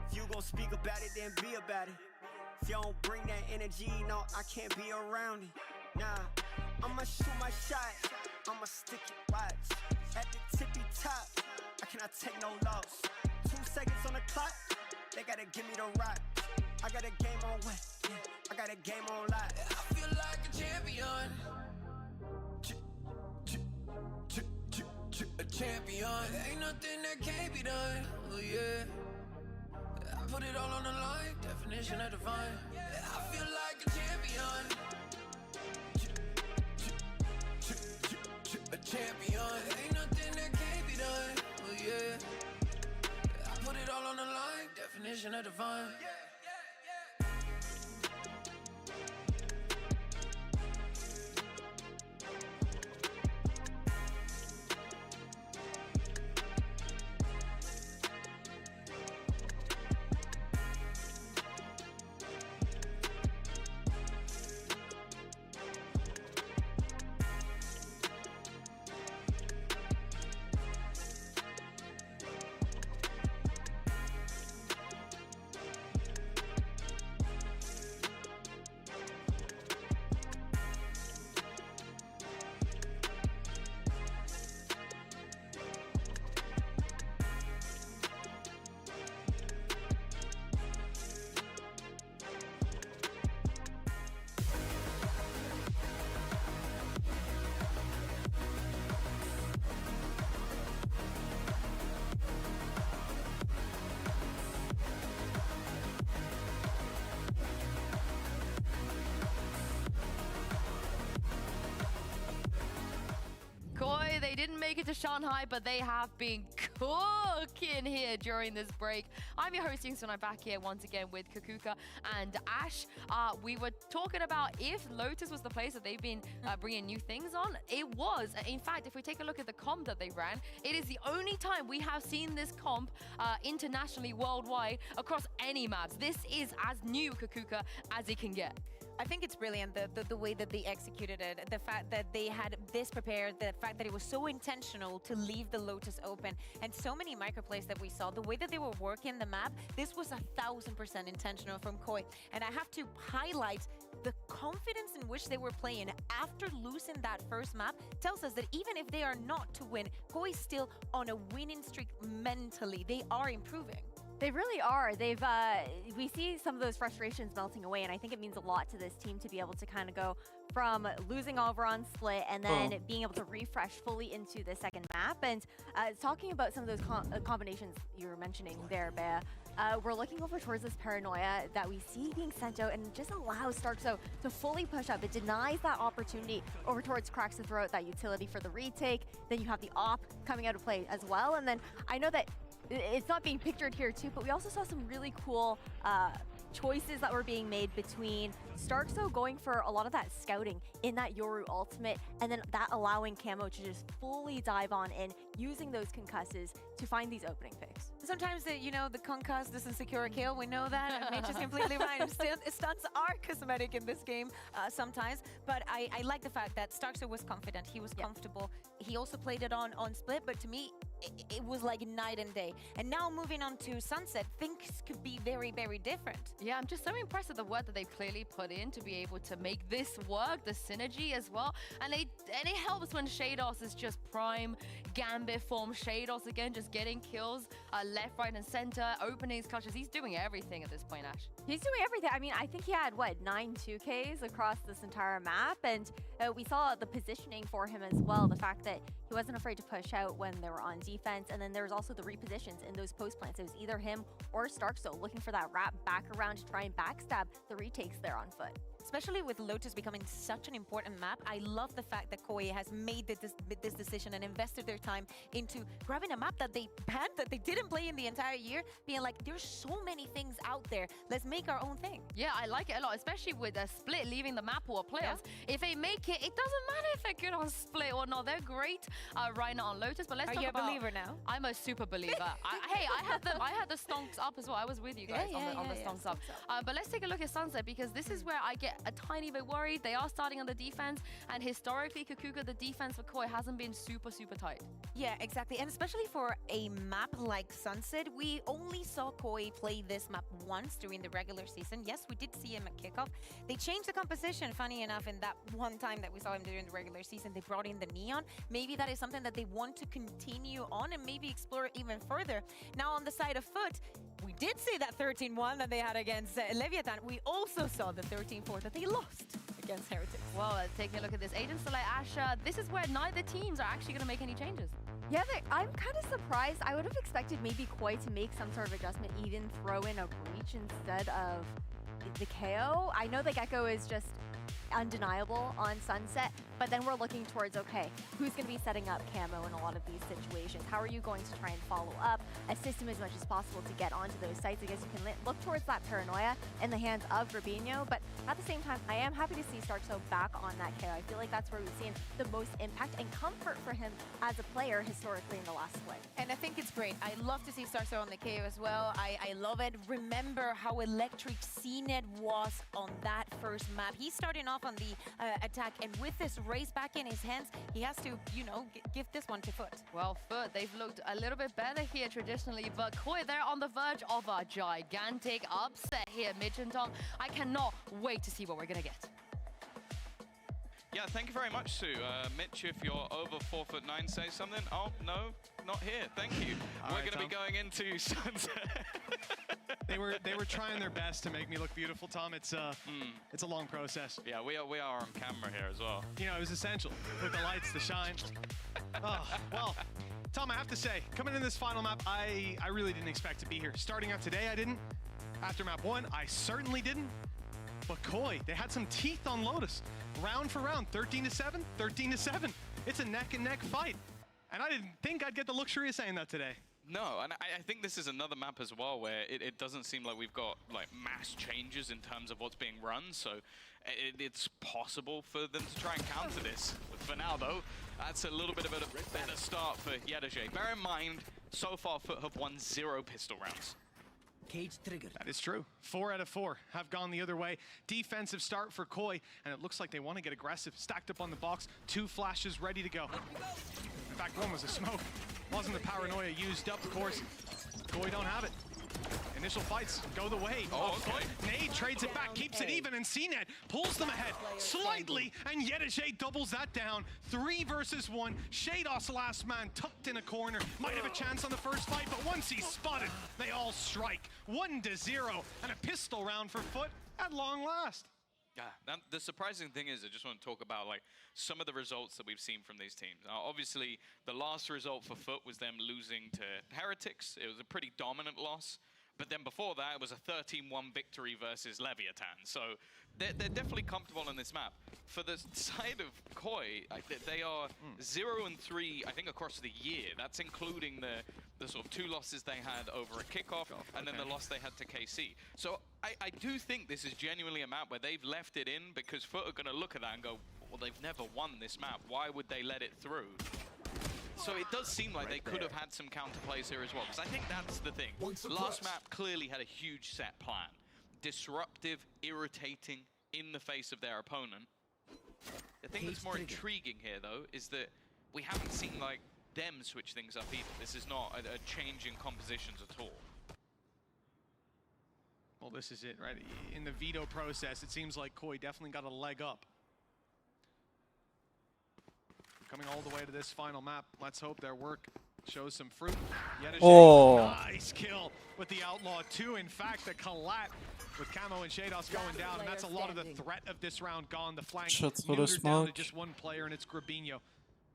If you gon' speak about it, then be about it. If you don't bring that energy, no, I can't be around it. Nah, I'ma shoot my shot. I'ma stick it, watch. At the tippy top, I cannot take no loss. 2 seconds on the clock, they gotta give me the rock. I got a game on wet, yeah, I got a game on lock. I feel like a champion. A champion. Ain't nothing that can't be done. Oh yeah. I put it all on the line. Definition of divine. I feel like a champion. A champion. Ain't nothing that can't be done. Oh yeah. I put it all on the line. Definition of divine. Koi, they didn't make it to Shanghai, but they have been cooking here during this break. I'm your host, Yingsun. I'm back here once again with Kakuka and Ash. We were talking about if Lotus was the place that they've been bringing new things on. It was. In fact, if we take a look at the comp that they ran, it is the only time we have seen this comp internationally, worldwide, across any maps. This is as new Kakuka as it can get. I think it's brilliant, the way that they executed it, the fact that they had this prepared, the fact that it was so intentional to leave the Lotus open, and so many microplays that we saw, the way that they were working the map, this was 1000% intentional from Koi. And I have to highlight the confidence in which they were playing after losing that first map tells us that even if they are not to win, Koi is still on a winning streak mentally. They are improving. They really are. We see some of those frustrations melting away, and I think it means a lot to this team to be able to kind of go from losing over on split and then being able to refresh fully into the second map. And talking about some of those combinations you were mentioning there, Bea, we're looking over towards this paranoia that we see being sent out and just allows Starkso to fully push up. It denies that opportunity over towards Cracks to throw out that utility for the retake. Then you have the op coming out of play as well. And then I know that it's not being pictured here too, but we also saw some really cool choices that were being made between Starkso going for a lot of that scouting in that Yoru ultimate, and then that allowing Camo to just fully dive on in, using those concusses to find these opening picks. Sometimes, the concuss doesn't secure a kill. We know that, and Mitch is completely right. Stunts are cosmetic in this game sometimes, but I like the fact that Starkso was confident. He was comfortable. He also played it on split, but to me, it was like night and day. And now moving on to Sunset, things could be very, very different. Yeah, I'm just so impressed with the work that they've clearly put in to be able to make this work, the synergy as well. And it helps when Shados is just prime Gambit form. Shados again, just getting kills left, right, and center, openings, clutches. He's doing everything at this point, Ash. He's doing everything. I mean, I think he had, 9 2Ks across this entire map. And we saw the positioning for him as well. The fact that He wasn't afraid to push out when they were on defense, and then there was also the repositions in those post plants. It was either him or Starkstone looking for that wrap back around to try and backstab the retakes there on foot. Especially with Lotus becoming such an important map, I love the fact that Koi has made this decision and invested their time into grabbing a map that they banned, that they didn't play in the entire year, being like, there's so many things out there, let's make our own thing. Yeah, I like it a lot, especially with a split leaving the map or playoffs. Yeah. If they make it, it doesn't matter if they're good on split or not. They're great right now on Lotus, but let's talk about... Are you a believer now? I'm a super believer. Hey, I had the stonks up as well. I was with you guys on the stonks up. But let's take a look at Sunset, because this is where I get a tiny bit worried. They are starting on the defense, and historically, Kakuka, the defense for Koi hasn't been super tight. Yeah, exactly. And especially for a map like Sunset, we only saw Koi play this map once during the regular season. Yes, we did see him at kickoff. They changed the composition, funny enough, in that one time that we saw him during the regular season. They brought in the Neon. Maybe that is something that they want to continue on and maybe explore even further. Now, on the side of FUT, we did see that 13-1 that they had against Leviathan. We also saw the 13-4 that they lost against Heretics. Well, taking a look at this, Aiden, Soleil, Asher, this is where neither teams are actually going to make any changes. Yeah, I'm kind of surprised. I would have expected maybe Koi to make some sort of adjustment, even throw in a breach instead of the KO. I know the Gecko is just undeniable on Sunset, but then we're looking towards, okay, who's going to be setting up Camo in a lot of these situations? How are you going to try and follow up, assist him as much as possible to get onto those sites? I guess you can look towards that paranoia in the hands of Grabinho, but at the same time, I am happy to see Starkstone back on that KO. I feel like that's where we've seen the most impact and comfort for him as a player historically in the last split. And I think it's great. I love to see Starkstone on the KO as well. I love it. Remember how electric CNET was on that first map. He's starting off on the attack, and with this race back in his hands, he has to, you know, give this one to FUT. Well, FUT, they've looked a little bit better here traditionally, but Koi, they're on the verge of a gigantic upset here, Mitch and Tom. I cannot wait to see what we're going to get. Yeah, thank you very much, Sue. Mitch, if you're over 4'9", say something. Oh, no, not here. Thank you. We're going to be going into Sunset. They were trying their best to make me look beautiful, Tom. It's a long process. Yeah, we are on camera here as well. You know, it was essential with the lights, the shine. Oh, well, Tom, I have to say, coming in this final map, I really didn't expect to be here. Starting out today, I didn't. After map 1, I certainly didn't. But Koi, they had some teeth on Lotus. Round for round, 13-7, 13-7. It's a neck-and-neck fight. And I didn't think I'd get the luxury of saying that today. No, and I think this is another map as well where it doesn't seem like we've got like mass changes in terms of what's being run, so it's possible for them to try and counter this. But for now, though, that's a little bit of a better start for Yedajay. Bear in mind, so far FUT have won 0 pistol rounds. Cage triggered. That is true. 4 out of 4 have gone the other way. Defensive start for Koi, and it looks like they want to get aggressive. Stacked up on the box, 2 flashes ready to go. In fact, one was a smoke. Wasn't the paranoia used up, of course. Koi don't have it. Initial fights go the way of FUT. Nade trades it back, keeps it even, and CNET pulls them ahead slightly, and Yedajay doubles that down. 3 versus 1. Shados, last man, tucked in a corner. Might have a chance on the first fight, but once he's spotted, they all strike. 1-0, and a pistol round for FUT at long last. Yeah, now, the surprising thing is, I just want to talk about like some of the results that we've seen from these teams. Now, obviously, the last result for FUT was them losing to Heretics. It was a pretty dominant loss. But then before that, it was a 13-1 victory versus Leviathan. So they're definitely comfortable on this map. For the side of Koi, they are 0-3, I think, across the year. That's including the sort of 2 losses they had over a kickoff, and then the loss they had to KC. So I do think this is genuinely a map where they've left it in because FUT are going to look at that and go, well, they've never won this map. Why would they let it through? So it does seem like they could have had some counterplays here as well, because I think that's the thing. Last map clearly had a huge set plan. Disruptive, irritating, in the face of their opponent. The thing that's more intriguing here, though, is that we haven't seen, like, them switch things up either. This is not a change in compositions at all. Well, this is it, right? In the veto process, it seems like Koi definitely got a leg up. Coming all the way to this final map. Let's hope their work shows some fruit. Nice kill with the Outlaw 2. In fact, the collat with Camo and Shados going down, and that's a lot of the threat of this round gone. The flank neuters down to just 1 player, and it's Grabinho.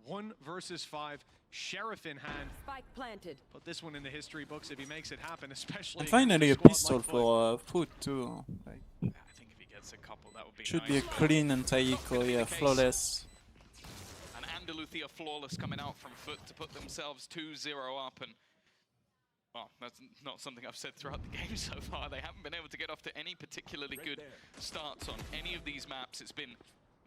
1 versus 5, Sheriff in hand. Spike planted. Put this one in the history books if he makes it happen, especially. And finally a against pistol squad like for FUT too. Like, I think if he gets a couple, that would be should nice. be a clean and Taiko, yeah, flawless. And Andaluthia flawless coming out from FUT to put themselves 2-0 up, and well, that's not something I've said throughout the game so far. They haven't been able to get off to any particularly good starts on any of these maps. It's been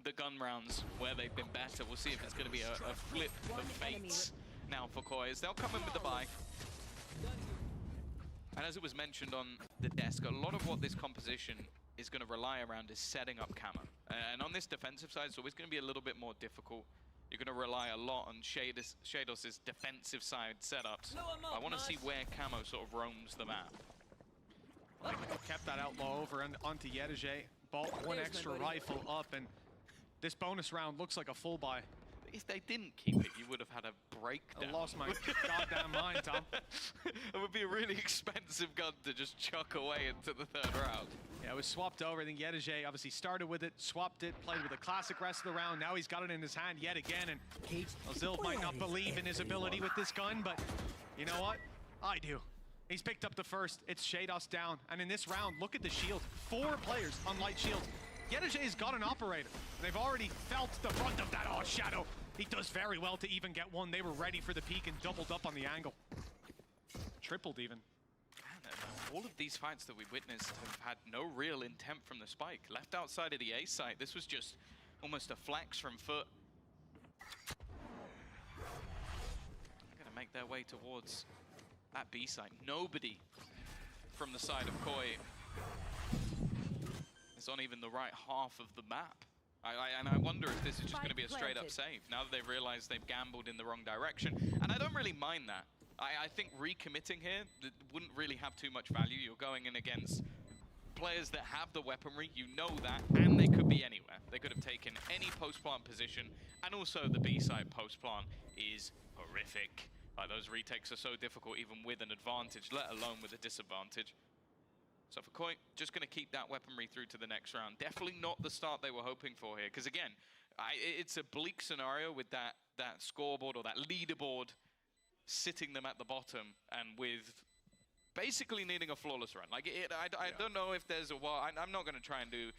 the gun rounds where they've been better. We'll see if it's going to be a flip of fates now for Koi, as they'll come in with the buy. And as it was mentioned on the desk, a lot of what this composition is going to rely around is setting up camo. And on this defensive side, it's always going to be a little bit more difficult. You're going to rely a lot on Shados' defensive side setups. I want to see where camo sort of roams the map. Kept that outlaw over and onto Yedege. Bought 1 extra rifle up, and this bonus round looks like a full buy. If they didn't keep it, you would have had a breakdown. I lost my goddamn mind, Tom. It would be a really expensive gun to just chuck away into the 3rd round. Yeah, it was swapped over. I think Yedege obviously started with it, swapped it, played with a classic rest of the round. Now he's got it in his hand yet again, and Ozil might not believe in his ability with this gun, but you know what? I do. He's picked up the first. It's Shados down, and in this round, look at the shield. 4 players on light shields. Yedege's got an operator. They've already felt the brunt of that. Oh, Shadow. He does very well to even get one. They were ready for the peak and doubled up on the angle. Tripled even. Man, all of these fights that we witnessed have had no real intent from the spike. Left outside of the A site, this was just almost a flex from FUT. They're going to make their way towards that B site. Nobody from the side of Koi is on even the right half of the map. And I wonder if this is just going to be a straight-up save, now that they've realized they've gambled in the wrong direction. And I don't really mind that. I think recommitting here wouldn't really have too much value. You're going in against players that have the weaponry, you know that, and they could be anywhere. They could have taken any post-plant position, and also the B-side post-plant is horrific. Those retakes are so difficult even with an advantage, let alone with a disadvantage. So for Koi, just going to keep that weaponry through to the next round. Definitely not the start they were hoping for here. Because again, it's a bleak scenario with that scoreboard or that leaderboard sitting them at the bottom, and with basically needing a flawless run. Like I don't know if there's a while. I'm not going to try and do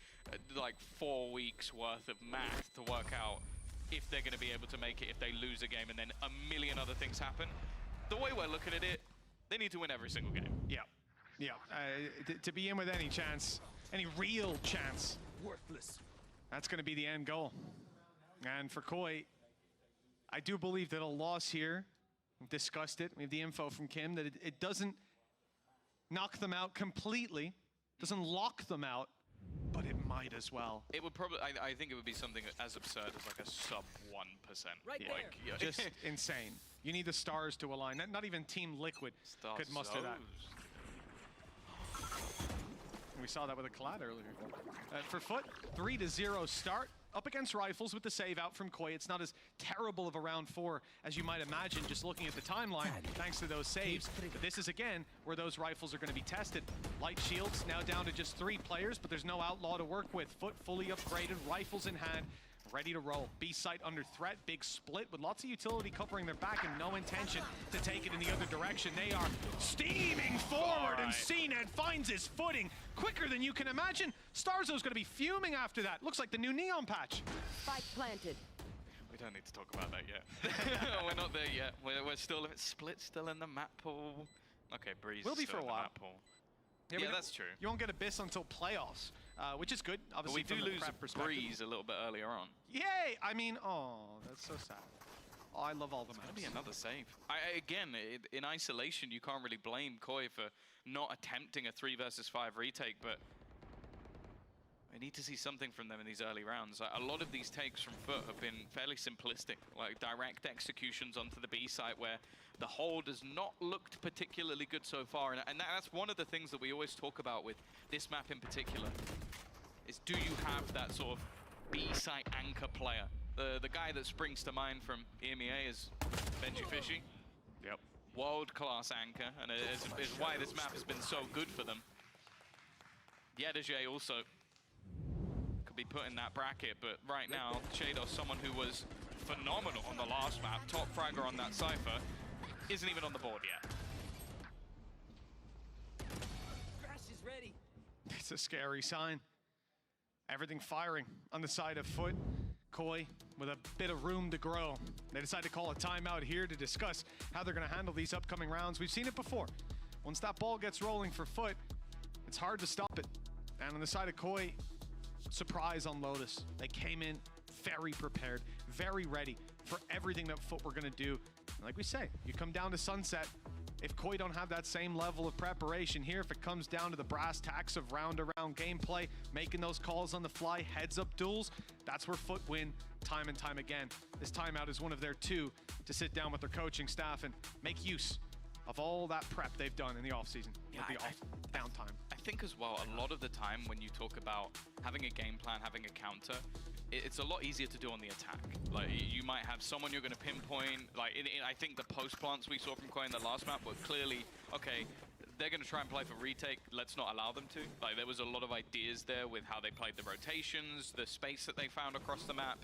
like 4 weeks worth of math to work out if they're going to be able to make it if they lose a game and then a million other things happen. The way we're looking at it, they need to win every single game. Yeah. Yeah, to be in with any chance, any real chance, Worthless. that's going to be the end goal. And for Koi, I do believe that a loss here, we've discussed it, we have the info from Kim, that it doesn't knock them out completely, doesn't lock them out, but it might as well. It would probably, I think it would be something as absurd as like a sub 1%. Right Yeah. there. Like, yeah. Just insane. You need the stars to align. Not even Team Liquid could muster that. We saw that with a Collad earlier. For FUT, 3-0 start. Up against Rifles with the save out from Koi. It's not as terrible of a round 4 as you might imagine just looking at the timeline, thanks to those saves. But this is, again, where those Rifles are going to be tested. Light Shields now down to just 3 players, but there's no Outlaw to work with. FUT fully upgraded, Rifles in hand, ready to roll. B-site under threat, big split with lots of utility covering their back and no intention to take it in the other direction. They are steaming forward, and CNED finds his footing quicker than you can imagine. Starzo's going to be fuming after that. Looks like the new Neon patch. Spike planted. We don't need to talk about that yet. We're not there yet. We're still split, still in the map pool. Okay, Breeze. Will be for a while. Map pool. Yeah, that's true. You won't get Abyss until playoffs, which is good. Obviously, But we do from the lose prep perspective. Breeze a little bit earlier on. Yay! I mean, oh, that's so sad. Oh, I love all the maps. Maybe another save. Again, in isolation, you can't really blame Koi for not attempting a 3 versus 5 retake, but I need to see something from them in these early rounds. A lot of these takes from FUT have been fairly simplistic, like direct executions onto the B site where the hold has not looked particularly good so far. And that's one of the things that we always talk about with this map in particular, is do you have that sort of B site anchor player? The guy that springs to mind from EMEA is Benji Fishy. Yep. World-class anchor, and is why this map has been so good for them. Yedege also could be put in that bracket, but right now, Shados, someone who was phenomenal on the last map. Top fragger on that Cypher. Isn't even on the board yet. Crash is ready. It's a scary sign. Everything firing on the side of FUT. Koi with a bit of room to grow. They decide to call a timeout here to discuss how they're going to handle these upcoming rounds. We've seen it before. Once that ball gets rolling for FUT, it's hard to stop it. And on the side of Koi, surprise on Lotus. They came in very prepared, very ready for everything that FUT were going to do. And like we say, you come down to Sunset. If Koi don't have that same level of preparation here, if it comes down to the brass tacks of round-around gameplay, making those calls on the fly, heads-up duels, that's where FUT win time and time again. This timeout is one of their two to sit down with their coaching staff and make use of all that prep they've done in the offseason, with the downtime. I think as well, a lot of the time when you talk about having a game plan, having a counter, it's a lot easier to do on the attack. Like, you might have someone you're going to pinpoint. Like, I think the post plants we saw from Koi in the last map were clearly, okay, they're going to try and play for retake. Let's not allow them to. Like, there was a lot of ideas there with how they played the rotations, the space that they found across the map.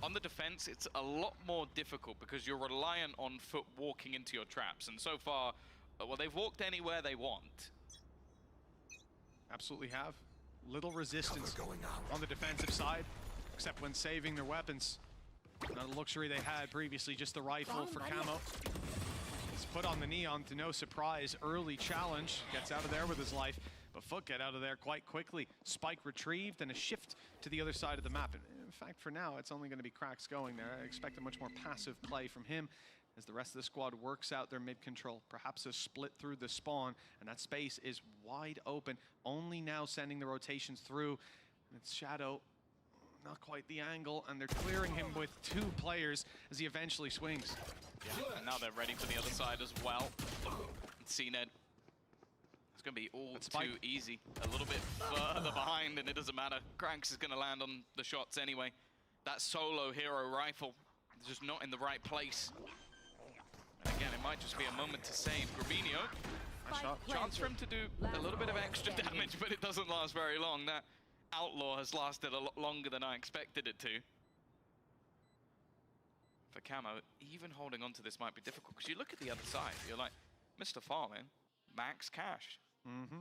On the defense, it's a lot more difficult because you're reliant on FUT walking into your traps. And so far, well, they've walked anywhere they want. Absolutely have. Little resistance on the defensive side, except when saving their weapons. Another luxury they had previously, just the rifle for Camo. He's put on the Neon to no surprise. Early challenge, gets out of there with his life, but FUT get out of there quite quickly. Spike retrieved and a shift to the other side of the map. And in fact, for now, it's only going to be Cracks going there. I expect a much more passive play from him as the rest of the squad works out their mid-control. Perhaps a split through the spawn, and that space is wide open. Only now sending the rotations through. And it's Shadow, not quite the angle, and they're clearing him with two players as he eventually swings. Yeah, and now they're ready for the other side as well. And CNED, it's going to be all too easy. A little bit further behind, and it doesn't matter. Cranks is going to land on the shots anyway. That solo hero rifle is just not in the right place. And again, it might just be a moment to save Grabinho. Chance for him to do a little bit of extra damage, but it doesn't last very long. That Outlaw has lasted a lot longer than I expected it to. For Camo, even holding on to this might be difficult, because you look at the other side, you're like, Mr. Farming, max cash.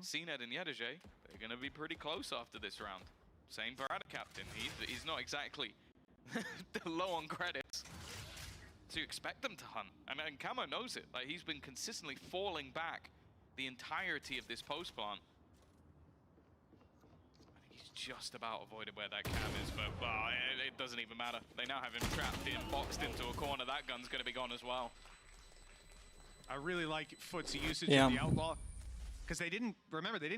CNED and Yedege, they're going to be pretty close after this round. Same for Ada Captain. He's not exactly low on credits. So you expect them to hunt. And Camo knows it. Like, he's been consistently falling back the entirety of this post plant. I think he's just about avoided where that cam is, but well, it doesn't even matter. They now have him trapped in, boxed into a corner. That gun's going to be gone as well. I really like FUT's usage of the Outlaw, because they didn't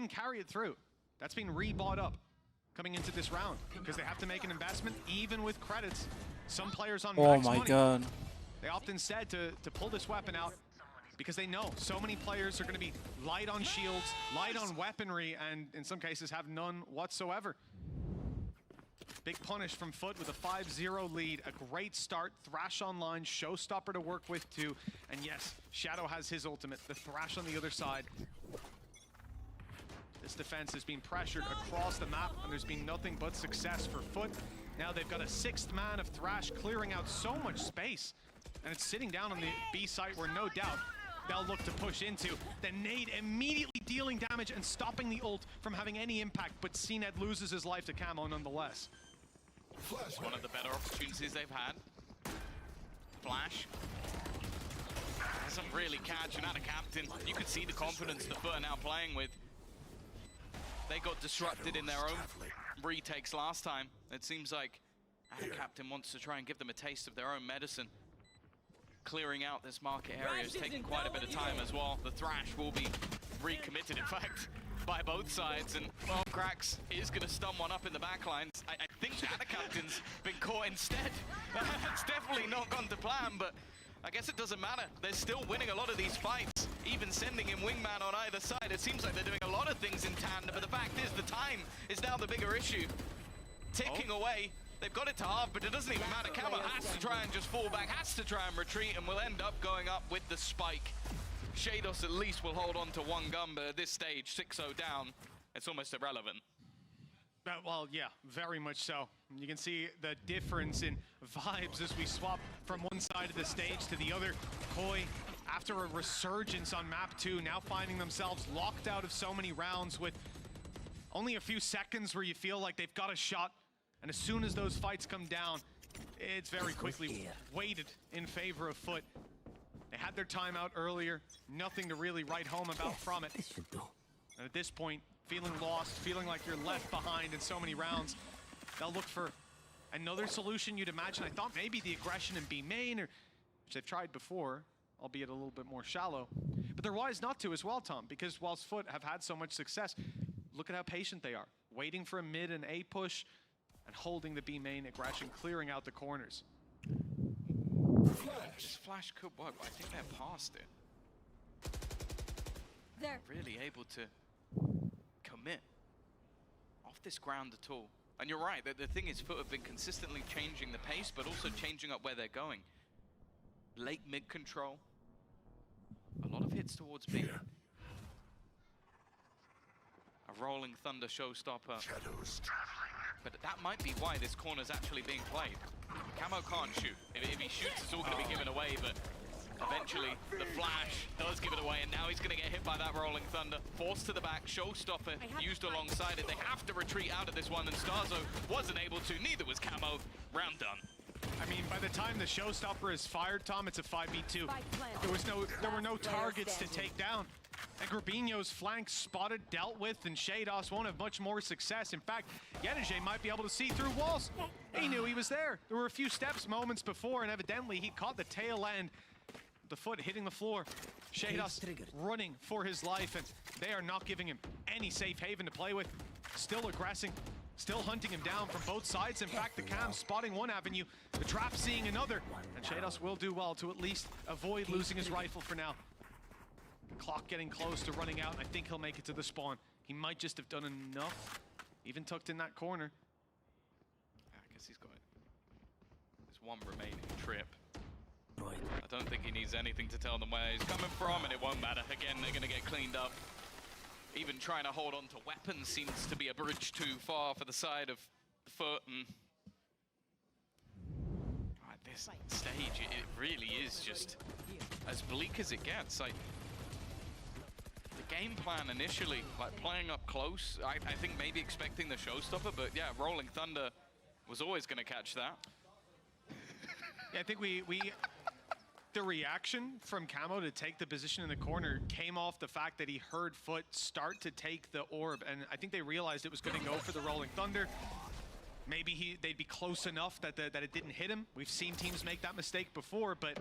carry it through. That's been rebought up coming into this round, because they have to make an investment, even with credits. Some players on max money, God. They opt instead to pull this weapon out because they know so many players are going to be light on shields, light on weaponry, and in some cases have none whatsoever. Big punish from FUT with a 5-0 lead. A great start. Thrash online, showstopper to work with too. And yes, Shadow has his ultimate. The Thrash on the other side. This defense has been pressured across the map, and there's been nothing but success for FUT. Now they've got a sixth man of Thrash clearing out so much space. And it's sitting down on the B site where no doubt they'll look to push into. The nade immediately dealing damage and stopping the ult from having any impact, but CNED loses his life to Camo nonetheless. One of the better opportunities they've had. Flash. Doesn't really catch another captain. You could see the confidence the FUT are now playing with. They got disrupted in their own retakes last time. It seems like Ada Captain wants to try and give them a taste of their own medicine. Clearing out this market area is taking quite a bit of time as well. The Thrash will be recommitted, in fact, by both sides. And, well, Cracks is going to stun one up in the backlines. I think Ada Captain's been caught instead. It's definitely not gone to plan, but I guess it doesn't matter. They're still winning a lot of these fights. Even sending in Wingman on either side, it seems like they're doing a lot of things in tandem, but the fact is the time is now the bigger issue. Ticking away. They've got it to half, but it doesn't even matter. Camo has to try and just fall back, has to try and retreat, and will end up going up with the spike. Shados at least will hold on to one gun, but at this stage, 6-0 down, it's almost irrelevant. Well, yeah, very much so. You can see the difference in vibes as we swap from one side of the stage to the other. Koi, after a resurgence on map 2, now finding themselves locked out of so many rounds with only a few seconds where you feel like they've got a shot. And as soon as those fights come down, it's very quickly weighted in favor of FUT. They had their timeout earlier, nothing to really write home about from it. And at this point, feeling lost, feeling like you're left behind in so many rounds, they'll look for another solution, you'd imagine. I thought maybe the aggression in B main, or which they've tried before, albeit a little bit more shallow. But they're wise not to as well, Tom, because whilst FUT have had so much success, look at how patient they are, waiting for a mid and A push and holding the B main aggression, clearing out the corners. This flash could work, but I think they're past it. There. Really able to commit off this ground at all. And you're right, the thing is FUT have been consistently changing the pace, but also changing up where they're going. Late mid control. A lot of hits towards B. A rolling thunder showstopper. But that might be why this corner's actually being played. Camo can't shoot. If he shoots, it's all going to be given away, but eventually the flash does give it away, and now he's going to get hit by that rolling thunder. Forced to the back, showstopper used alongside it. They have to retreat out of this one, and Starzo wasn't able to. Neither was Camo. Round done. I mean, by the time the showstopper is fired, Tom, it's a 5v2. There were no targets to take down. And Grabinho's flank spotted, dealt with, and Shados won't have much more success. In fact, Yenige might be able to see through walls. He knew he was there. There were a few steps moments before, and evidently he caught the tail end. The foot hitting the floor. Shados running for his life, and they are not giving him any safe haven to play with. Still aggressing, still hunting him down from both sides. In fact, the Cam spotting one avenue, the Trap seeing another, and Shados will do well to at least avoid losing his rifle for now. Clock getting close to running out, and I think he'll make it to the spawn. He might just have done enough, even tucked in that corner. I guess he's got it. There's one remaining trip. I don't think he needs anything to tell them where he's coming from, and it won't matter. Again, they're going to get cleaned up. Even trying to hold on to weapons seems to be a bridge too far for the side of FUT. And at this stage, it really is just as bleak as it gets. Like, the game plan initially, like playing up close, I think maybe expecting the showstopper, but yeah, Rolling Thunder was always going to catch that. Yeah, I think the reaction from Camo to take the position in the corner came off the fact that he heard FUT start to take the orb, and I think they realized it was going to go for the Rolling Thunder. Maybe they'd be close enough that it didn't hit him. We've seen teams make that mistake before, but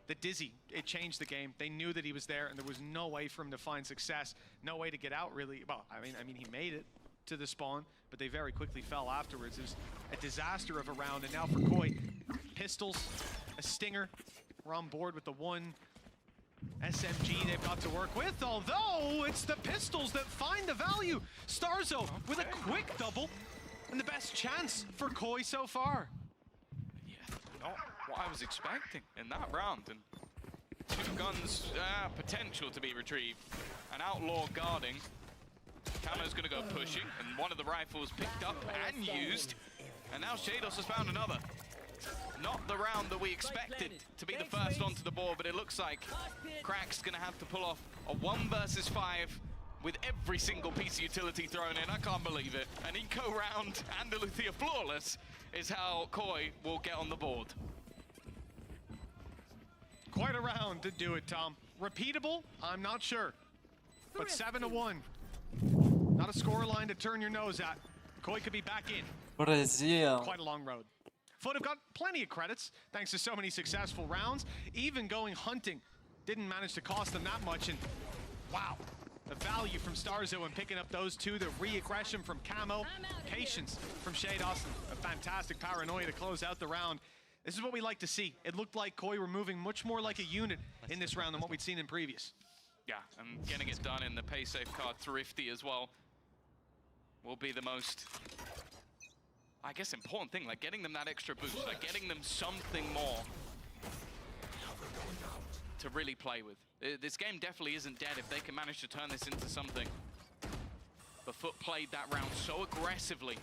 the Dizzy, it changed the game. They knew that he was there, and there was no way for him to find success, no way to get out really. Well, I mean, he made it to the spawn, but they very quickly fell afterwards. It was a disaster of a round, and now for Koi, pistols, a stinger. We're on board with the one SMG they've got to work with, although it's the pistols that find the value. Starzo with a quick double, and the best chance for Koi so far. Yeah, not what I was expecting in that round. And two guns, potential to be retrieved. An outlaw guarding. Camo's gonna go pushing, and one of the rifles picked up and used. And now Shados has found another. Not the round that we expected to be the first onto the board, but it looks like Crack's gonna have to pull off a 1 versus 5 with every single piece of utility thrown in. I can't believe it. An eco round and a Luthia flawless is how Koi will get on the board. Quite a round to do it, Tom. Repeatable? I'm not sure. But 7-1. Not a scoreline to turn your nose at. Koi could be back in. Brazil. Quite a long road. FUT have got plenty of credits, thanks to so many successful rounds. Even going hunting didn't manage to cost them that much, and wow, the value from Starzo and picking up those two, the re-aggression from Camo, patience from Shados, a fantastic paranoia to close out the round. This is what we like to see. It looked like Koi were moving much more like a unit in this round than what we'd seen in previous. Yeah, and getting it done in the pay safe card Thrifty as well will be the most, I guess, important thing, like getting them that extra boost, like getting them something more to really play with. This game definitely isn't dead if they can manage to turn this into something. But FUT played that round so aggressively,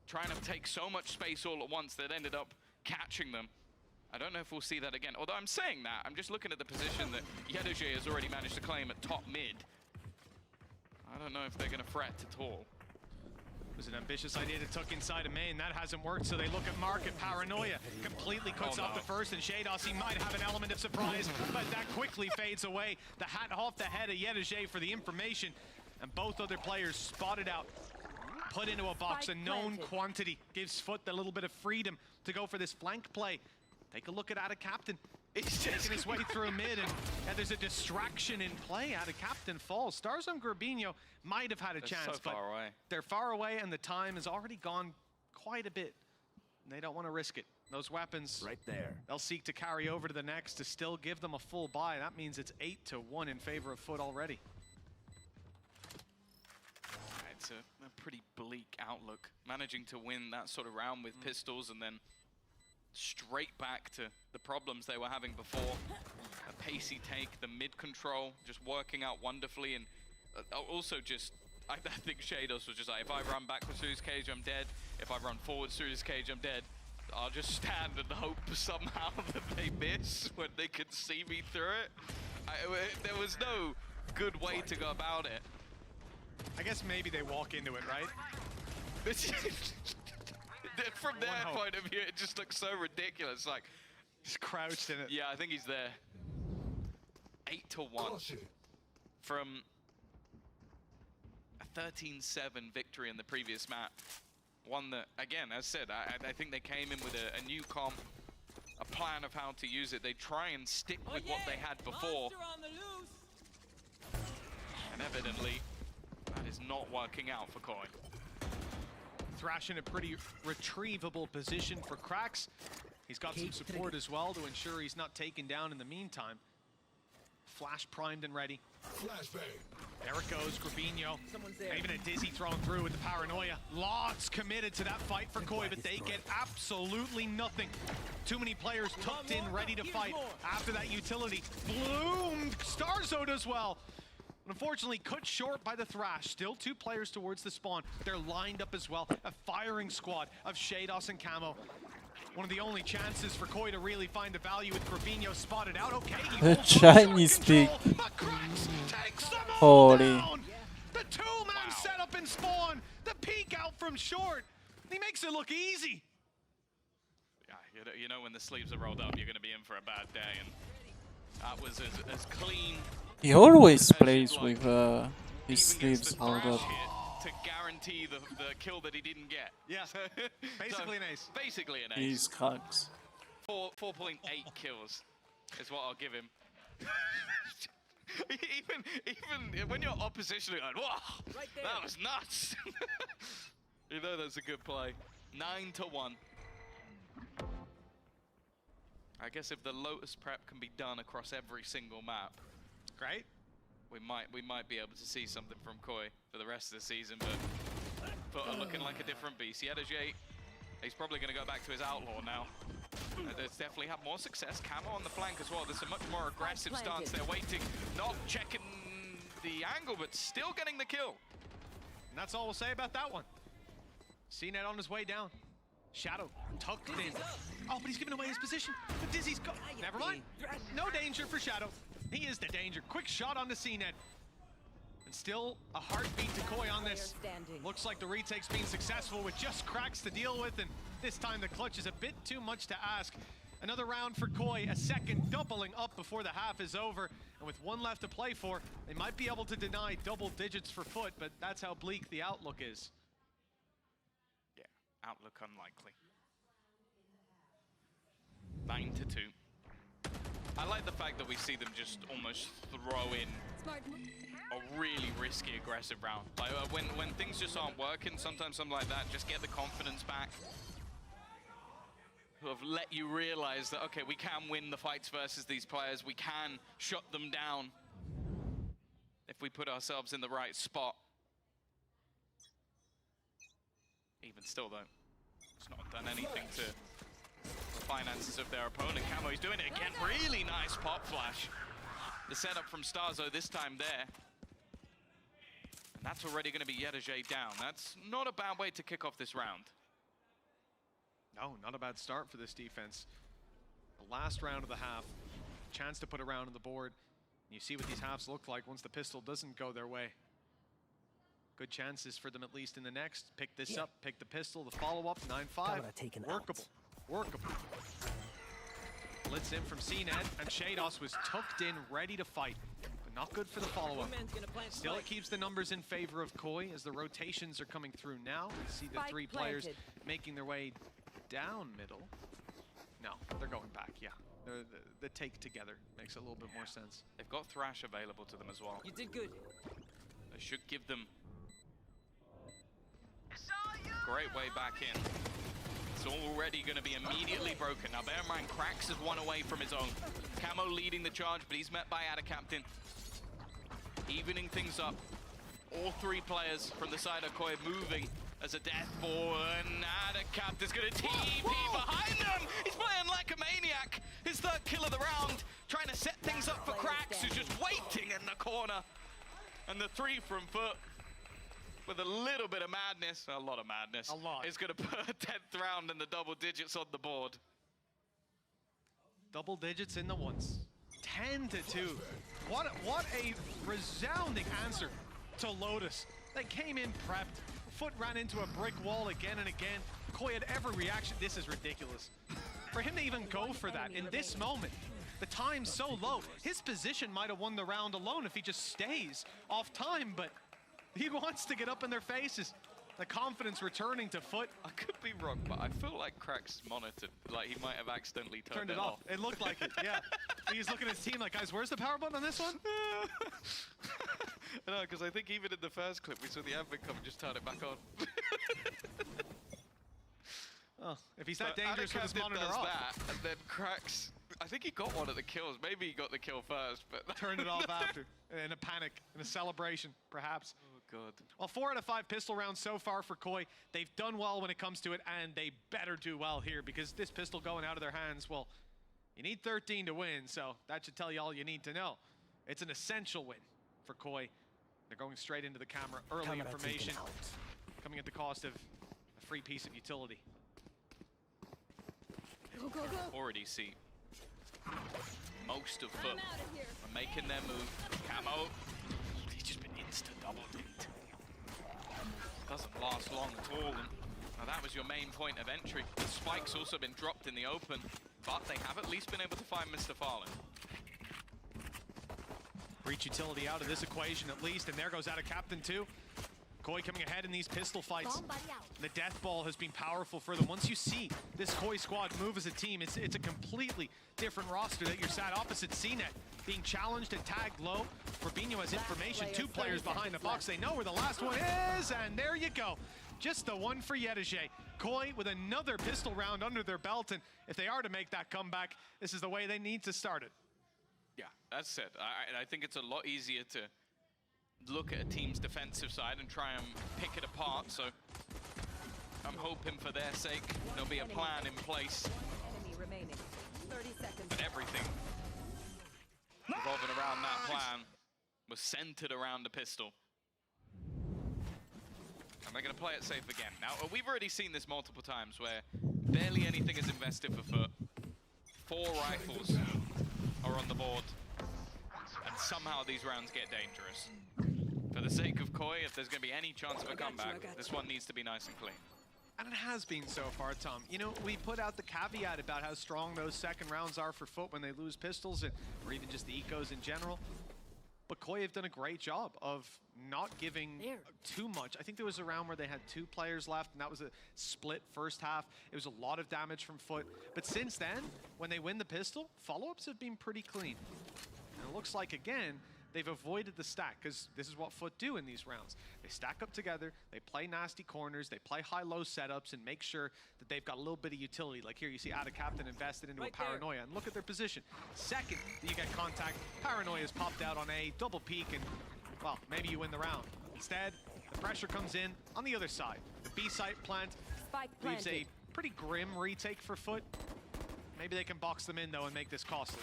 trying to take so much space all at once that ended up catching them. I don't know if we'll see that again. Although I'm saying that, I'm just looking at the position that Yedoje has already managed to claim at top mid. I don't know if they're going to fret at all. It was an ambitious idea to tuck inside a main. That hasn't worked, so they look at Market. Paranoia completely cuts off the first, and Shados, he might have an element of surprise, but that quickly fades away. The hat off the head of Yedoje for the information, and both other players spotted out, put into a box. A known quantity gives FUT a little bit of freedom to go for this flank play. Take a look at Ada Captain. He's taking his way through mid, and there's a distraction in play. Ada Captain falls. Starzone Gorbinho might have had a chance, so far away. They're far away, and the time has already gone quite a bit. And they don't want to risk it. Those weapons, right there, they'll seek to carry over to the next to still give them a full buy. That means it's 8-1 in favor of FUT already. It's a pretty bleak outlook. Managing to win that sort of round with pistols and then straight back to the problems they were having before. A pacey take, the mid control just working out wonderfully, and also just, I think Shados was just like, if I run backwards through his cage, I'm dead. If I run forwards through his cage, I'm dead. I'll just stand and hope somehow that they miss when they can see me through it. There was no good way to go about it. I guess maybe they walk into it, right? From their point of view, it just looks so ridiculous. Like, he's crouched in it. Yeah, I think he's there. 8-1 from a 13-7 victory in the previous map. One that, again, as said, I think they came in with a new comp, a plan of how to use it. They try and stick with what they had before. And evidently, that is not working out for Koi. Thrash in a pretty retrievable position for Cracks. He's got some support as well to ensure he's not taken down in the meantime. Flash primed and ready. There it goes, Gorbinho. Even a Dizzy thrown through with the Paranoia. Lots committed to that fight for Koi, but they get absolutely nothing. Too many players tucked in, ready to fight. After that utility, bloomed. Starzone as well. Unfortunately, cut short by the Thrash. Still 2 players towards the spawn. They're lined up as well. A firing squad of Shados and Camo. One of the only chances for Koi to really find the value with Gorbinho spotted out. Okay, The Chinese peak. Holy. The 2-man setup in spawn. The peek out from short. He makes it look easy. Yeah, you know when the sleeves are rolled up, you're going to be in for a bad day. And that was as clean. He always plays with his sleeves rolled up. To guarantee the kill that he didn't get. Yeah, basically an ace. Basically an ace. He's cracks. 4.8 kills is what I'll give him. even when your opposition are going, whoa, that was nuts. You know that's a good play. 9-1. I guess if the Lotus prep can be done across every single map, great. We might be able to see something from Koi for the rest of the season, but FUT are looking like a different beast. Yedoje, he's probably going to go back to his outlaw now. There's definitely had more success. Camo on the flank as well. There's a much more aggressive stance. They're waiting, not checking the angle, but still getting the kill. And that's all we'll say about that one. CNET on his way down. Shadow tucked in. Oh, but he's giving away his position. But Dizzy's got. Never mind. No danger for Shadow. He is the danger. Quick shot on the CNET. And still a heartbeat to Koi on this. Looks like the retake's been successful with just Cracks to deal with, and this time the clutch is a bit too much to ask. Another round for Koi, a second doubling up before the half is over. And with 1 left to play for, they might be able to deny double digits for FUT, but that's how bleak the outlook is. Yeah, outlook unlikely. 9-2. I like the fact that we see them just almost throw in a really risky, aggressive round. Like when things just aren't working, sometimes something like that, just get the confidence back. Who have let you realize that, okay, we can win the fights versus these players. We can shut them down if we put ourselves in the right spot. Even still, though, it's not done anything to the finances of their opponent. Camo's doing it again. Really nice pop flash. The setup from Starzo this time there. That's already going to be Yedajay down. That's not a bad way to kick off this round. No, not a bad start for this defense. The last round of the half, chance to put a round on the board. You see what these halves look like once the pistol doesn't go their way. Good chances for them at least in the next. Pick this up, pick the pistol, the follow-up, 9-5. Workable, workable. Blitz in from CNET, and Shados was tucked in, ready to fight. But not good for the follow-up. Still, it keeps the numbers in favor of Koi as the rotations are coming through now. You see the three players making their way down middle. No, they're going back, yeah. The take together makes a little bit more sense. They've got Thrash available to them as well. You did good. They should give them great way back in. It's already going to be immediately broken. Now, bear in mind, Krax has one away from his own. Camo leading the charge, but he's met by Ada Captain. Evening things up. All three players from the side of Koi moving as a death ball, and Ada Captain's going to TP behind them. He's playing like a maniac. His third kill of the round, trying to set things up for Krax, who's just waiting in the corner. And the three from FUT, with a little bit of madness, a lot of madness, is going to put a 10th round in the double digits on the board. Double digits in the ones. 10-2. What a resounding answer to Lotus. They came in prepped. FUT ran into a brick wall again and again. Koi had every reaction. This is ridiculous. For him to even go for that in this moment, the time's so low. His position might have won the round alone if he just stays off time, but he wants to get up in their faces. The confidence returning to FUT. I could be wrong, but I feel like Krax monitored, like he might have accidentally turned it off. It looked like it, yeah. He's looking at his team like, guys, where's the power button on this one? No, because I think even in the first clip, we saw the admin come and just turn it back on. Oh, if he's that dangerous with his monitor off. That, and then Krax, I think he got one of the kills. Maybe he got the kill first, but turned it off after, in a panic, in a celebration, perhaps. Oh, God. Well, 4 out of 5 pistol rounds so far for Koi. They've done well when it comes to it, and they better do well here, because this pistol going out of their hands, well, you need 13 to win, so that should tell you all you need to know. It's an essential win for Koi. They're going straight into the camera. Early information coming at the cost of a free piece of utility. Go, go, go. Already see most of FUT are making their move. Camo, he's just been insta-double-dinked. Doesn't last long at all. And now that was your main point of entry. The spike's also been dropped in the open, but they have at least been able to find Mr. Fallen. Breach utility out of this equation at least, and there goes out of Captain too. Koi coming ahead in these pistol fights. The death ball has been powerful for them. Once you see this Koi squad move as a team, it's a completely different roster that you're sat opposite CNET. Being challenged and tagged low. Fabinho has information, 2 players behind the box. They know where the last one is, and there you go. Just the one for Yedajay. Koi with another pistol round under their belt, and if they are to make that comeback, this is the way they need to start it. Yeah, that's it. I think it's a lot easier to look at a team's defensive side and try and pick it apart. So I'm hoping for their sake there'll be a plan in place. Enemy remaining. 30 seconds. But everything revolving around that plan was centered around the pistol. And they're going to play it safe again. Now, we've already seen this multiple times where barely anything is invested for FUT. 4 rifles are on the board. And somehow these rounds get dangerous. For the sake of Koi, if there's going to be any chance of a comeback, this one needs to be nice and clean. And it has been so far, Tom. You know, we put out the caveat about how strong those second rounds are for FUT when they lose pistols, or even just the ecos in general. But Koi have done a great job of not giving too much. I think there was a round where they had 2 players left, and that was a split first half. It was a lot of damage from FUT. But since then, when they win the pistol, follow-ups have been pretty clean. And it looks like, again, they've avoided the stack, because this is what FUT do in these rounds. They stack up together, they play nasty corners, they play high-low setups, and make sure that they've got a little bit of utility. Like here, you see Ada Captain invested into a Paranoia, and look at their position. Second that you get contact, Paranoia's popped out on A, double peek, and, well, maybe you win the round. Instead, the pressure comes in on the other side. The B site plant leaves a pretty grim retake for FUT. Maybe they can box them in, though, and make this costly.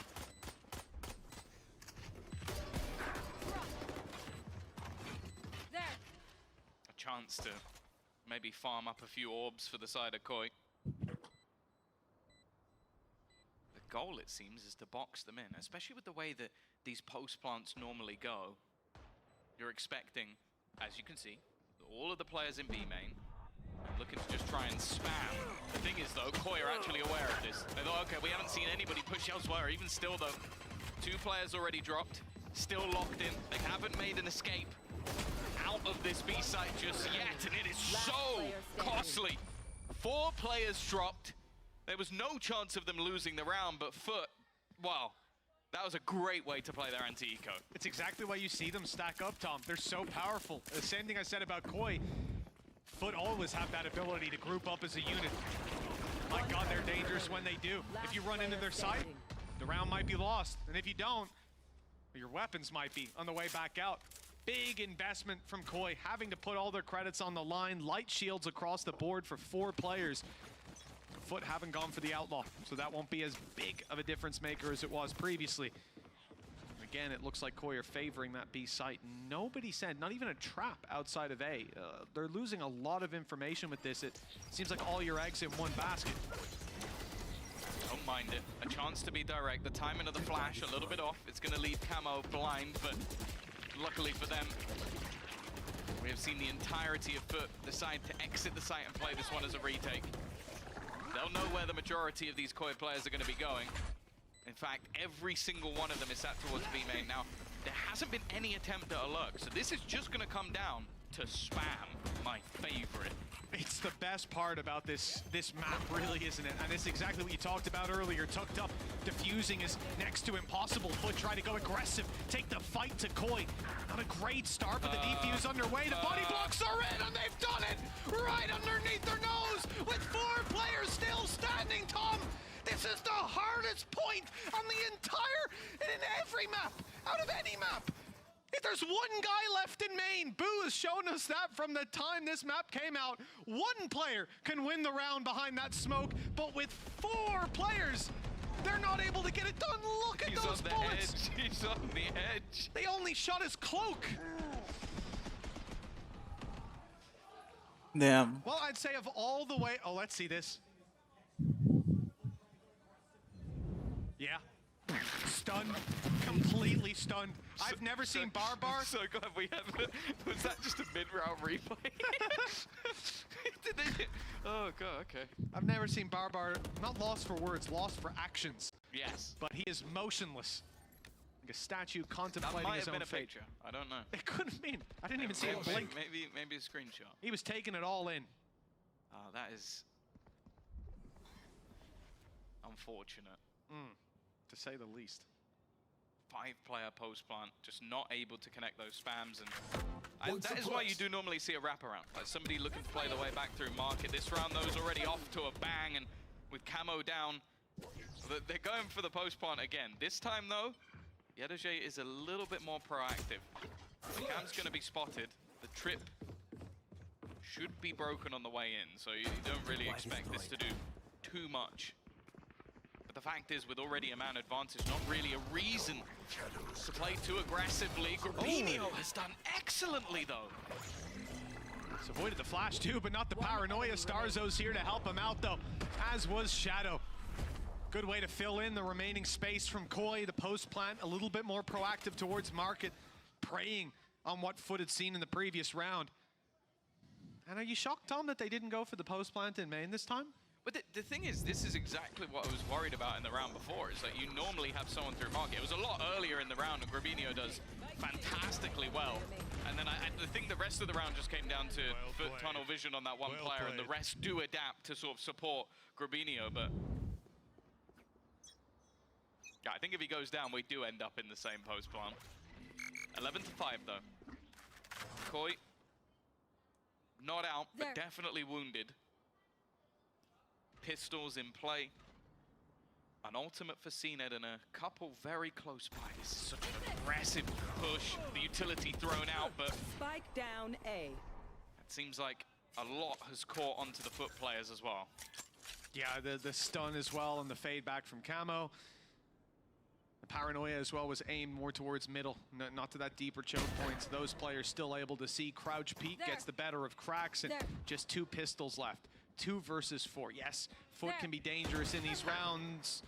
chance to maybe farm up a few orbs for the side of Koi. The goal, it seems, is to box them in, especially with the way that these post plants normally go. You're expecting, as you can see, all of the players in B main looking to just try and spam. The thing is, though, Koi are actually aware of this. They thought, okay, we haven't seen anybody push elsewhere. Even still, though, 2 players already dropped, still locked in. They haven't made an escape out of this B site just yet, and it is so costly. 4 players dropped. There was no chance of them losing the round, but FUT, wow, that was a great way to play their anti-eco. It's exactly why you see them stack up, Tom. They're so powerful. The same thing I said about Koi. FUT always have that ability to group up as a unit. My God, they're dangerous when they do. If you run into their site, the round might be lost. And if you don't, your weapons might be on the way back out. Big investment from Koi, having to put all their credits on the line. Light shields across the board for 4 players. FUT haven't gone for the Outlaw, so that won't be as big of a difference maker as it was previously. Again, it looks like Koi are favoring that B site. Nobody said, not even a trap outside of A. They're losing a lot of information with this. It seems like all your eggs in one basket. Don't mind it. A chance to be direct. The timing of the flash a little bit off. It's going to leave Camo blind, but luckily for them, we have seen the entirety of FUT decide to exit the site and play this one as a retake. They'll know where the majority of these Koi players are going to be going. In fact, every single one of them is sat towards B main. Now, there hasn't been any attempt at a lurk, so this is just going to come down to spam, my favorite. It's the best part about this map, really, isn't it? And it's exactly what you talked about earlier. Tucked up, diffusing is next to impossible. FUT try to go aggressive, take the fight to Koi. Not a great start, but the defuse underway. The body blocks are in, and they've done it right underneath their nose with 4 players still standing, Tom. This is the hardest point on the entire, in every map, out of any map. If there's one guy left in main, Boo has shown us that from the time this map came out. 1 player can win the round behind that smoke, but with 4 players, they're not able to get it done. Look at those bullets. He's on the edge. They only shot his cloak. Damn. Well, I'd say of all the way, oh, let's see this. Yeah. Stunned. Completely stunned. I've never seen Barbar. So glad we have. Was that just a mid-round replay? Did they? Oh god. Okay. I've never seen Barbar not lost for words, lost for actions. Yes. But he is motionless, like a statue contemplating his own fate. That might have been a picture. I don't know. It could have been. I didn't even see him blink. Maybe a screenshot. He was taking it all in. Oh, that is unfortunate. To say the least. 5-player post plant, just not able to connect those spams, and that is why you do normally see a wraparound. Like somebody looking to play the way back through market. This round, those already off to a bang, and with Camo down, they're going for the post plant again. This time though, Yedoje is a little bit more proactive. The cam's going to be spotted. The trip should be broken on the way in, so you don't really expect this to do too much. The fact is, with already a man advantage, not really a reason to play too aggressively. Grabinho has done excellently, though. He's avoided the flash, too, but not the paranoia. Starzo's here to help him out, though, as was Shadow. Good way to fill in the remaining space from Koi. The post plant, a little bit more proactive towards market, preying on what FUT had seen in the previous round. And are you shocked, Tom, that they didn't go for the post plant in main this time? But the thing is, this is exactly what I was worried about in the round before, is that you normally have someone through market. It was a lot earlier in the round, and Grabinho does fantastically well. And then I think the rest of the round just came down to FUT tunnel vision on that one player, and the rest do adapt to sort of support Grabinho, but yeah, I think if he goes down, we do end up in the same post plan. 11-5, though. Koi, not out, but definitely wounded. Pistols in play. An ultimate for CNED and a couple very close by. This is such an aggressive push. The utility thrown out, but spike down A. It seems like a lot has caught onto the FUT players as well. Yeah, the stun as well and the fade back from Camo. The paranoia as well was aimed more towards middle, not to that deeper choke points. Those players still able to see. Crouch peek gets the better of Cracks, and just 2 pistols left. 2 versus 4. Yes, FUT can be dangerous in these rounds,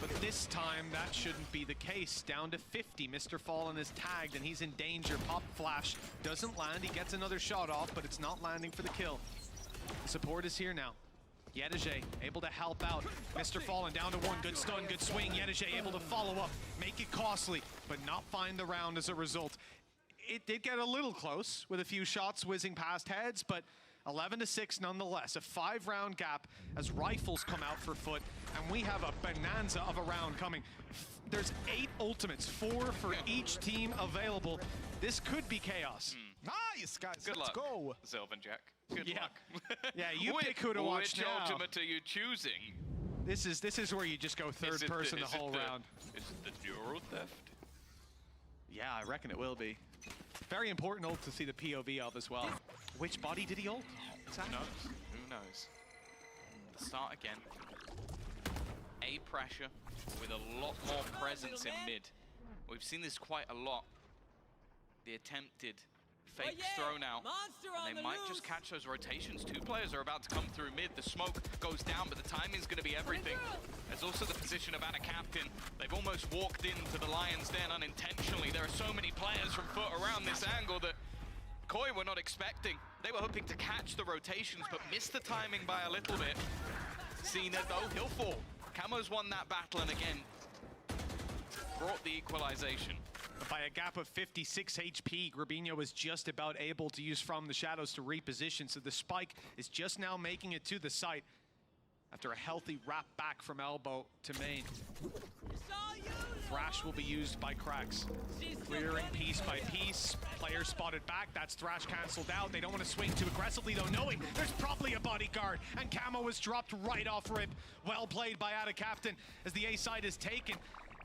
but this time that shouldn't be the case. Down to 50. Mr. Fallen is tagged and he's in danger. Pop flash doesn't land. He gets another shot off, but it's not landing for the kill. The support is here now. Yedeje able to help out. Mr. Fallen down to 1. Good stun, good swing. Yedeje able to follow up, make it costly, but not find the round as a result. It did get a little close with a few shots whizzing past heads, but 11-6 nonetheless. A 5-round gap as rifles come out for FUT, and we have a bonanza of a round coming. There's 8 ultimates, 4 for each team available. This could be chaos. Nice, guys. Good Let's luck, go. Sylvan Jack. Good Yeah. luck. Yeah, you pick who to watch Which now. ultimate are you choosing? This is where you just go third person the whole round. Is it the neural theft? Yeah, I reckon it will be. Very important ult to see the POV of as well. Which body did he ult? Who knows? Who knows? The start again. A pressure with a lot more presence in mid. We've seen this quite a lot. The attempted fakes thrown out, and they might just catch those rotations. 2 players are about to come through mid. The smoke goes down, but the timing's going to be everything. There's also the position of Anna Captain. They've almost walked into the Lion's Den unintentionally. There are so many players from FUT around this angle that Koi were not expecting. They were hoping to catch the rotations, but missed the timing by a little bit. Cena, though, he'll fall. Camo's won that battle, and again, brought the equalization. By a gap of 56 HP, Grabinho was just about able to use From the Shadows to reposition, so the spike is just now making it to the site after a healthy wrap back from elbow to main. Thrash will be used by Cracks. Clearing piece by piece. Player spotted back. That's Thrash cancelled out. They don't want to swing too aggressively, though, knowing there's probably a bodyguard. And Camo was dropped right off rip. Well played by Ada Captain as the A side is taken.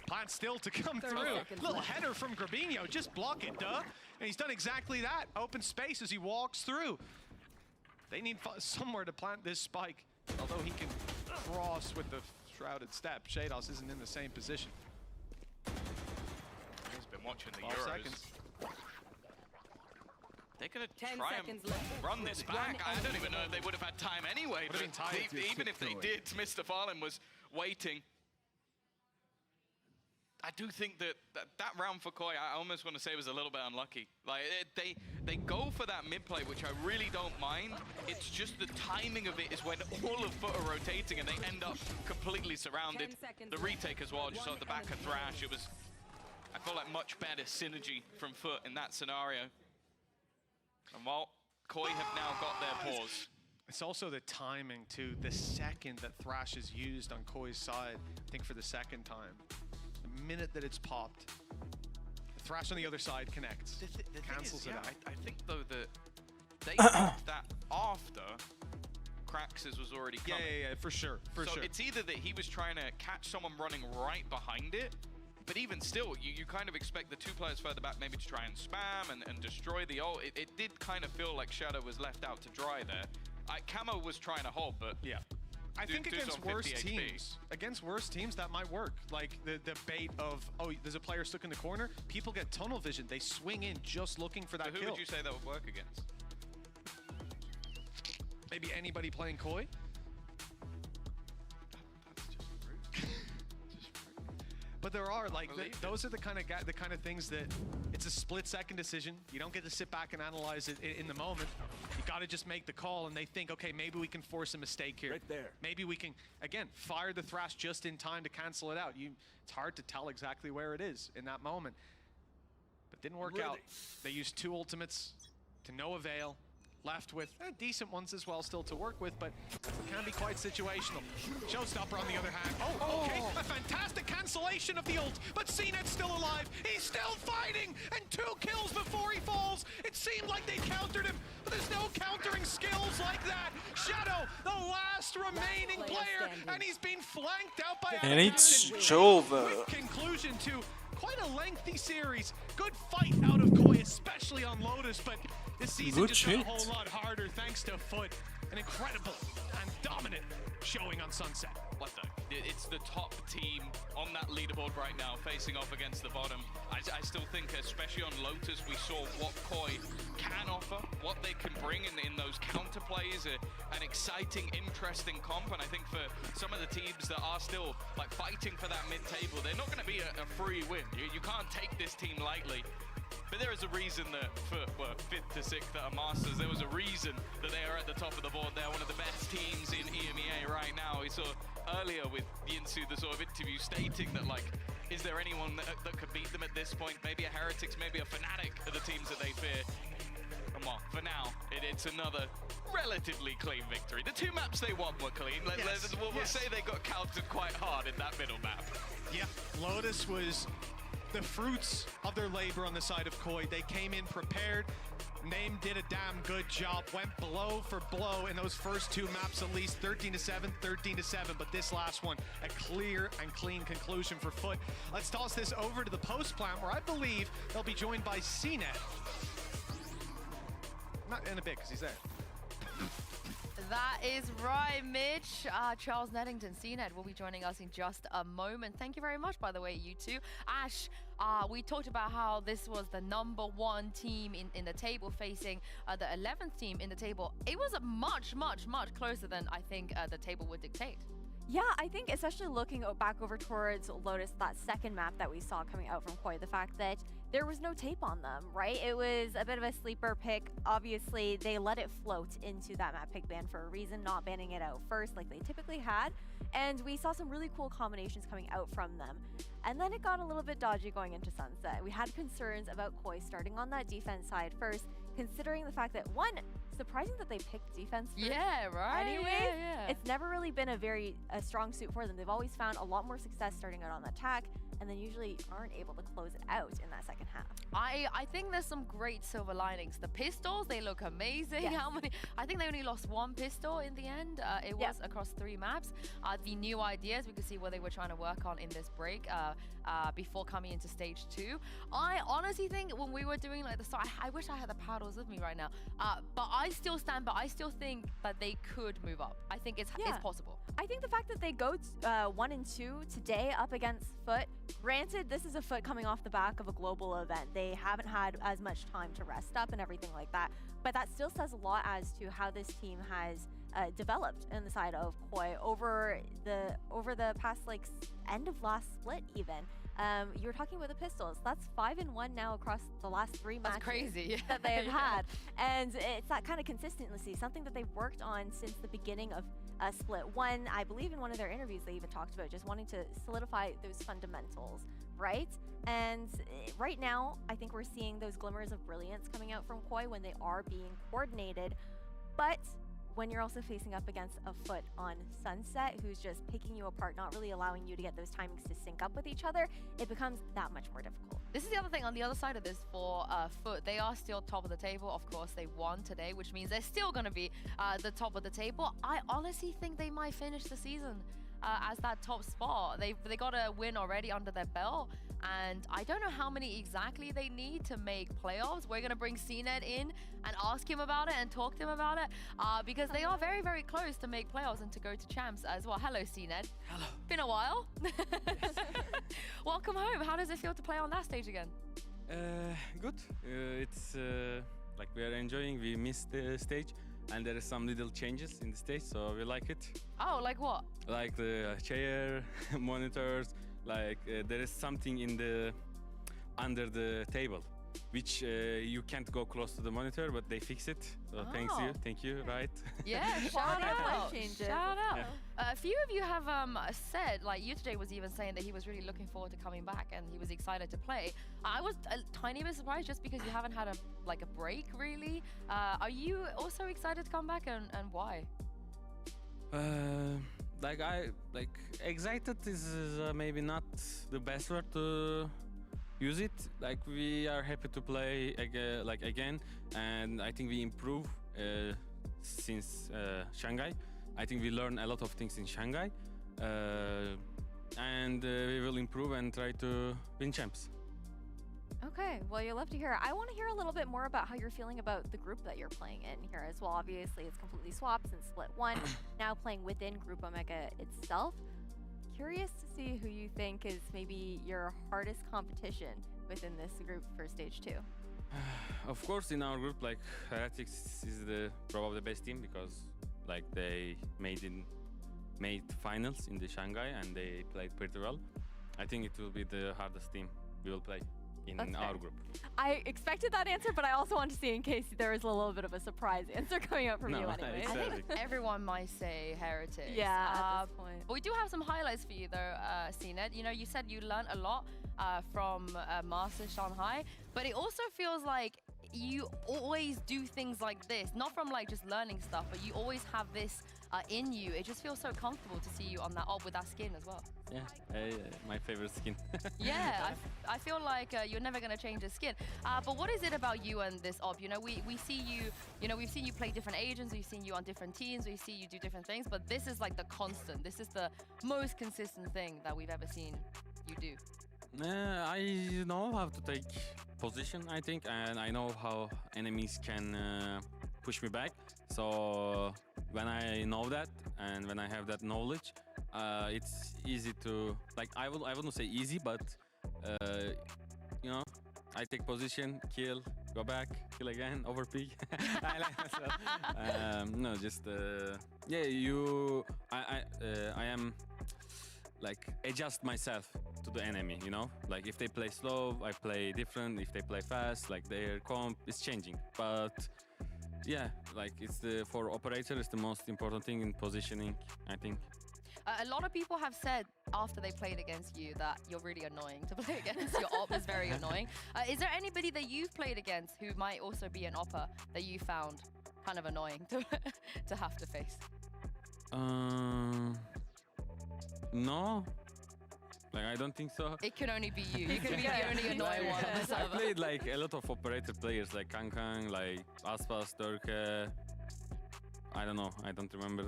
Plant still to come through. Little header from Grabinho. Just block it, duh. And he's done exactly that. Open space as he walks through. They need somewhere to plant this spike. Although he can cross with the shrouded step. Shados isn't in the same position. He's been watching the 12 Euros. seconds. They're going to try and run this back. I don't even know if they would have had time anyway. But even if they did, Mr. Fallen was waiting. I do think that round for Koi, I almost want to say was a little bit unlucky. Like they go for that mid play, which I really don't mind. It's just the timing of it is when all of FUT are rotating and they end up completely surrounded. The retake as well, just off the back of Thrash. It was, I feel like, much better synergy from FUT in that scenario. And while Koi have now got their pause. It's also the timing too. The second that Thrash is used on Koi's side, I think for the second time. The minute that it's popped, Thrash on the other side connects, cancels it out. I think though that they popped that after Crax's was already coming. Yeah, for sure, for sure. So it's either that he was trying to catch someone running right behind it, but even still, you kind of expect the 2 players further back maybe to try and spam and destroy the ult. It did kind of feel like Shadow was left out to dry there. Camo was trying to hold, but yeah. I think against worse teams, that might work. Like the bait of, oh, there's a player stuck in the corner. People get tunnel vision. They swing in just looking for that kill. Who would you say that would work against? Maybe anybody playing Koi. That's just rude. But there are like those are the kind of things that it's a split-second decision. You don't get to sit back and analyze it in the moment. You got to just make the call, and they think, okay, maybe we can force a mistake here. Right there. Maybe we can again fire the Thrash just in time to cancel it out. It's hard to tell exactly where it is in that moment. But didn't work out. They used 2 ultimates to no avail. Left with decent ones as well still to work with, but it can be quite situational. Showstopper on the other hand. Oh, okay, a fantastic cancellation of the ult, but CNET's still alive. He's still fighting, and 2 kills before he falls. It seemed like they countered him, but there's no countering skills like that. Shadow, the last remaining player, and he's been flanked out by And it's over. Quick conclusion to quite a lengthy series. Good fight out of Koi, especially on Lotus, but this season just got a whole lot harder thanks to FUT. an incredible and dominant showing on Sunset. What the? It's the top team on that leaderboard right now facing off against the bottom. I still think, especially on Lotus, we saw what Koi can offer, what they can bring in those counter plays, an exciting, interesting comp. And I think for some of the teams that are still like fighting for that mid-table, they're not going to be a free win. You can't take this team lightly. But there is a reason that FUT were 5th to 6th at a Masters. There was a reason that they are at the top of the board. They're one of the best teams in EMEA right now. We saw earlier with Yinsu the sort of interview stating that, like, is there anyone that could beat them at this point? Maybe a Heretics, maybe a Fnatic are the teams that they fear. And well, for now, it's another relatively clean victory. The 2 maps they won were clean. We'll say they got countered quite hard in that middle map. Yeah, Lotus was the fruits of their labor on the side of Koi. They came in prepared. Name did a damn good job. Went blow for blow in those first 2 maps, at least 13-7, 13-7. But this last one, a clear and clean conclusion for FUT. Let's toss this over to the post plant, where I believe they'll be joined by CNET. Not in a bit, because he's there. That is right, Mitch. Charles Nettington, CNET, will be joining us in just a moment. Thank you very much, by the way, you two. Ash, we talked about how this was the #1 team in the table facing the 11th team in the table. It was much, much, much closer than I think the table would dictate. Yeah, I think especially looking back over towards Lotus, that second map that we saw coming out from Koi, the fact that there was no tape on them, right? It was a bit of a sleeper pick. Obviously, they let it float into that map pick ban for a reason, not banning it out first like they typically had. And we saw some really cool combinations coming out from them. And then it got a little bit dodgy going into Sunset. We had concerns about Koi starting on that defense side first, considering the fact that, one, surprising that they picked defense first. Yeah, right? Anyways, yeah. It's never really been a strong suit for them. They've always found a lot more success starting out on the attack, and then usually aren't able to close it out in that second half. I think there's some great silver linings. The pistols, they look amazing. Yes. How many? I think they only lost 1 pistol in the end. It was across 3 maps. The new ideas, we could see what they were trying to work on in this break before coming into stage 2. I honestly think when we were doing like the start, I wish I had the paddles with me right now. But I still stand, but I still think that they could move up. I think it's possible. I think the fact that they go 1 and 2 today up against FUT, granted, this is a FUT coming off the back of a global event. They haven't had as much time to rest up and everything like that. But that still says a lot as to how this team has developed in the side of Koi over the past like end of last split even. You were talking about the pistols. That's 5-1 now across the last 3 matches. That's crazy. That they have had. And it's that kind of consistency, something that they've worked on since the beginning of Split 1. I believe in one of their interviews they even talked about just wanting to solidify those fundamentals, right? And right now, I think we're seeing those glimmers of brilliance coming out from Koi when they are being coordinated. But when you're also facing up against a FUT on Sunset who's just picking you apart, not really allowing you to get those timings to sync up with each other, it becomes that much more difficult. This is the other thing on the other side of this for FUT. They are still top of the table. Of course, they won today, which means they're still going to be the top of the table. I honestly think they might finish the season as that top spot. They got a win already under their belt, and I don't know how many exactly they need to make playoffs. We're gonna bring CNET in and ask him about it and talk to him about it because they are very, very close to make playoffs and to go to champs as well. Hello, CNET. Hello. Been a while. Welcome home. How does it feel to play on that stage again? Good. It's like we are enjoying. We missed the stage, and there are some little changes in the stage, so we like it. Oh, like what? Like the chair, monitors. Like there is something in the under the table, which you can't go close to the monitor, but they fix it. So thank you, right? Yeah, shout out. Shout out. Yeah. A few of you have said, like you today was even saying that he was really looking forward to coming back and he was excited to play. I was a tiny bit surprised just because you haven't had a break really. Are you also excited to come back and why? Excited is maybe not the best word to use it. Like we are happy to play again, and I think we improve since Shanghai. I think we learn a lot of things in Shanghai, and we will improve and try to win champs. Okay, well, you love to hear it. I want to hear a little bit more about how you're feeling about the group that you're playing in here as well. Obviously, it's completely swapped since Split 1, now playing within Group Omega itself. Curious to see who you think is maybe your hardest competition within this group for Stage 2. Of course, in our group, like Heretics is probably the best team because like they made finals in the Shanghai and they played pretty well. I think it will be the hardest team we will play in our group. I expected that answer, but I also want to see in case there is a little bit of a surprise answer coming up from you anyway. I think everyone might say Heretics. Yeah, at this point. But we do have some highlights for you though, CNET. You know, you said you learned a lot from Masters Shanghai, but it also feels like you always do things like this, not from like just learning stuff, but you always have this in you. It just feels so comfortable to see you on that op with that skin as well. Yeah, my favorite skin. Yeah, I feel like you're never gonna change the skin. But what is it about you and this op? You know, we see you. You know, we've seen you play different agents. We've seen you on different teams. We see you do different things. But this is like the constant. This is the most consistent thing that we've ever seen you do. I know how to take position, I think, and I know how enemies can push me back. So when I know that and when I have that knowledge, it's easy to like. I wouldn't say easy, but you know, I take position, kill, go back, kill again, overpeak. I like myself. No, just yeah. I am like adjust myself to the enemy, you know, like if they play slow, I play different. If they play fast, like their comp is changing. But yeah, like for operator, it's the most important thing in positioning, I think. A lot of people have said after they played against you that you're really annoying to play against. Your op is very annoying. Is there anybody that you've played against who might also be an opper that you found kind of annoying to have to face? No. Like, I don't think so. It can only be you. You can be the only annoying one on the server. I played like a lot of operator players like Kang, like Aspas, Turke. I don't know. I don't remember.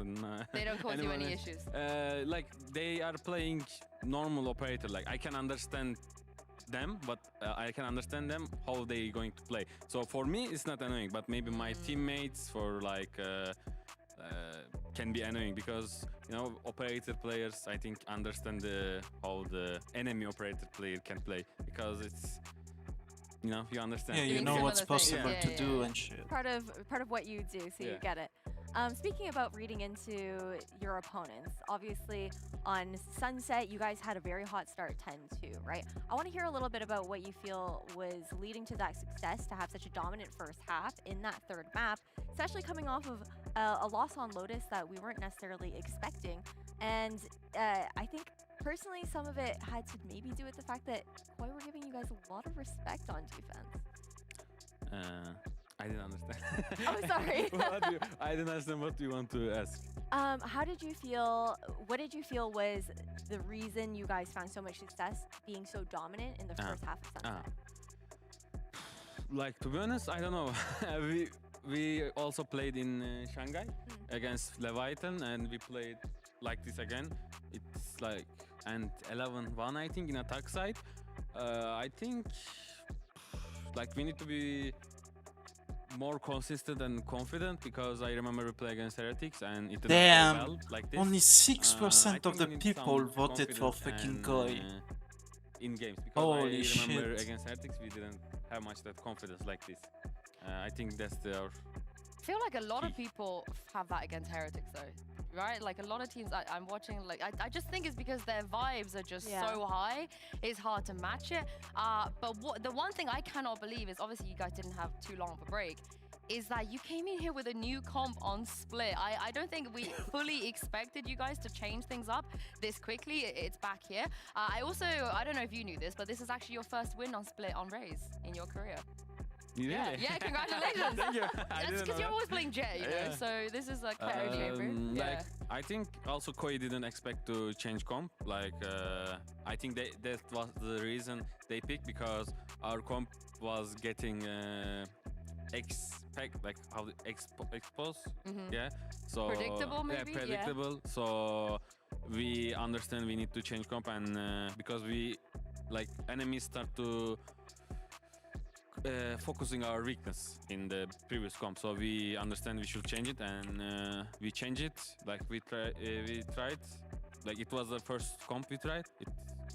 They don't cause you any issues. Like they are playing normal operator. Like I can understand them, but I can understand them how they going to play. So for me, it's not annoying. But maybe my teammates for like can be annoying because you know operator players I think understand how the enemy operator player can play because it's. You know, you understand. Yeah, you know what's possible to do and shit. Part of what you do, so you get it. Speaking about reading into your opponents, obviously on Sunset, you guys had a very hot start 10-2, right? I want to hear a little bit about what you feel was leading to that success to have such a dominant first half in that third map, especially coming off of a loss on Lotus that we weren't necessarily expecting. And I think personally, some of it had to maybe do with the fact that Koi were giving you guys a lot of respect on defense. I didn't understand. Oh, sorry. I didn't understand what you want to ask. How did you feel? What did you feel was the reason you guys found so much success being so dominant in the first half of Sunset? Like, to be honest, I don't know. we also played in Shanghai against Leviathan, and we played like this again. It's like and 11-1 I think in attack side. I think like we need to be more consistent and confident because I remember we played against Heretics and it didn't go well like this. Only 6% of the people voted for fucking Koi. In games because Holy I remember shit. against Heretics we didn't have much that confidence like this. I think that's our. I feel like a lot of people have that against Heretics though, right? Like a lot of teams I'm watching, like I just think it's because their vibes are just so high, it's hard to match it. But the one thing I cannot believe is obviously you guys didn't have too long of a break, is that you came in here with a new comp on Split. I don't think we fully expected you guys to change things up this quickly. It's back here. I don't know if you knew this, but this is actually your first win on Split on Raze in your career. Yeah, congratulations. Thank you. That's because you're always playing Jet, you know, so this is like character favorite. Like, I think also Koi didn't expect to change comp. Like, I think that was the reason they picked because our comp was getting like how expose. Yeah. So predictable maybe. Yeah, predictable. So we understand we need to change comp and because we like enemies start to focusing our weakness in the previous comp, so we understand we should change it, and we change it. Like we tried. Like it was the first comp we tried. It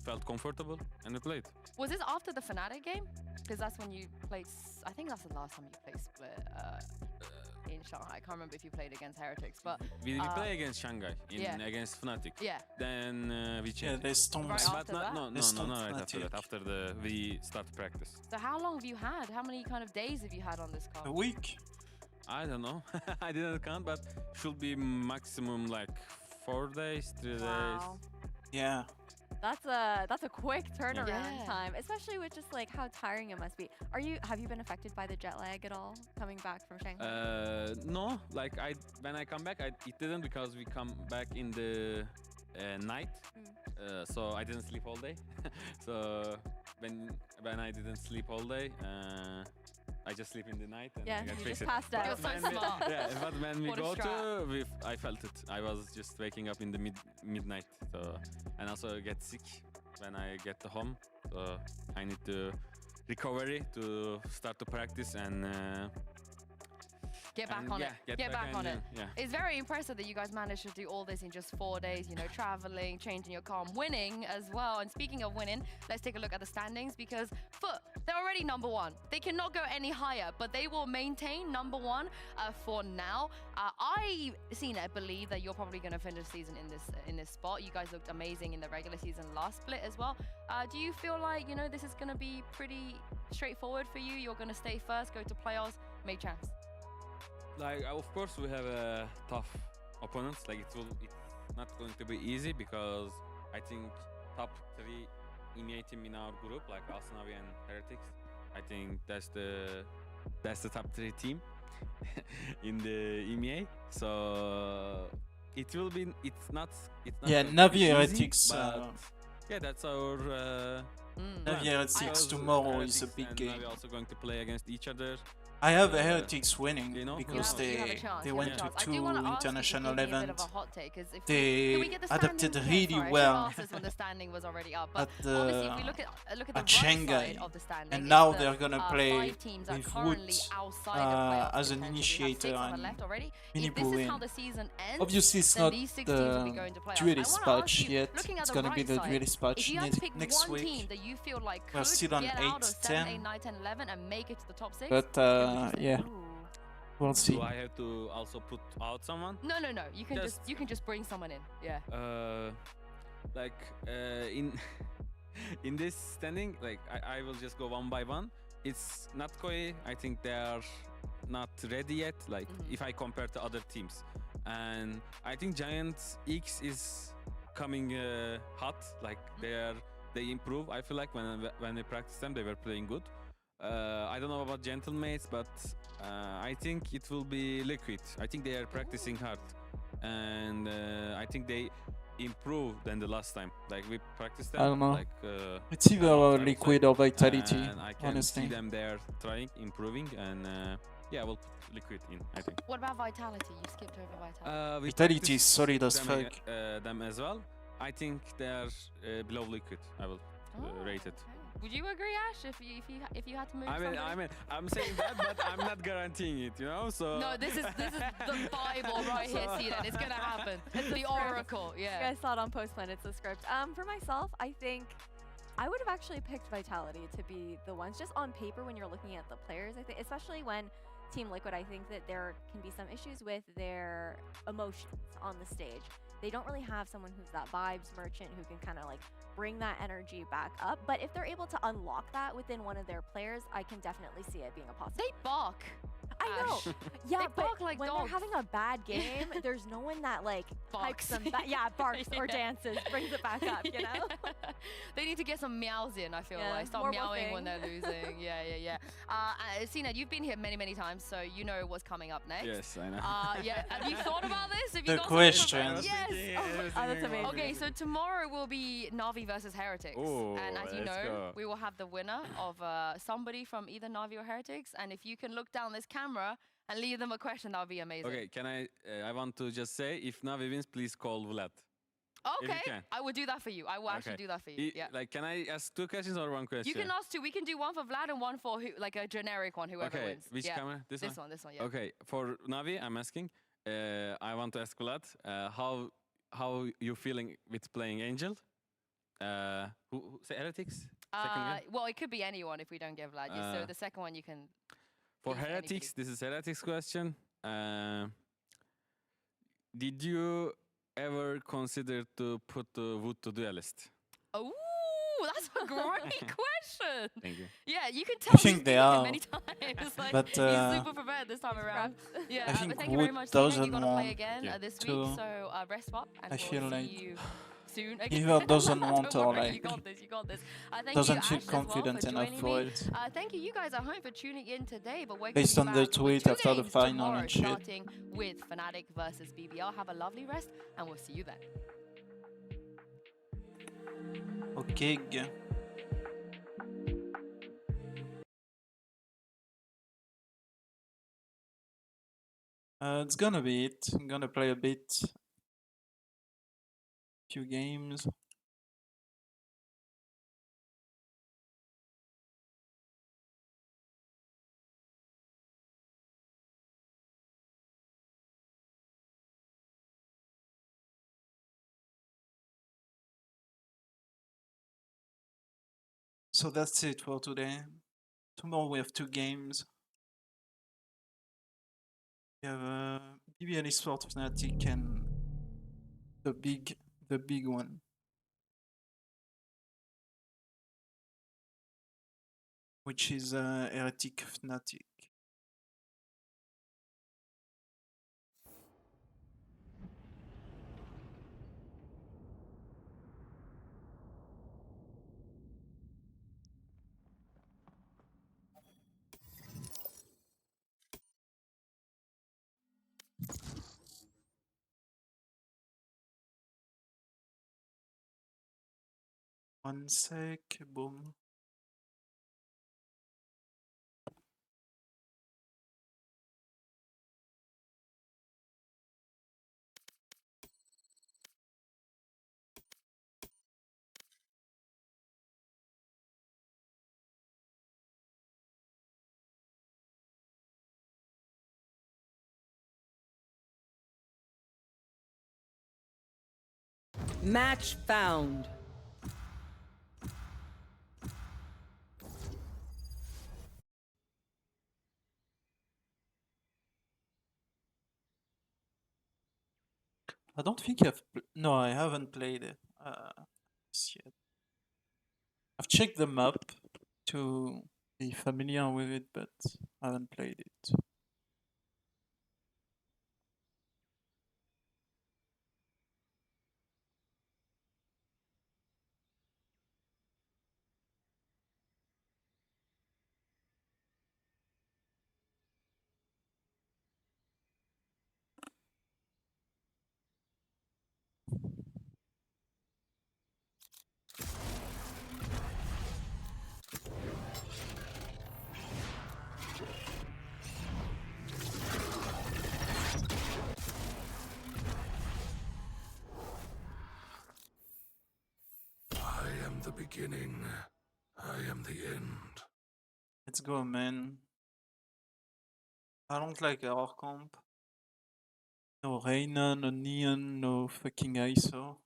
felt comfortable, and we played. Was this after the Fnatic game? Because that's when you played. I think that's the last time you played Split in Shanghai. I can't remember if you played against Heretics, but We play against Shanghai against Fnatic. Yeah. Then we changed. Yeah, they stomped. Right But after not, that? no, They no, stomped right after that. Fnatic. After we start practice. So how long have you had? How many kind of days have you had on this A card? week. I don't know. I didn't count, but should be maximum like 4 days, 3 days. Wow. Yeah. That's a quick turnaround Yeah. time, especially with just like how tiring it must be. Have you been affected by the jet lag at all coming back from Shanghai? No, like when I come back, it didn't, because we come back in the night, so I didn't sleep all day. So when I didn't sleep all day, I just sleep in the night and Yeah, I get you fixed. just passed out. You're so When we- smart. yeah, but when we What a go strap. to, I felt it. I was just waking up in the midnight, so and also get sick when I get to home. So I need to recovery to start to practice and Get back and on yeah, it. Get back and, on it. Yeah. It's very impressive that you guys managed to do all this in just 4 days, you know, traveling, changing your calm, winning as well. And speaking of winning, let's take a look at the standings, because FUT, they're already #1. They cannot go any higher, but they will maintain #1 for now. I believe that you're probably going to finish the season in this spot. You guys looked amazing in the regular season last split as well. Do you feel like, you know, this is going to be pretty straightforward for you? You're going to stay first, go to playoffs, make chance? Like of course we have tough opponents. Like it's not going to be easy, because I think top 3 EMEA team in our group, like Asnavi and Heretics, I think that's the top 3 team in the EMEA. So it will be. It's not. Yeah, going to Navi be easy, Heretics. but yeah, that's our. Navi Heretics Because tomorrow is a Heretics big and game. Navi also going to play against each other. I have Heretics winning, you know, because You have a they chance, they you have went a to chance. I do 2 wanna ask you to international give me a bit events. of a hot take, 'cause if They can we get the adapted standings? really Sorry, I well should have asked this when the standing was already up. But at obviously, if we look at the at right Shanghai, side of the standing, and it's now the, they're gonna 5 play teams are with currently Wood outside the playoff as an contention. We have initiator 6 on the and left already. mini If this is how win. the season ends, Obviously, it's then not these 6 teams will be the going to playoffs. duelist I wanna patch ask you, yet. looking at It's the gonna be right the side, duelist patch if you had to pick next one team week. that you feel like We're could still on get out of 7, 8-10. 8, 9, 10, 11 and make it to the top 6, But yeah, we'll see. Do I have to also put out someone? No. You can just bring someone in. Yeah. In in this standing, like I will just go one by one. It's not Koi. I think they are not ready yet. Like if I compare to other teams, and I think Giants X is coming hot. Like they improve. I feel like when we practice them, they were playing good. I don't know about Gentlemates, but I think it will be Liquid. I think they are practicing hard, and I think they improve than the last time. Like we practiced them. I don't know. Like, It's either outside, Liquid or Vitality, and I can honestly. see them there trying, improving, and yeah, we'll put Liquid in, I think. What about Vitality? You skipped over Vitality. We Vitality is practiced solid as them, fuck. them as well. I think they are below Liquid. I will rate it. Would you agree, Ash, if you had to move? I'm saying that, but I'm not guaranteeing it, you know. So No, this is the Bible right here, Sinan. It's gonna happen. It's the oracle. You Yeah. guys saw it on Postman. It's the script. For myself, I think I would have actually picked Vitality to be the ones just on paper when you're looking at the players. I think, especially when Team Liquid, I think that there can be some issues with their emotions on the stage. They don't really have someone who's that vibes merchant who can kind of like bring that energy back up. But if they're able to unlock that within one of their players, I can definitely see it being a possibility. They bark. I know. Ash. Yeah, They but bark like when dogs. they're having a bad game, there's no one that like Barks. hypes them back. Yeah, barks or Yeah. dances, brings it back up, you know? They need to get some meows in, I feel Yeah, like. Start more meowing when woofing. they're losing. Yeah. Sina, you've been here many times, so you know what's coming up next. yes, I know. Yeah. Have you thought about this? Have you The got something question. prepared? Yes. Oh, that's amazing. Okay, so tomorrow will be Navi versus Heretics. Ooh, And as you let's know, go. we will have the winner of somebody from either Navi or Heretics. And if you can look down this camera and leave them a question, that would be amazing. Okay, can I want to just say, if Navi wins, please call Vlad. Okay, can. I will do that for you. I will actually do that for you. Yeah. Like, can I ask 2 questions or 1 question? You can ask 2. We can do one for Vlad and one for like a generic one, whoever okay, wins. which camera? This one? This one, yeah. Okay, for Navi, I'm asking. I want to ask Vlad, how you feeling with playing Angel? Who say Heretics? Well, it could be anyone if we don't get Vlad. So the second one you can. For Heretics, this is Heretics question. Did you ever consider to put Wood to Duelist? Oh, that's a great question. Thank you. Yeah, you can tell I think me they are, many times. Like, but he's super prepared this time around. Yeah, I think but thank you very Wood much, Tina. You doesn't got to play want again this week, to. so rest up, and I we'll feel see like you soon again. Either doesn't want Don't or worry, like you got this. You got this. Thank doesn't you, feel Ash, as well, confident for enough joining for me. it. Thank you, guys at home, for tuning in today. But we're Based gonna on be the back tweet with 2 after the games final tomorrow, and shit. starting with Fnatic versus BBL. Have a lovely rest, and we'll see you then. Okay. It's gonna be it. I'm gonna play a bit. Few games. So that's it for today. Tomorrow we have 2 games. We have BBL Esports Fnatic and the big one, which is Heretic Fnatic. One sec, boom. Match found. I don't think no, I haven't played it yet. I've checked the map to be familiar with it, but I haven't played it. I am the beginning. I am the end. Let's go, man. I don't like our comp. No Reina, no Neon, no fucking ISO.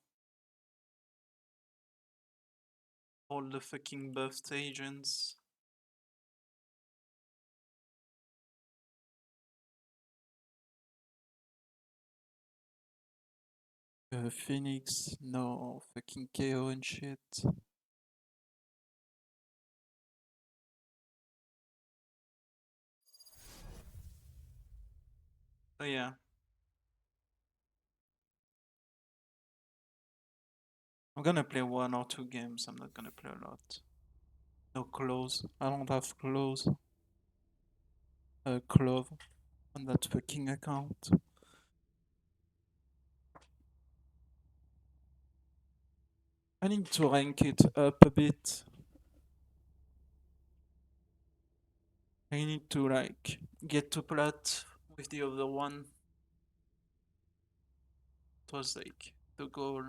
All the fucking buffed agents. Phoenix, no fucking KO and shit. So yeah. I'm gonna play 1 or 2 games, I'm not gonna play a lot. No clothes, I don't have clothes. Clove on that fucking account. I need to rank it up a bit. I need to like get to plat with the other one. It was like the goal.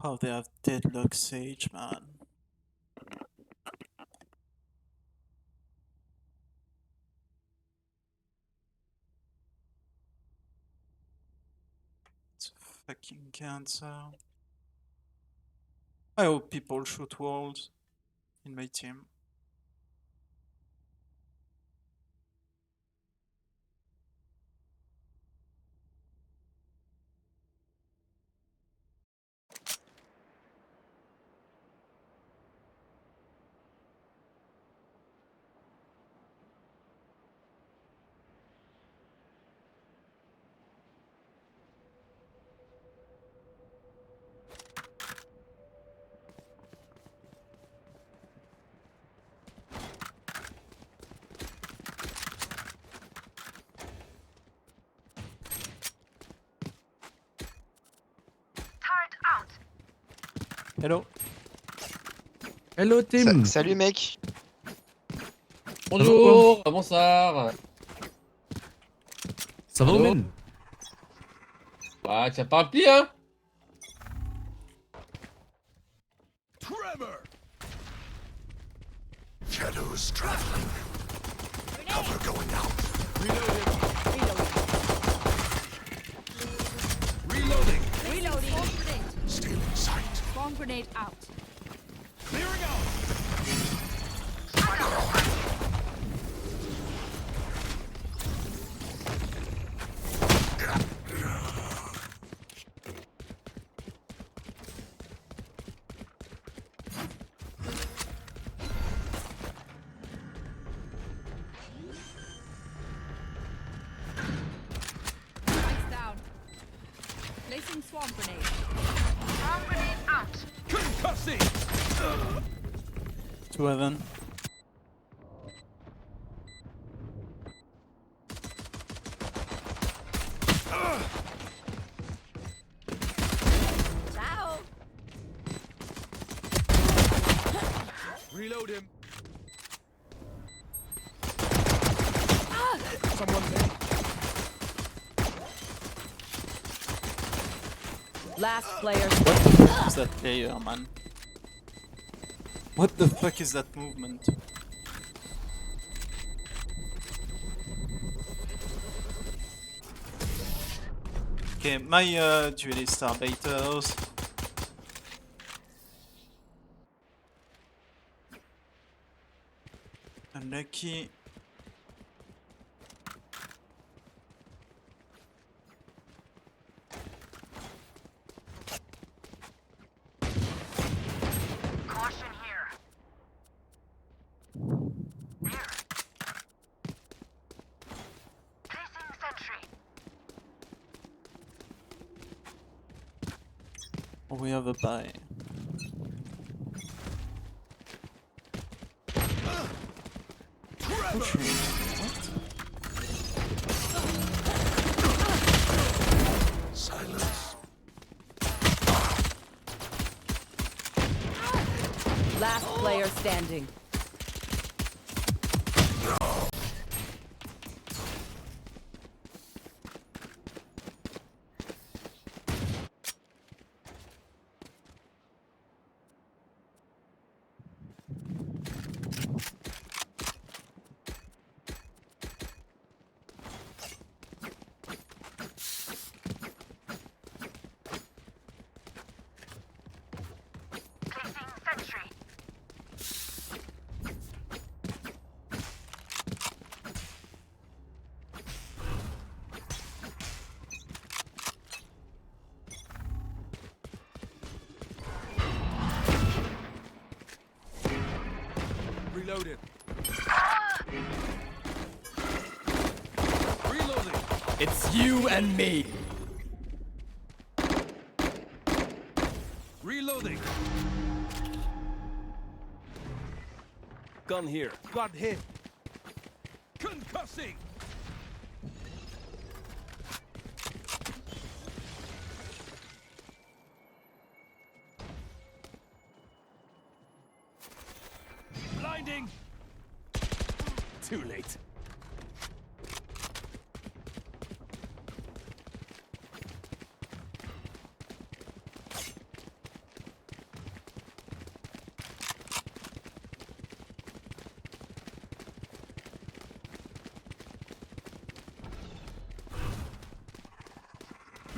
Oh, they have Deadlock Sage, man. It's fucking cancer. I hope people shoot walls in my team. Hello. Hello Tim. Salut mec. Bonjour. Bonsoir. Ça va Omen? Ouais, tu as pas rempli hein? Tremor. Shadows traveling. Cover going out. Reloading. Reloading. Still in sight. Bomb grenade out. Clearing out. Lights down. Placing swamp grenade. Bomb grenade out. Concussing. 2 heaven. Ciao. Reload him. Someone there. Last player. What the fuck is that player, man? What the fuck is that movement? Okay, my duelist are baiters. Unlucky. Caution here. Placing sentry. Oh, we have a buy. Silence. Last player standing. Placing sentry. Reloaded. Reloading. It's you and me. Reloading. Gun here. Got hit. Concussing. Blinding. Too late.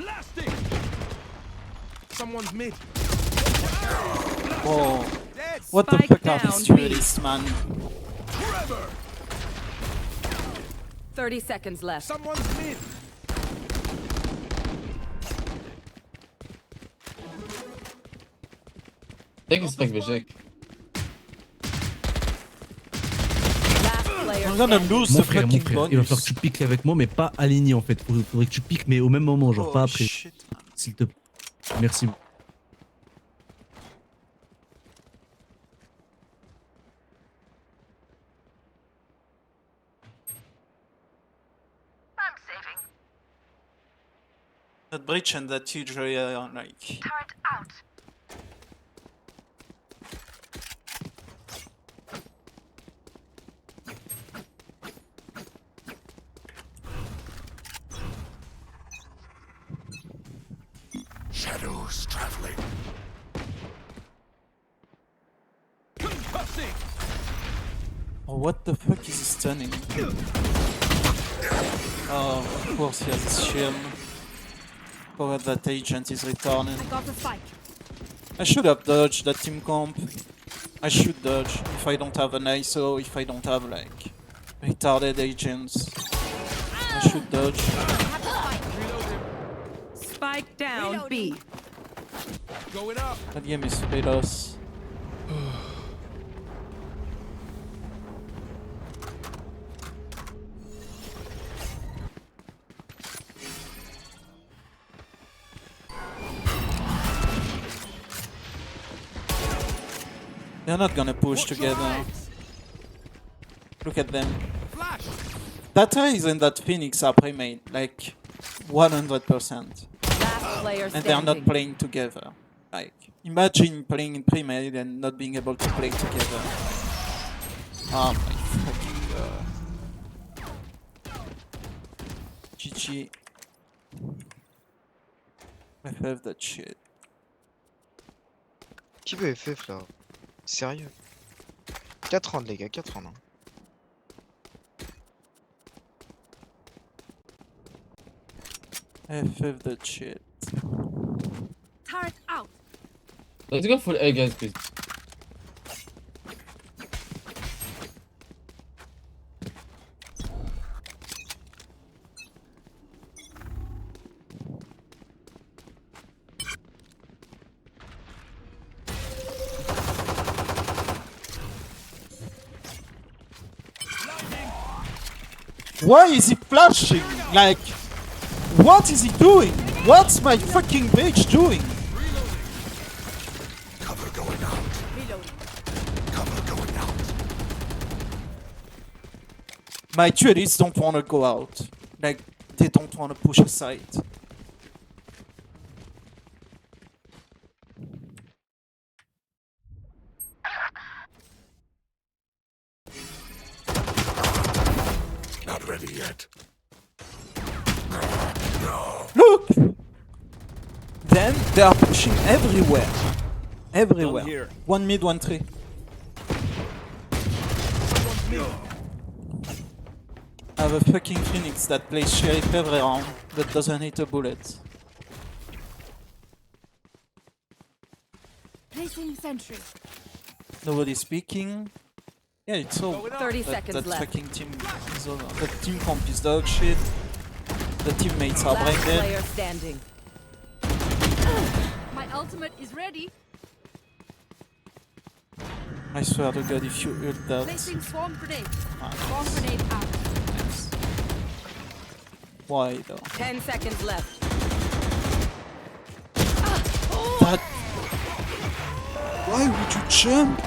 Blasting! Someone's mid. Oh, what the Spike fuck are down, these B. duelists, man? 30 seconds left. Someone's mid. I'm gonna lose Mon the frère, fucking il va falloir bonus. que tu piques avec moi, mais pas aligné en fait. Faudrait que tu piques, mais au même moment, genre pas Oh après. shit, man. S'il te plaît. Merci. That breach and that huge area are like... Turret out. Shadows traveling. Concussing. Oh, what the fuck is he stunning? Oh, of course he has his shield. Forgot that agent is returning. I got the spike. I should have dodged that team comp. I should dodge if I don't have an ISO, if I don't have like retarded agents. I should dodge. Spike down, B. Going up. That game is us. They're not gonna push together. Look at them. Flash. That Raze and that Phoenix are pre-made, like 100%. Last player And they are not standing. playing together. Like, imagine playing in pre-made and not being able to play together. Oh my fucking god. GG. FF that shit. Qui veut FF là? Sérieux? 4 rounds les gars, 4 rounds. FF that shit. Turret out. Let's go full A, guys, please. Why is he flashing? Like, what is he doing? What's my fucking bitch doing? Cover going out. Cover going out. My duelists don't want to go out. Like, they don't want to push aside. Not ready yet. Look! Then they are pushing everywhere. Everywhere. Done here. One mid, one tree. I have a fucking Phoenix that plays Sheriff every round, but doesn't hit a bullet. Placing sentry. Nobody speaking. Yeah, it's all. 30 seconds that left. fucking team is over. The team comp is dog shit. The teammates are brain Last dead. player standing. My ultimate is ready. I swear to god, if you ult that. Placing swarm grenade. Ah, Swarm grenade out. why though? 10 seconds left. That. Why would you jump?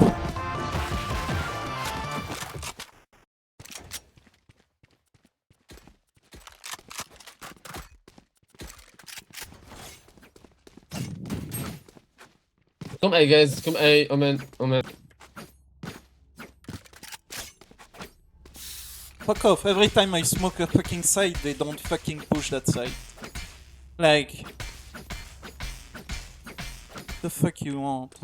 Come A, guys. Come A. Omen. Omen. Fuck off. Every time I smoke a fucking side, they don't fucking push that side. Like. The fuck you want?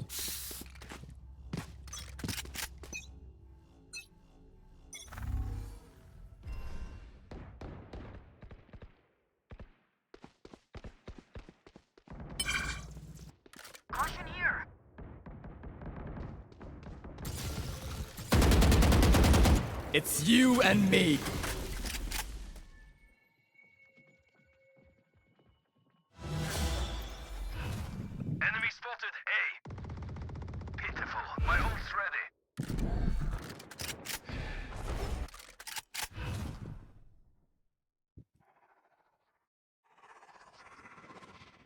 It's you and me. Enemy spotted A. Pitiful. My ult's ready.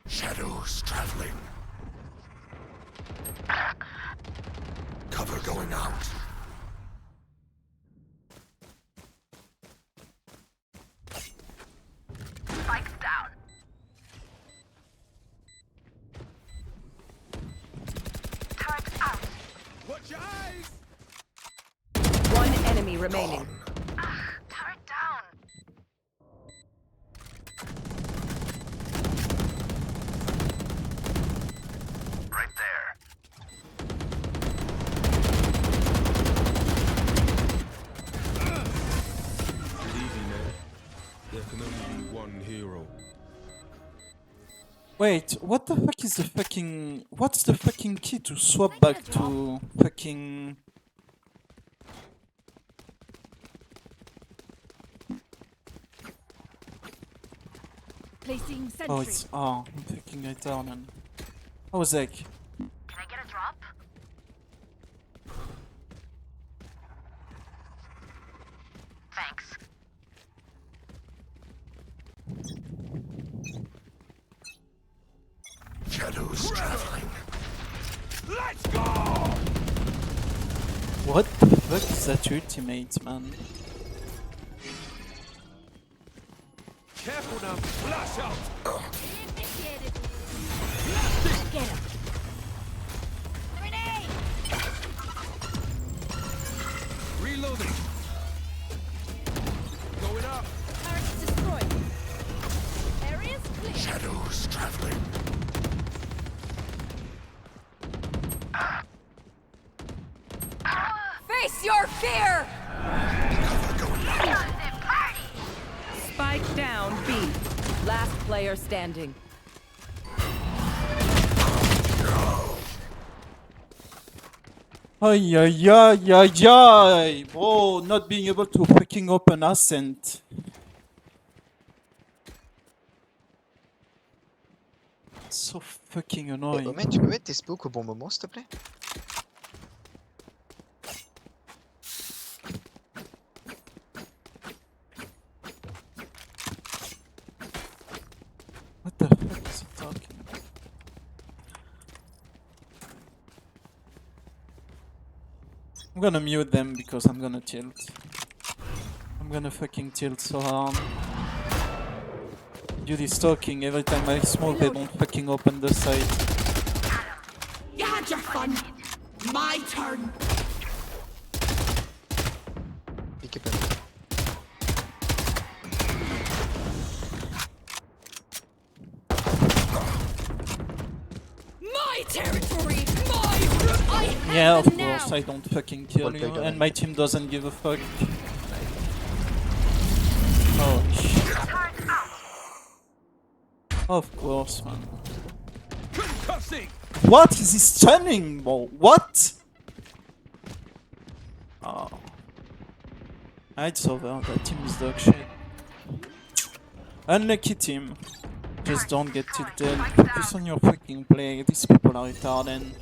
Shadows traveling. Cover going out. Spike down. Turret out. Watch your eyes. One enemy remaining. Turret down. Right there. Easy, man. There can only be one hero. Wait, what the fuck is the fucking... What's the fucking key to swap back to fucking... Placing sentry. Oh, it's... Oh, I'm fucking retarded. Oh, Zach. Can I get a drop? Thanks. Shadows traveling. Let's go! What the fuck is that ultimate, man? Careful now. Flash out. Get him. Reloading. Going up. Turret destroyed. Area's clear. Shadows traveling. Face your fear. Cover going out. Spike down B. Last player standing. Ay ay ay ay ay! Bro, not being able to fucking open Ascent. So fucking Et annoying. Omen, tu peux mettre tes spokes au bon moment, s'il te plaît? What the fuck is he talking about? I'm gonna mute them because I'm gonna tilt. I'm gonna fucking tilt so hard. Dude is talking every time I smoke, they don't fucking open the site. You had your fun. My turn. Pique pas. My territory. My I have Yeah, of them now. course, I don't fucking kill you, and my team doesn't give a fuck. Oh shit. Of course, man. Concussing. What is he stunning, bro? What? Oh. It's over. That team is dog shit. Unlucky team. Just don't get tilted. Focus on your fucking play. These people are retarded.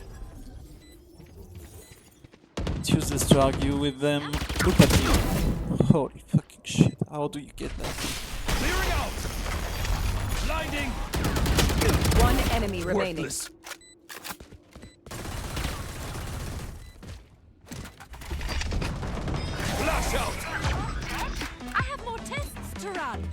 It's useless to argue with them. Look at you. Holy fucking shit. How do you get that? Clearing out. Blinding. One enemy remaining. Worthless. Flash out. I have more tests to run.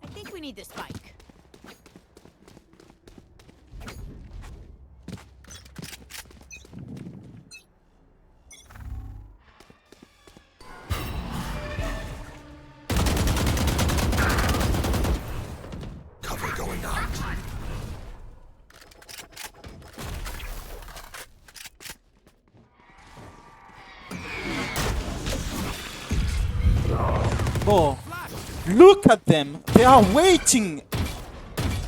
I think we need this spike. Oh, look at them. They are waiting.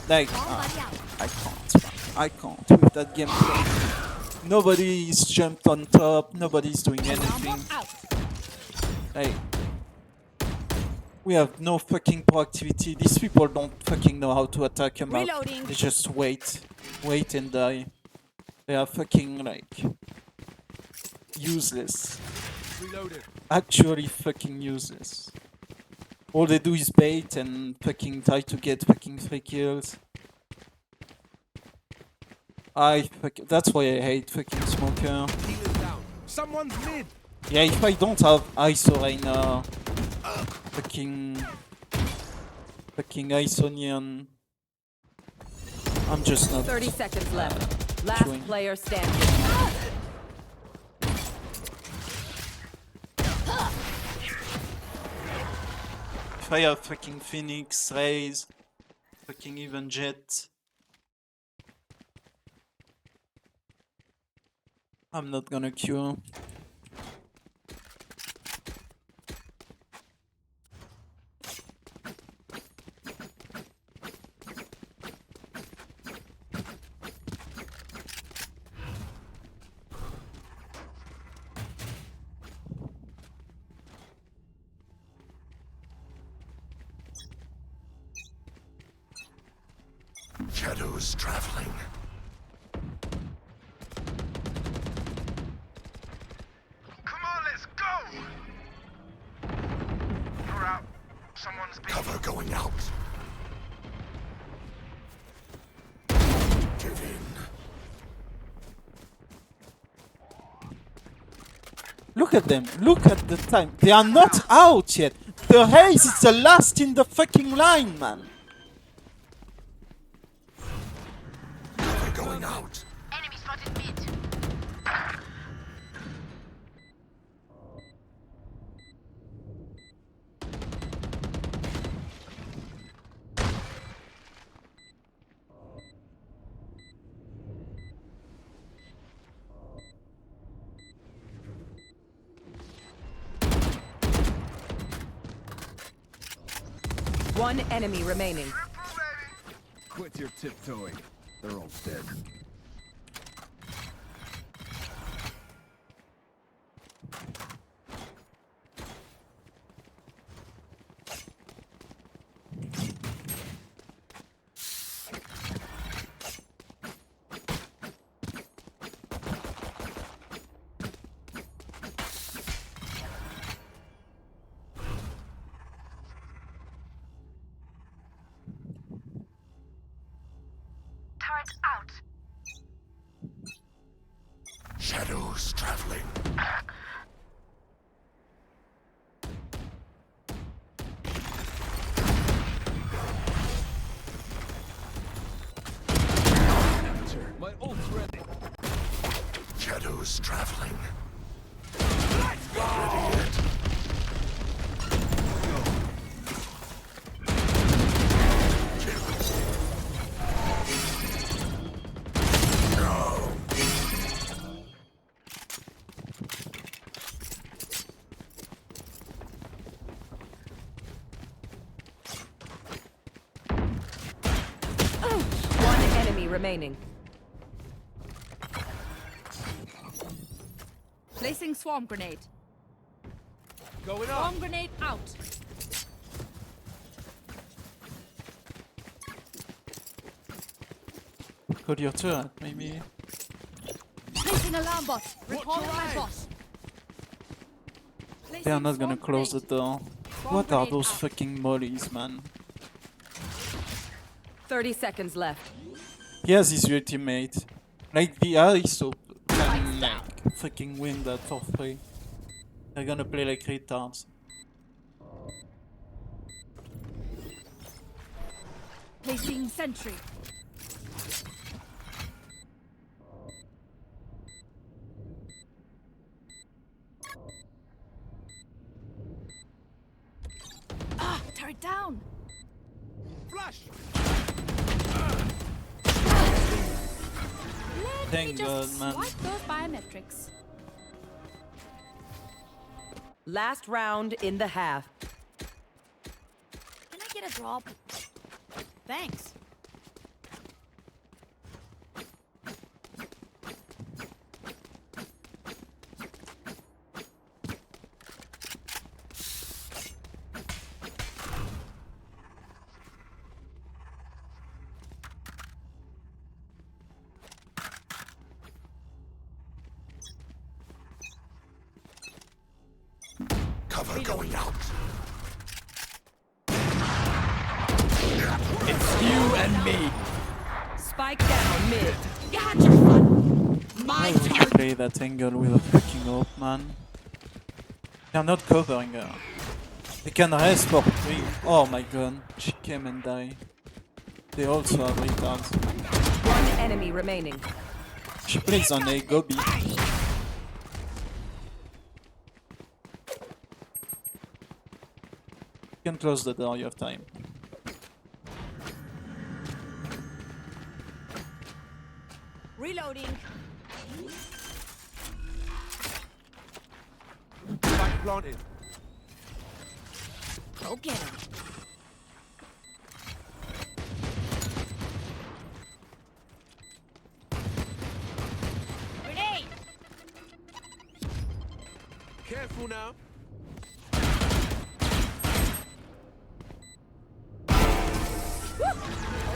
Like, I can't with that gameplay. Nobody's jumped on top. Nobody's doing anything. Like, we have no fucking proactivity. These people don't fucking know how to attack a map. They just wait and die. They are fucking like useless. Actually fucking useless. All they do is bait and fucking try to get fucking 3 kills. That's why I hate fucking Smoker. Someone's mid. Yeah, if I don't have ISO right now, fucking Isonian, I'm just not. 30 seconds left. Last doing. Player standing. If I have fucking Phoenix, Raze, fucking even Jet, I'm not gonna queue. Shadows traveling. Come on, let's go! You're out. Someone's been... Cover going out. Give in. Look at them. Look at the time. They are not out yet. The Haze is the last in the fucking line, man. Going out. Enemy spotted mid. One enemy remaining. Quit your tiptoeing. They're all dead. Shadows traveling. My ult's ready. Shadows traveling. Let's go! Ready yet? Remaining. Placing swarm grenade. Going up. Swarm grenade out. Got your turn, maybe. Placing alarm bot. Recalling my boss. They are not gonna close the door. What are those fucking mollies, man? 30 seconds left. He has his ultimate. Like the ISO can like fucking win that for free. They're gonna play like retards. Placing sentry. Turret down. Flash. Thank God, man. Swipe those biometrics. Last round in the half. get a drop? Thanks. Cover going out. It's you and me. Spike down mid. You had your fun. My Why would you turn. play that angle with a freaking AWP, man? They're not covering her. They can rest for 3. Oh my god, she came and died. They also have retards. One enemy remaining. She plays on a Gobi. You can close the door, you have time. Reloading. Spike planted. Go get him. Grenade. Careful now.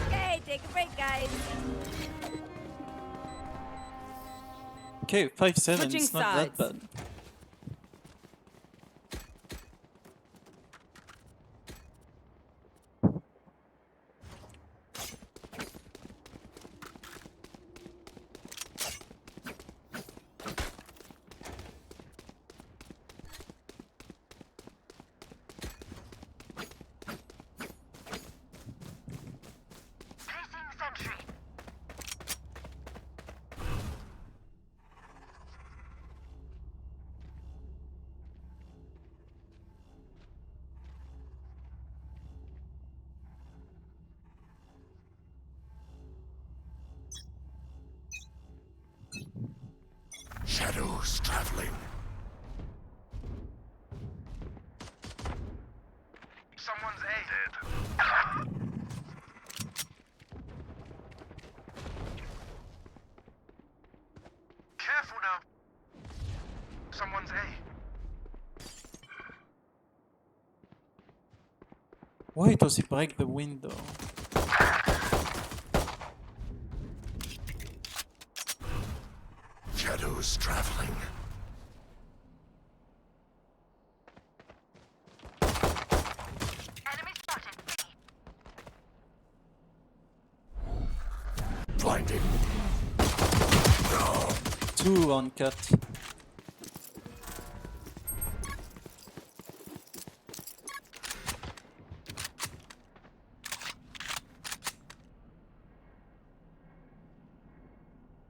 Okay, take a break, guys. Okay, 5-7, Switching it's not sides. that bad. Shadows traveling. Someone's dead. Careful now. Someone's A. Why does he break the window? Shadows traveling. Enemy spotted. Blinding. No. 2 on cut.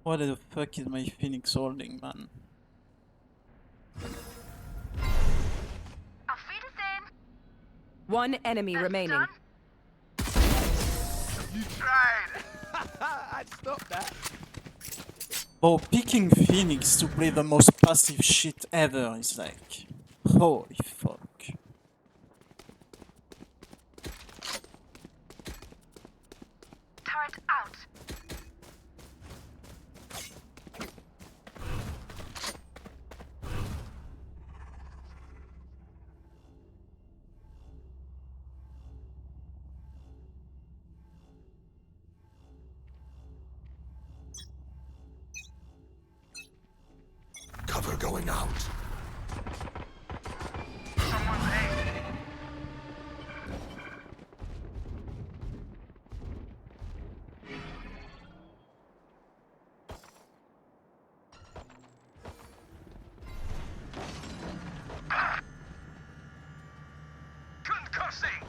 What the fuck is my Phoenix holding, man? One enemy remaining. You tried. I'd stop that. Oh, picking Phoenix to play the most passive shit ever is like... Holy fuck. Turret out. Cover going out. Someone's A. Concussing.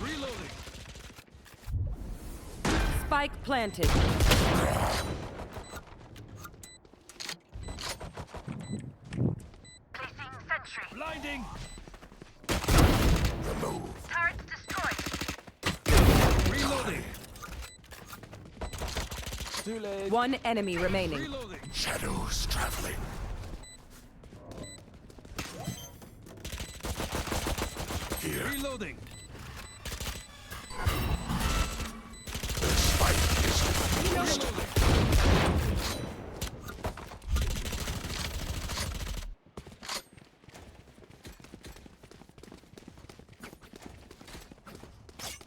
Reloading. Spike planted. Placing sentry. Blinding. Remove. Turret destroyed. Reloading. Too late. One enemy remaining. Reloading. Shadows traveling. Reloading.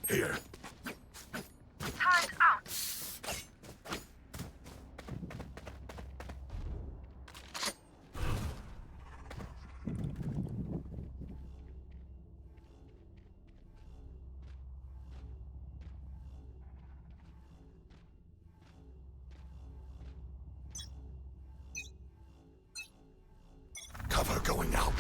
Here. Time's out. Cover going out.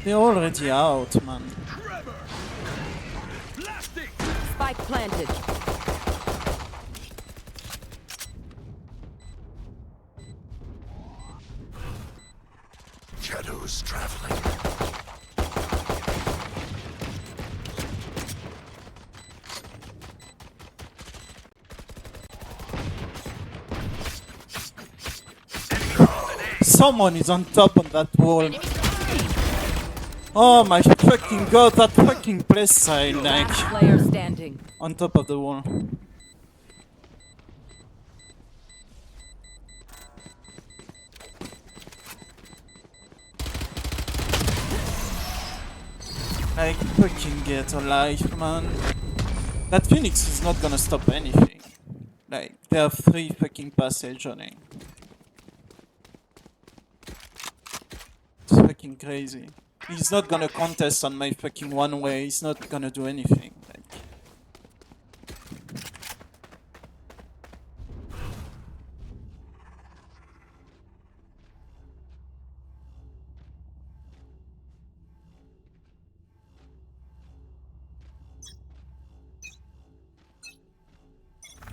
They're already out, man. Spike planted. Shadows traveling. Someone is on top of that wall. Oh my fucking god, that fucking place sign, like, Player standing. on top of the wall. Like, fucking get a life, man. That Phoenix is not gonna stop anything. Like, there are 3 fucking passage on it. It's fucking crazy. He's not gonna contest on my fucking one way, he's not gonna do anything. Like,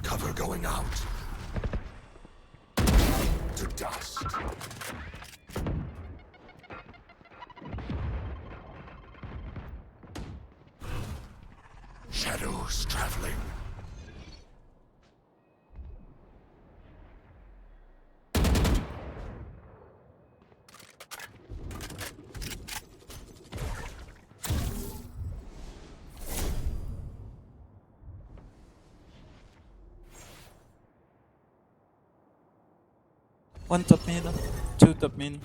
Cover going out. To dust. Shadows traveling. one top mid, 2 top mid.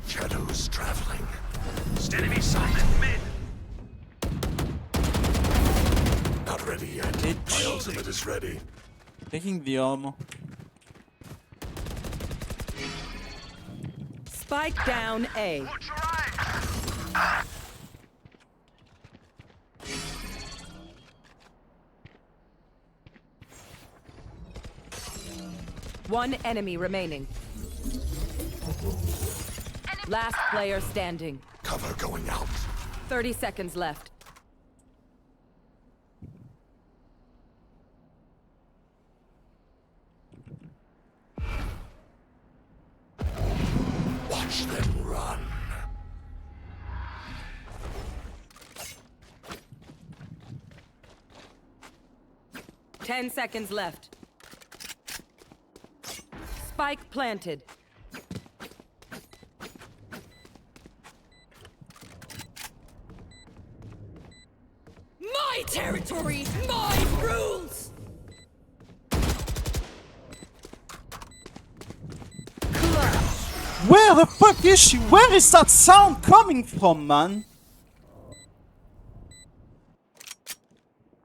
Shadows traveling. Enemy sighted mid. Not ready yet. My ultimate is ready. Taking the armor. Spike down A. One enemy remaining. Last player standing. Cover going out. 30 seconds left. Watch them run. Ten seconds left. Spike planted. My territory, my rules! Where the fuck is she? Where is that sound coming from, man?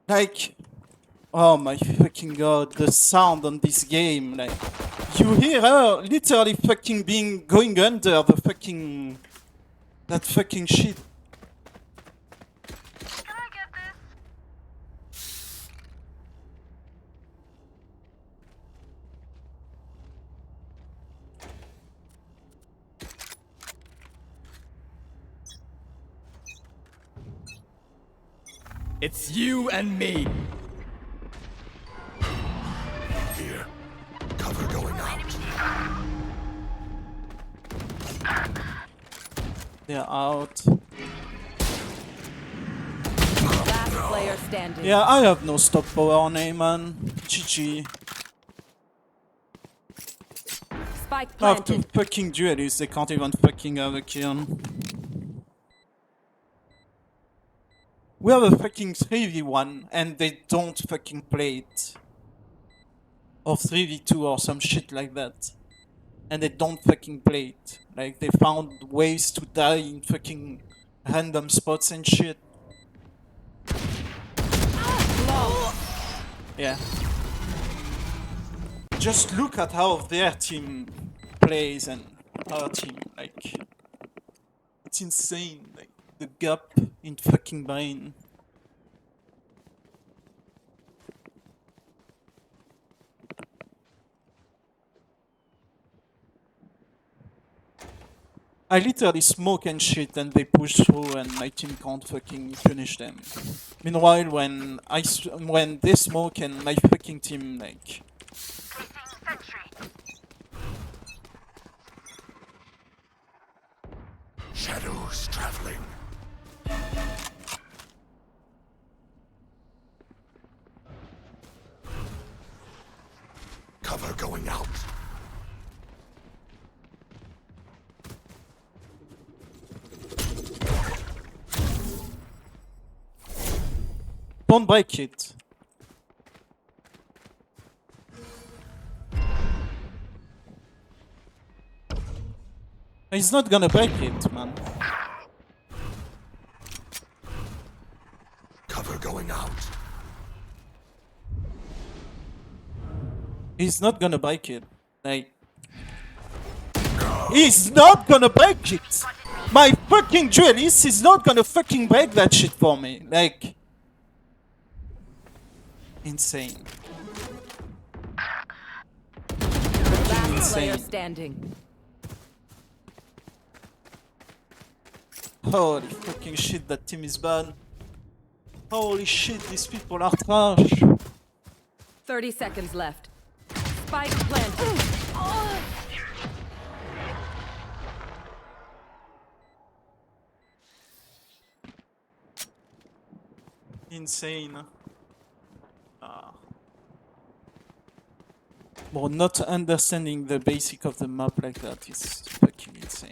Like, oh my fucking god, the sound on this game, like, you hear her literally fucking going under the fucking, that fucking shit. It's you and me. Here. Cover going out. They're out. Last player standing. Yeah, I have no stop power on A, man. GG. Spike I have two planted. fucking duelists, they can't even fucking have a kill. We have a fucking 3v1 and they don't fucking play it. Or 3v2 or some shit like that. And they don't fucking play it. Like, they found ways to die in fucking random spots and shit. Yeah. Just look at how their team plays and our team, like, it's insane, like, the gap in fucking brain. I literally smoke and shit and they push through and my team can't fucking punish them. Meanwhile, when they smoke and my fucking team, like... Shadows traveling. Cover going out. Don't break it. He's not gonna break it, man. Cover going out. He's not gonna break it. Like... He's not gonna break it! My fucking duelist is not gonna fucking break that shit for me. Like... Insane. Last player standing. Holy fucking shit, that team is bad. Holy shit, these people are trash. 30 seconds left. Spike planted. Insane. Well, not understanding the basic of the map like that is fucking insane.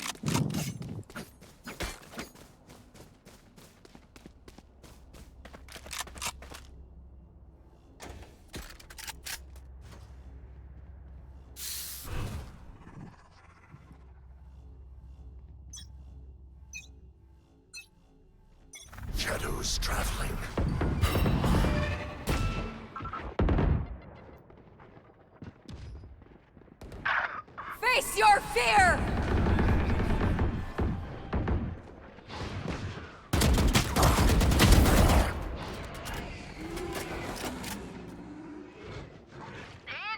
Shadows traveling. Face your fear!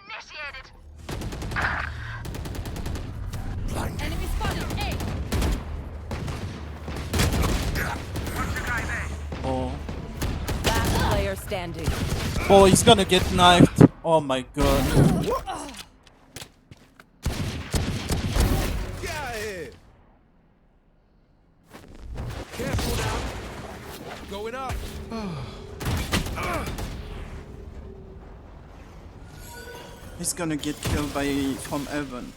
Initiated. Enemy spotted. A. Oh. Last player standing. Oh, he's gonna get knifed. Oh my god. Careful now. Going up. He's gonna get killed from heaven.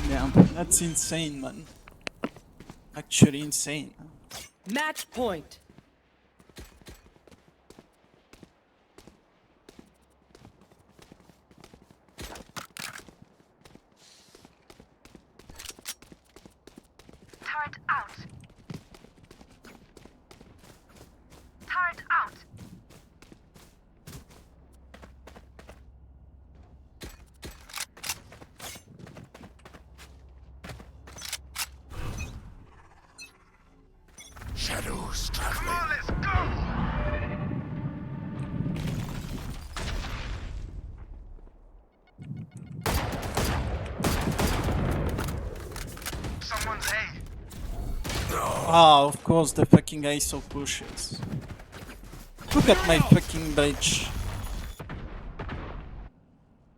Yeah, that's insane, man. Actually insane. Match point. Turret out. Turret out. Shadows traveling. Let's go. Someone's A. Ah, of course the fucking ISO pushes. Look at my fucking bridge.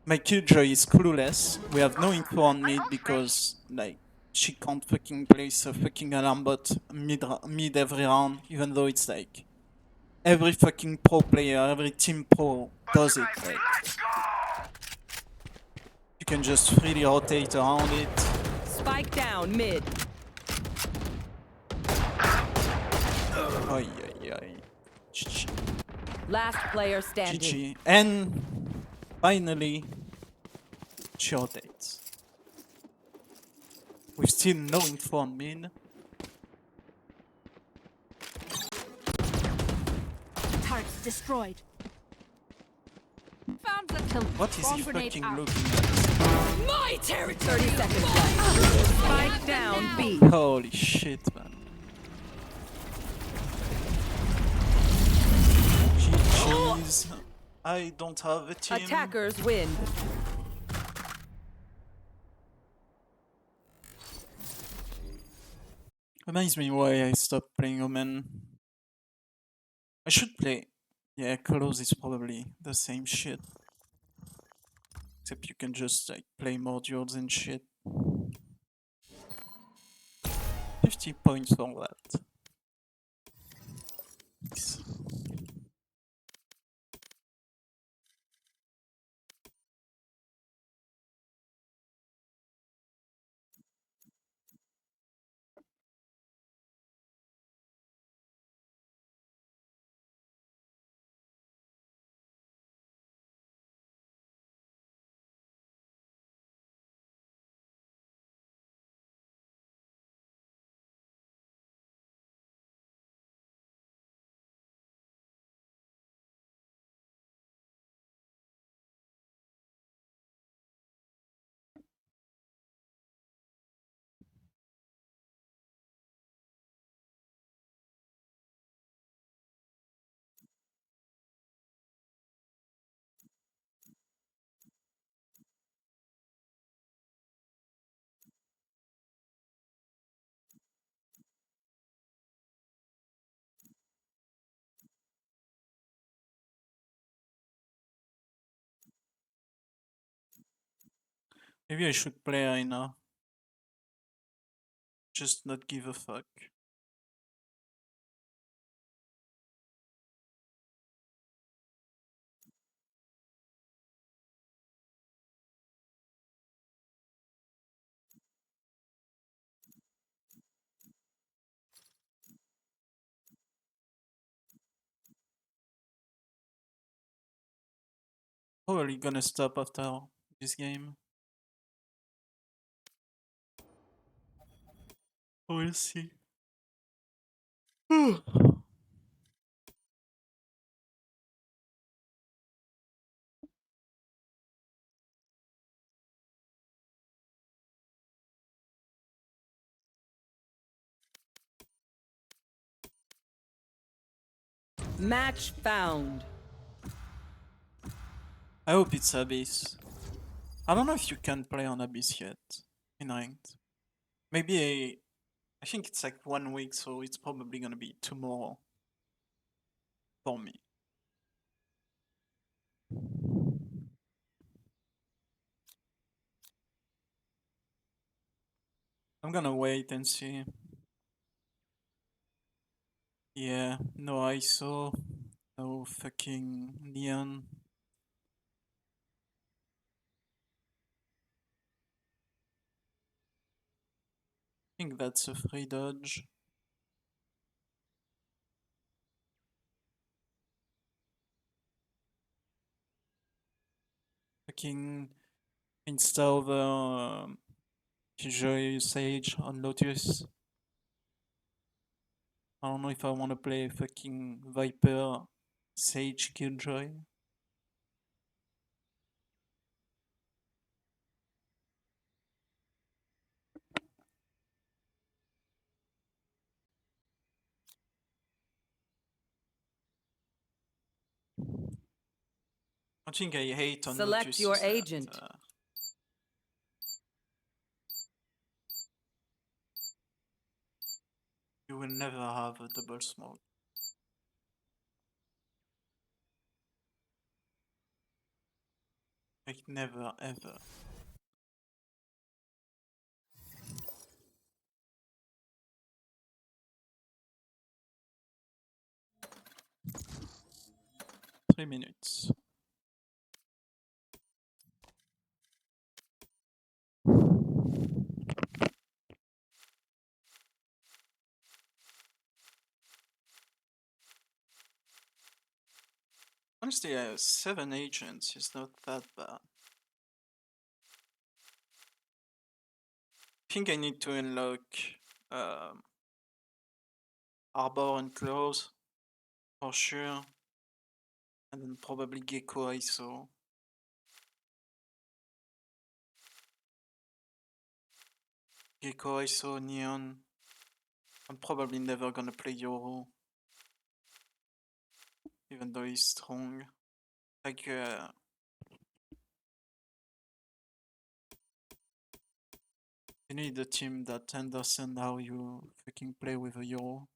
My killjoy is clueless. We have no info on mid because, like, she can't fucking place a fucking alarm bot mid every round, even though it's like every fucking pro player, every team pro does it. Like, you can just freely rotate around it. Spike down mid. Ay, ay, ay. GG. Last player standing. GG. And finally, she rotates. With still no info on mid. Turrets destroyed. Found the What is he bomb grenade fucking out. looking at? My territory. 30 seconds left. Spike down B. Holy shit, man. GG's. I don't have a team. Attackers win. Reminds me why I stopped playing Omen. I should play. Yeah, Colors is probably the same shit. Except you can just like play more duels and shit. 50 points for that. Nice. Maybe I should play Aina. Just not give a fuck. Probably gonna stop after this game. We'll see. Match found. I hope it's Abyss. I don't know if you can play on Abyss yet in ranked. Maybe I think it's like 1 week, so it's probably gonna be tomorrow for me. I'm gonna wait and see. Yeah, no ISO, no fucking neon. I think that's a free dodge. Fucking insta over Killjoy Sage on Lotus. I don't know if I want to play fucking Viper Sage Killjoy. I think I hate on Select Lotus your is that, agent. you will never have a double smoke. Like never ever. 3 minutes. Honestly, 7 agents is not that bad. I think I need to unlock Arbor and Close for sure. And then probably Gecko ISO. Gecko ISO, Neon. I'm probably never gonna play Yoru. Even though he's strong. Like, you need a team that understands how you fucking play with a Yoru.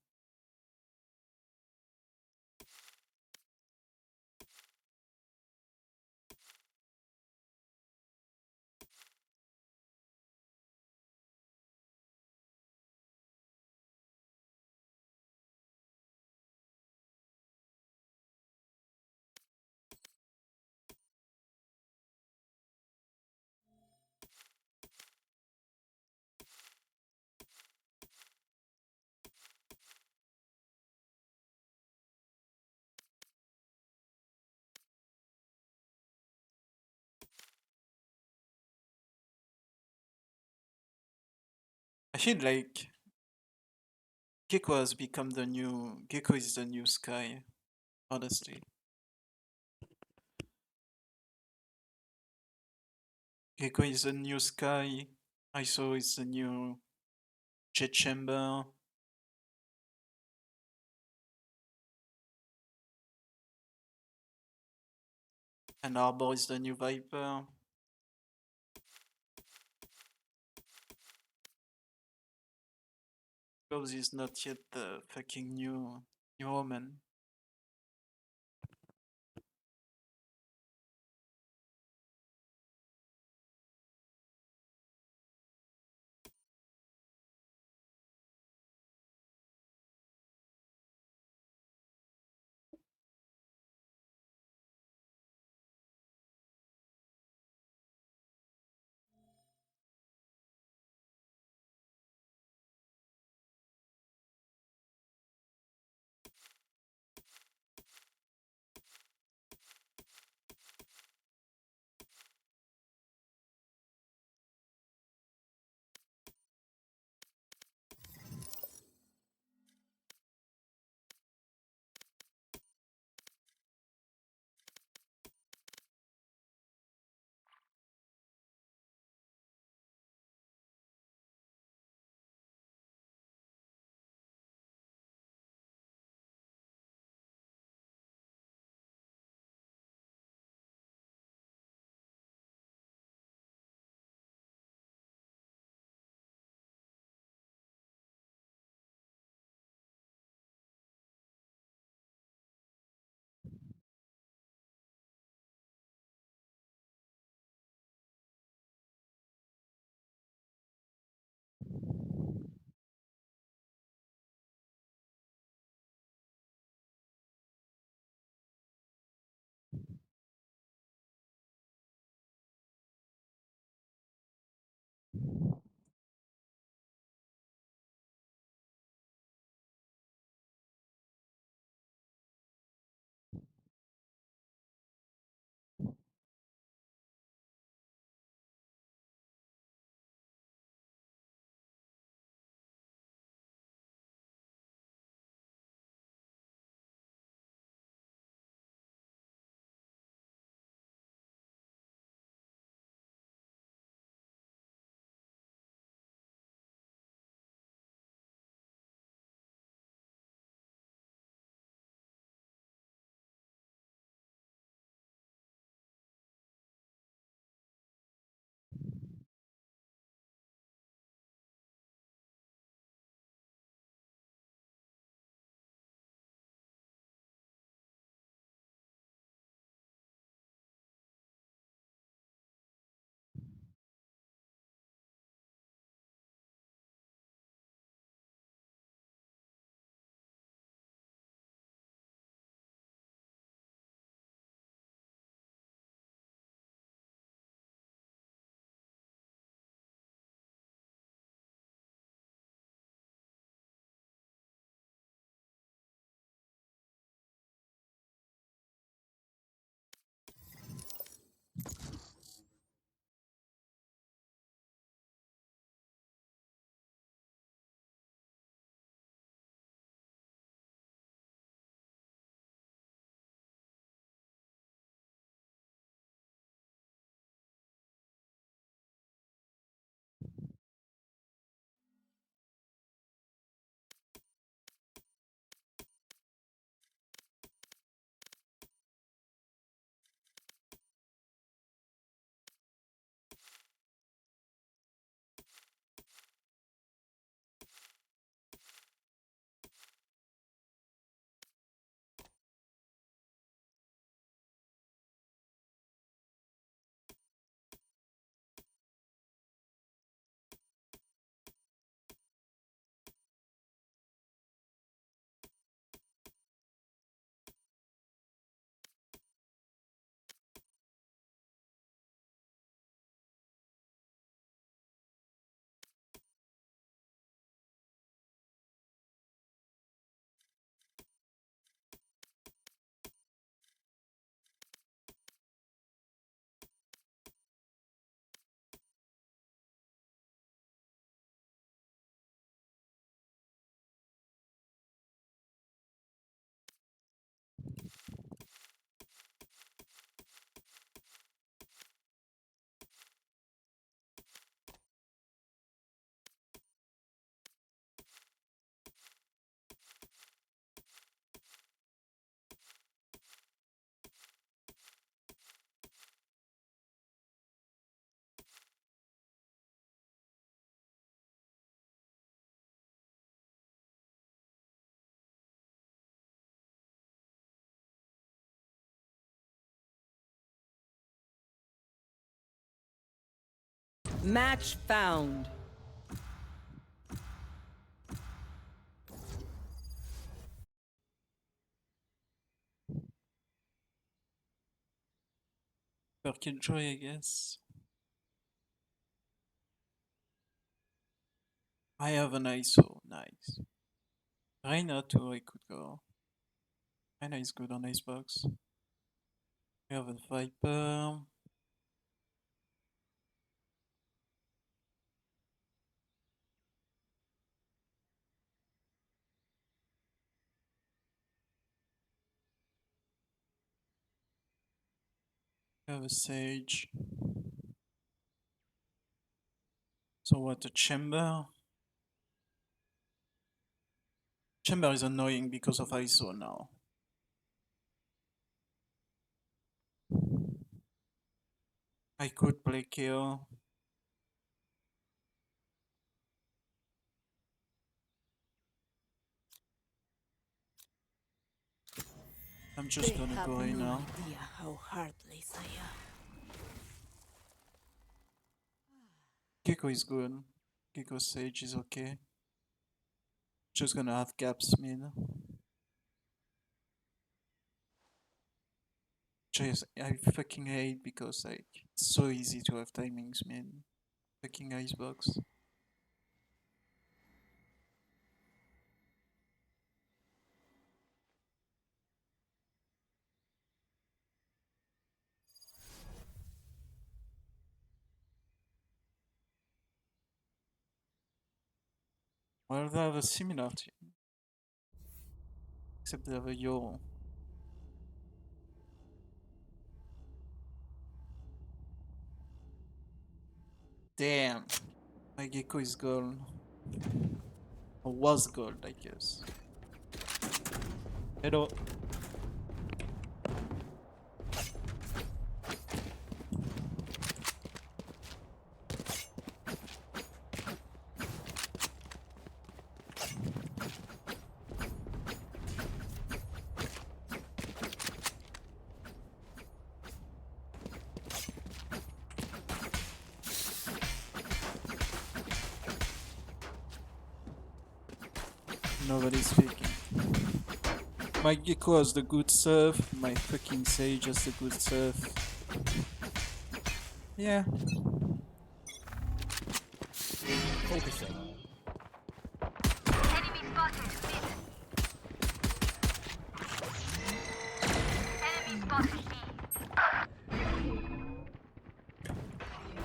I feel like Gecko has become the new... Gecko is the new Sky, honestly. Gecko is the new Sky, ISO is the new Jet Chamber. And Arbor is the new Viper. Close is not yet the fucking new Omen. Match found. Killjoy, I guess. I have an ISO, nice. Reyna too, I could go. Reyna is good on Icebox. We have a Viper. We have a Sage. So what, a Chamber? Chamber is annoying because of ISO now. I could play KO. I'm just gonna go in now. idea how heartless I am. Gecko is good. Gecko Sage is okay. Just gonna have gaps mid. Just I fucking hate because like it's so easy to have timings mid. Fucking Icebox. Well, they have a similar team. Except they have a Yo. Damn. My Gecko is gold. Or was gold, I guess. Hello. Nobody's speaking. My Gecko has the good serve, my fucking Sage has the good serve. Yeah. Focusing. Enemy spotted. Enemy spotted.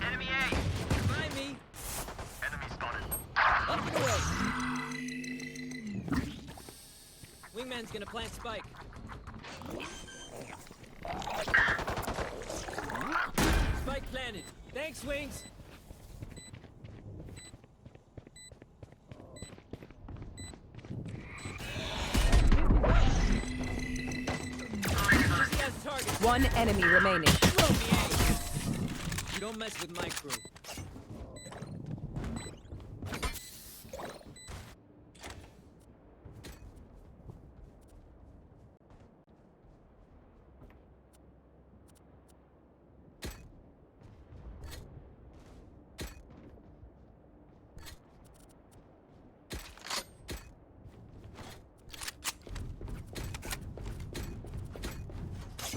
Enemy A. Behind me. Enemy spotted. Up and away. Wingman's gonna plant spike. Spike planted. Thanks, Wings. One enemy remaining. You don't mess with my crew.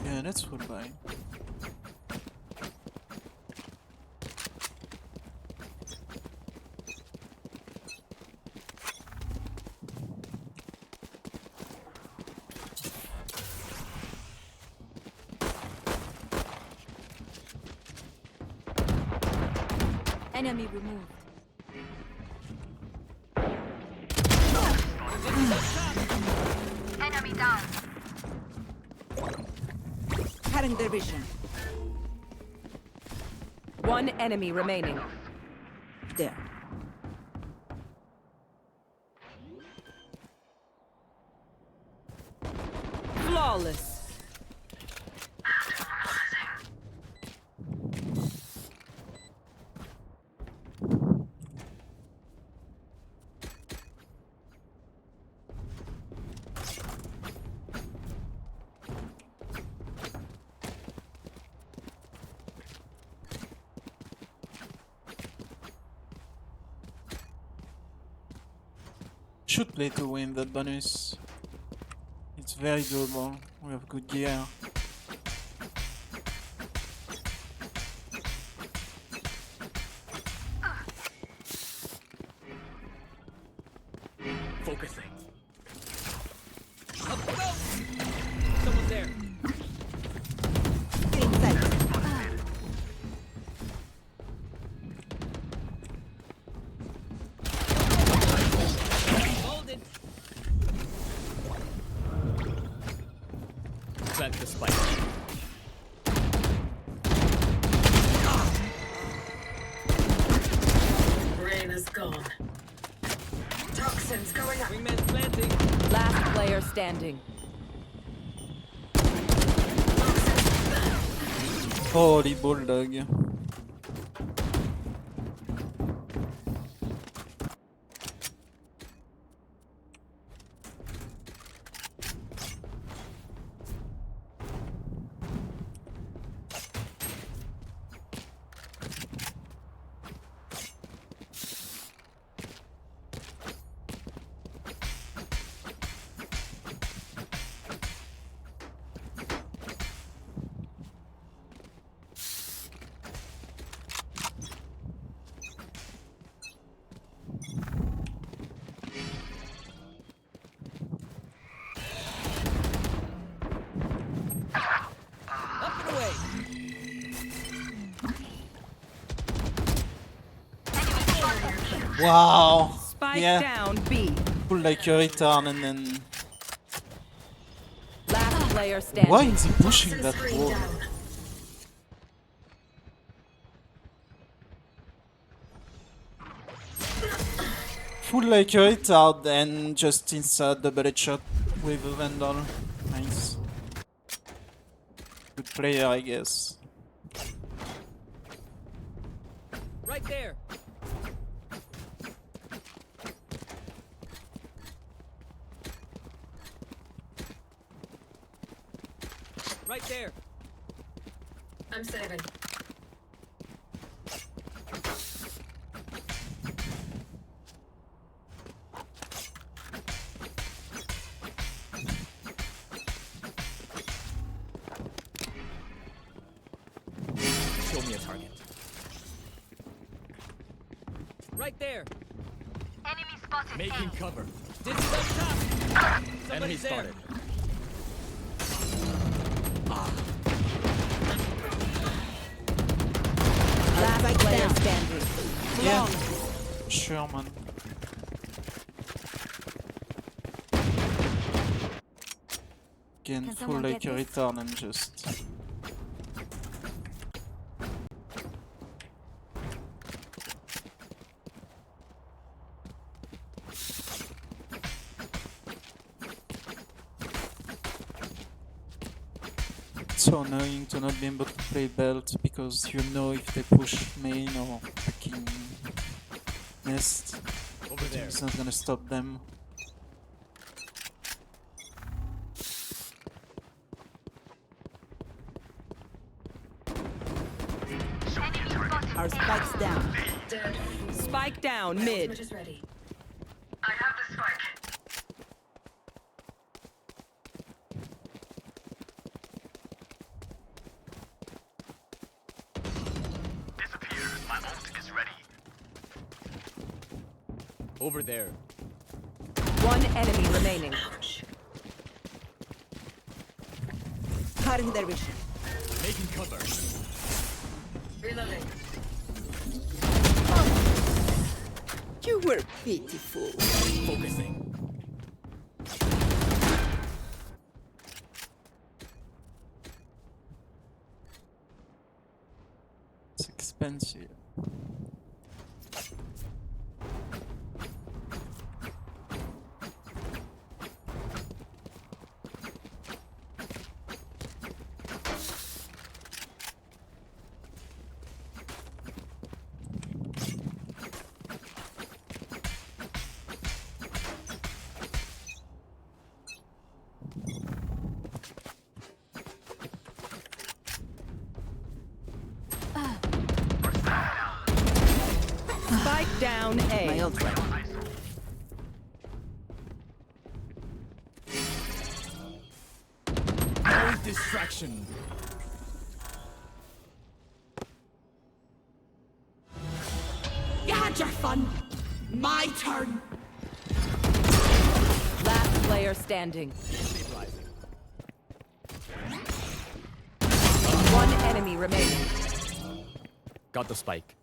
Yeah, that's full buy. Enemy removed. Enemy down. Cutting their vision. One enemy remaining. There. Flawless. Should play to win that bonus. It's very doable. We have good gear. Focusing. Up we go! Someone's there. Holding. Plant the spike. Rain is gone. Toxins going up. Wingman's planting. Last player standing. Holy bulldog. Up and away. Wow. Spike Yeah. down B. Pull like a return and then. Last player standing. Why is he pushing that wall? Full like a retard and just inside double headshot with a Vandal. Nice. Good player, I guess. Right there. Right there. I'm saving. Show me a target. Right there. Enemy spotted. Making cover. This is up top. Enemy spotted. Last player standing. Yeah. Sure, man. Again, Can full someone like get a this? return and just. It's so annoying to not be able to play belt because you know if they push main or fucking nest, Over there. it's not gonna stop them. Our spike's down. Dead. Spike down mid. Is ready. I have the spike. Disappears. My ult is ready. Over there. One enemy remaining. Cutting their vision. Making cover. Reloading. You were pitiful. Focusing. It's expensive. Spike down A. distraction. You had your fun. My turn. Last player standing. Stabilizing. One enemy remaining. Got the spike.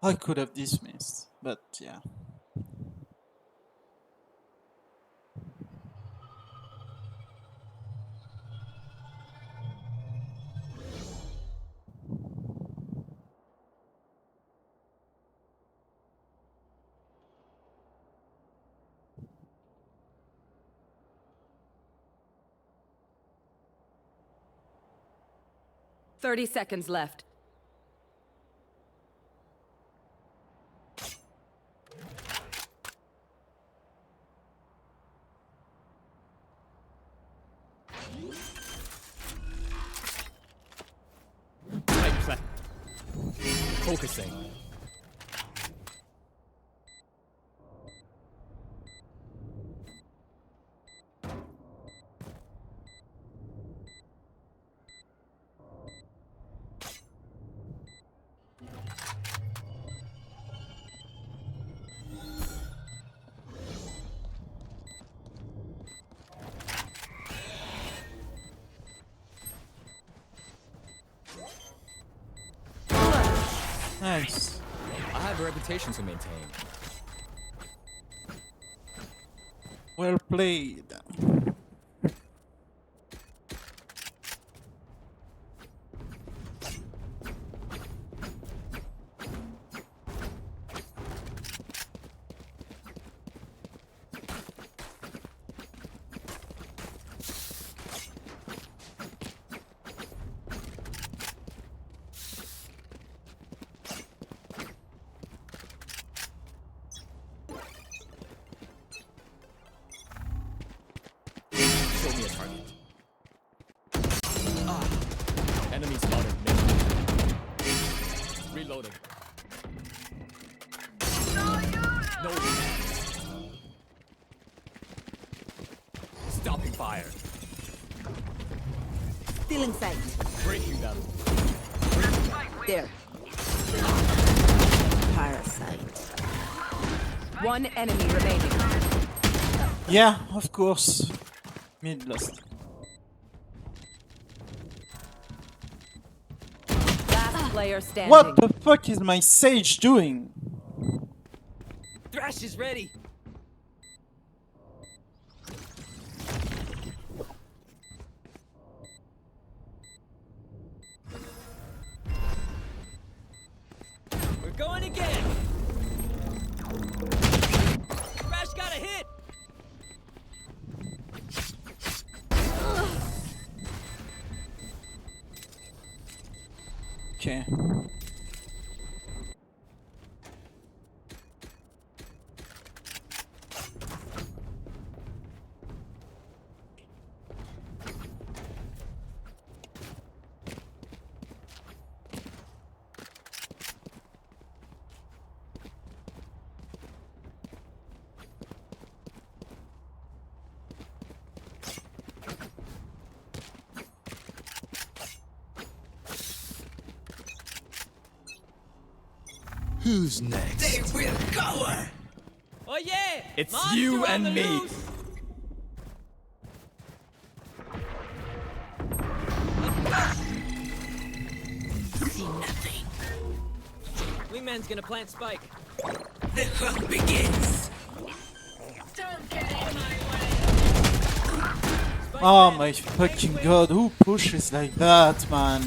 I could have dismissed, but yeah. Thirty seconds left. Focusing. Nice. I have a reputation to maintain. Well played. Show me a target. Enemy spotted. Reloading. No. Stopping fire. Still in sight. Breaking them. There. Parasite. One enemy remaining. Yeah, of course. Mid lost. Last player standing. What the fuck is my Sage doing? Thrash is ready. We're going again. Thrash got a hit. Okay. Who's next? They will cower. Oh yeah! It's you and me. See nothing. Wingman's gonna plant spike. The hunt begins. Don't get in my way. Oh my fucking god, who pushes like that, man?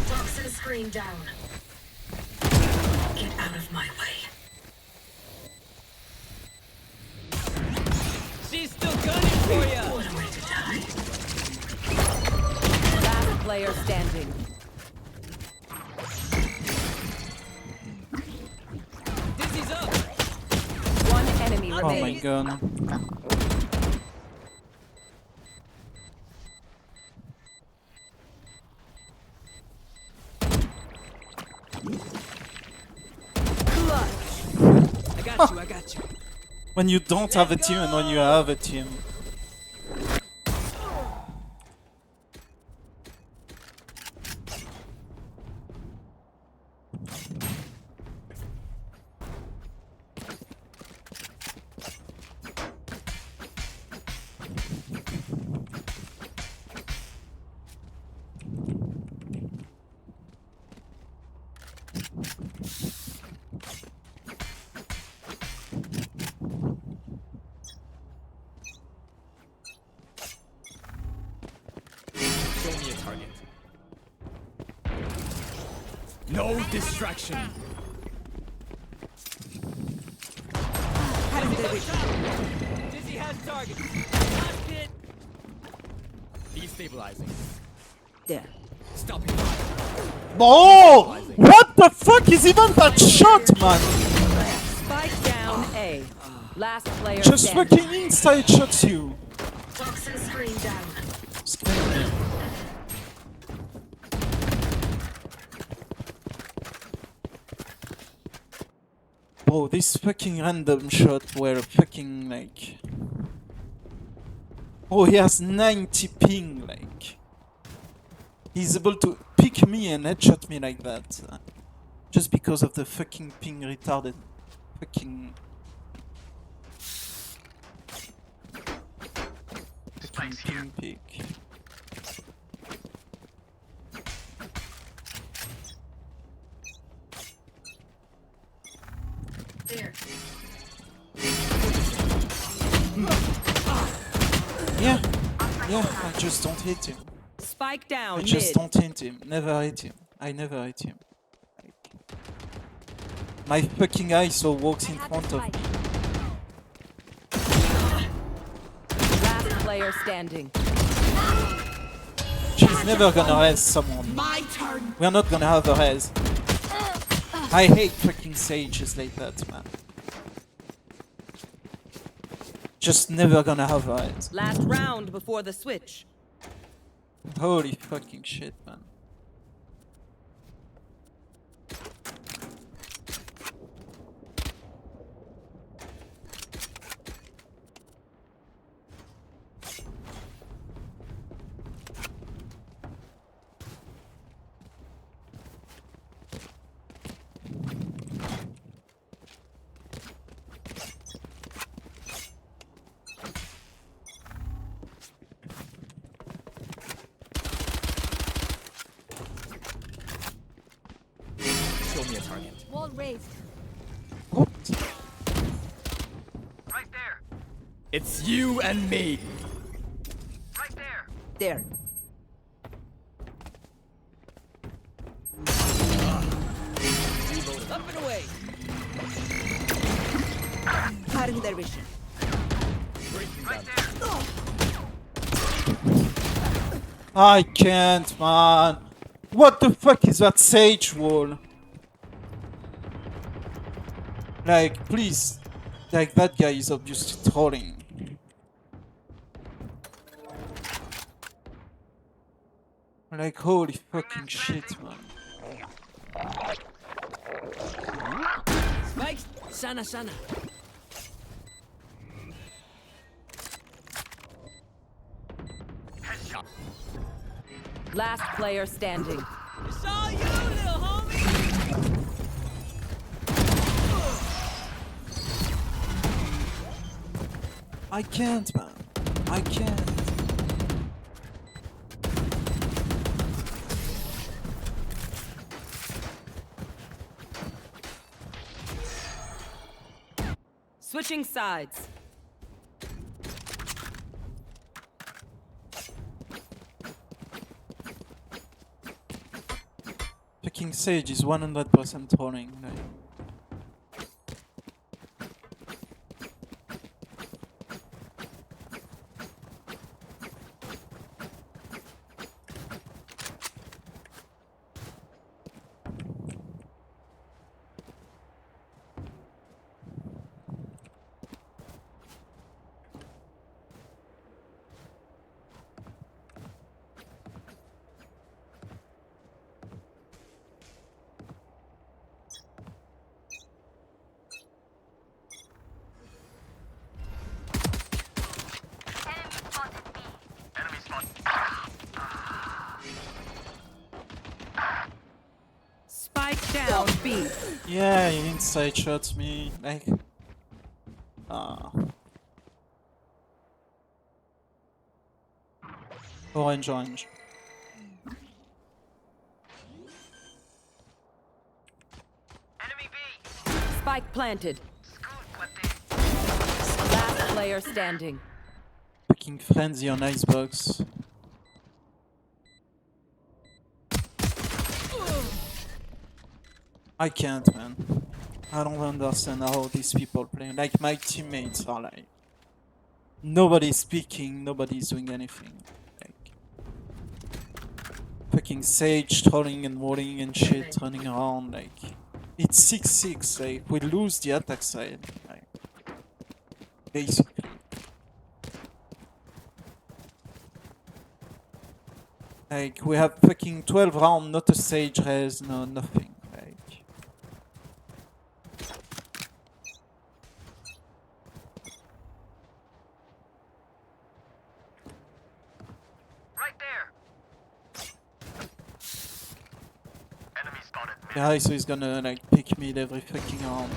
Toxin screen down. Get out of my way. She's still gunning for you. What a way to die. Last player standing. Dizzy's up. One enemy Oh my remaining. god. I got you. When you don't have a team and when you have a team. Show me a target. No distraction. Dizzy has target. Last hit. Destabilizing. There. Stop it. Oh! What the fuck is even that shot, man? Spike down A. Last player Just standing. fucking inside shots you. Toxin screen down. Bro, this fucking random shot were fucking like... Oh, he has 90 ping, like... He's able to pick me and headshot me like that. Just because of the fucking ping retarded fucking... Fucking ping pick. There. Yeah, I just don't hit him. Spike down I just mid. don't hit him. Never hit him. I never hit him. Like, my fucking ISO walks in front of me. Last player standing. She's never gonna res someone. My turn. We're not gonna have a res. I hate fucking sages like that, man. Just never gonna have a res. Last round before the switch. Holy fucking shit, man. Show me a target. Wall raised. What? Right there. It's you and me. Right there. There. Reloaded. Up and away. Cutting their vision. Right there. I can't, man. What the fuck is that sage wall? Like, please. Like, that guy is obviously trolling. Like, holy fucking shit, man. Spikes. Sana sana. Headshot. Last player standing. It's all you, little homie. I can't, man. I can't. Switching sides. Fucking Sage is 100% trolling. Like. down B. Yeah, he inside shots me. Like. Orange, orange. Spike planted. Last player standing. Fucking frenzy on icebox. I can't, man. I don't understand how these people play. Like, my teammates are like... Nobody's speaking, nobody's doing anything. Like... Fucking Sage trolling and walling and shit, running around, like... It's 6-6, like, we lose the attack side. Like... Basically. Like, we have fucking 12 rounds, not a Sage res, no, nothing. Like... Yeah, so he's gonna like pick mid every fucking round.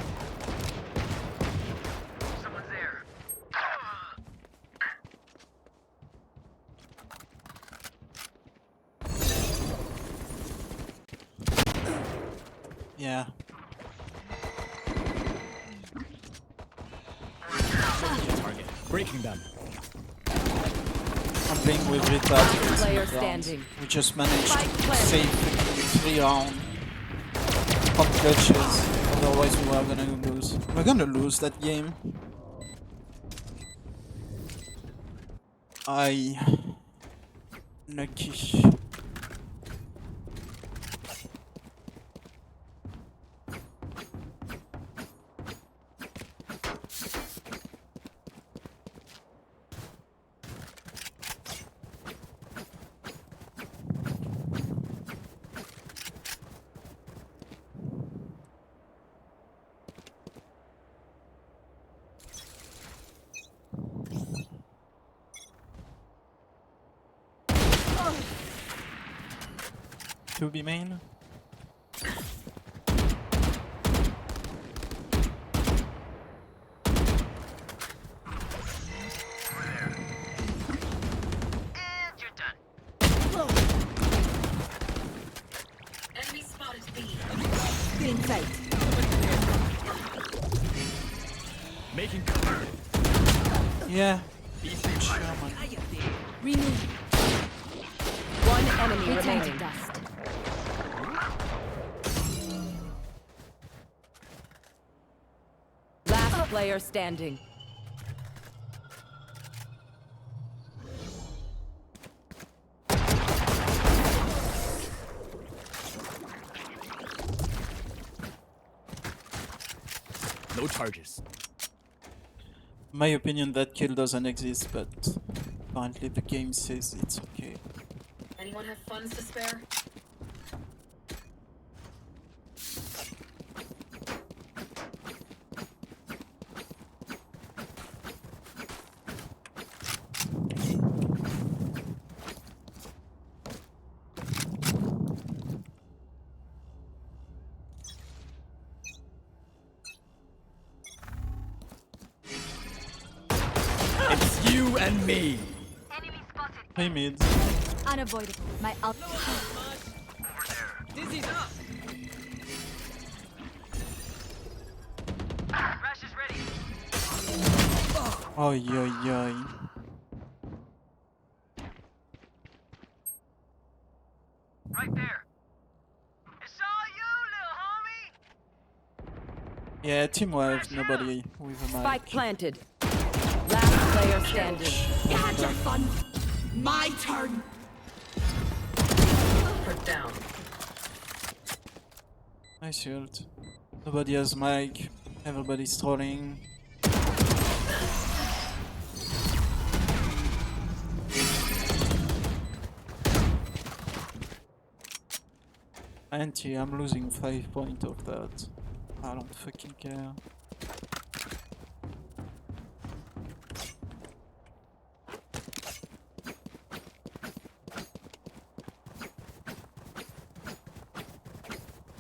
Yeah. Target. Breaking them. I'm playing with retard. Player standing. We just managed to save 3 rounds from clutches. Otherwise we were gonna lose. We're gonna lose that game. Lucky. To be main. Enemy spotted B. Getting sight. Making cover. Yeah. Remove. One enemy remaining. Dust. Last player standing. No charges. My opinion, that kill doesn't exist, but apparently the game says it's okay. Anyone have funds to spare? It's you and me. Hey mid. Unavoidable. My ult. Dizzy's up. Rash is ready. Oi oi oi. Right there. It's all you, little homie. Yeah, team wife, nobody with a mic. Spike planted. Last player standing. You had your fun. My turn. Put down. Nice ult. Nobody has mic. Everybody's trolling. Anti, I'm losing 5 points of that. I don't fucking care.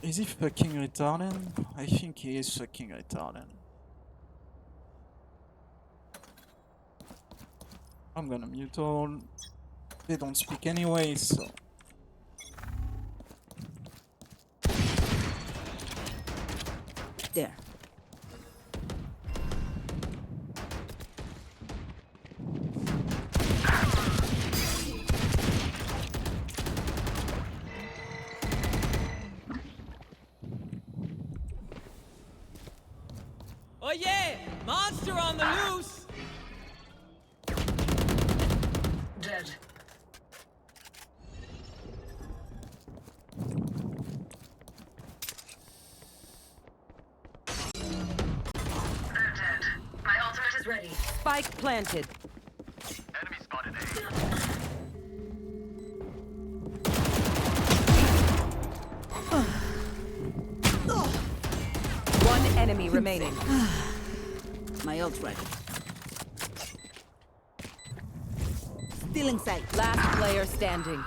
Is he fucking retarded? I think he is fucking retarded. I'm gonna mute all. They don't speak anyway, so. There. Oh yeah! Monster on the loose! Dead. They're dead. My ultimate is ready. Spike planted. Enemy spotted One enemy remaining. My ult ready. Still in sight. Last player standing.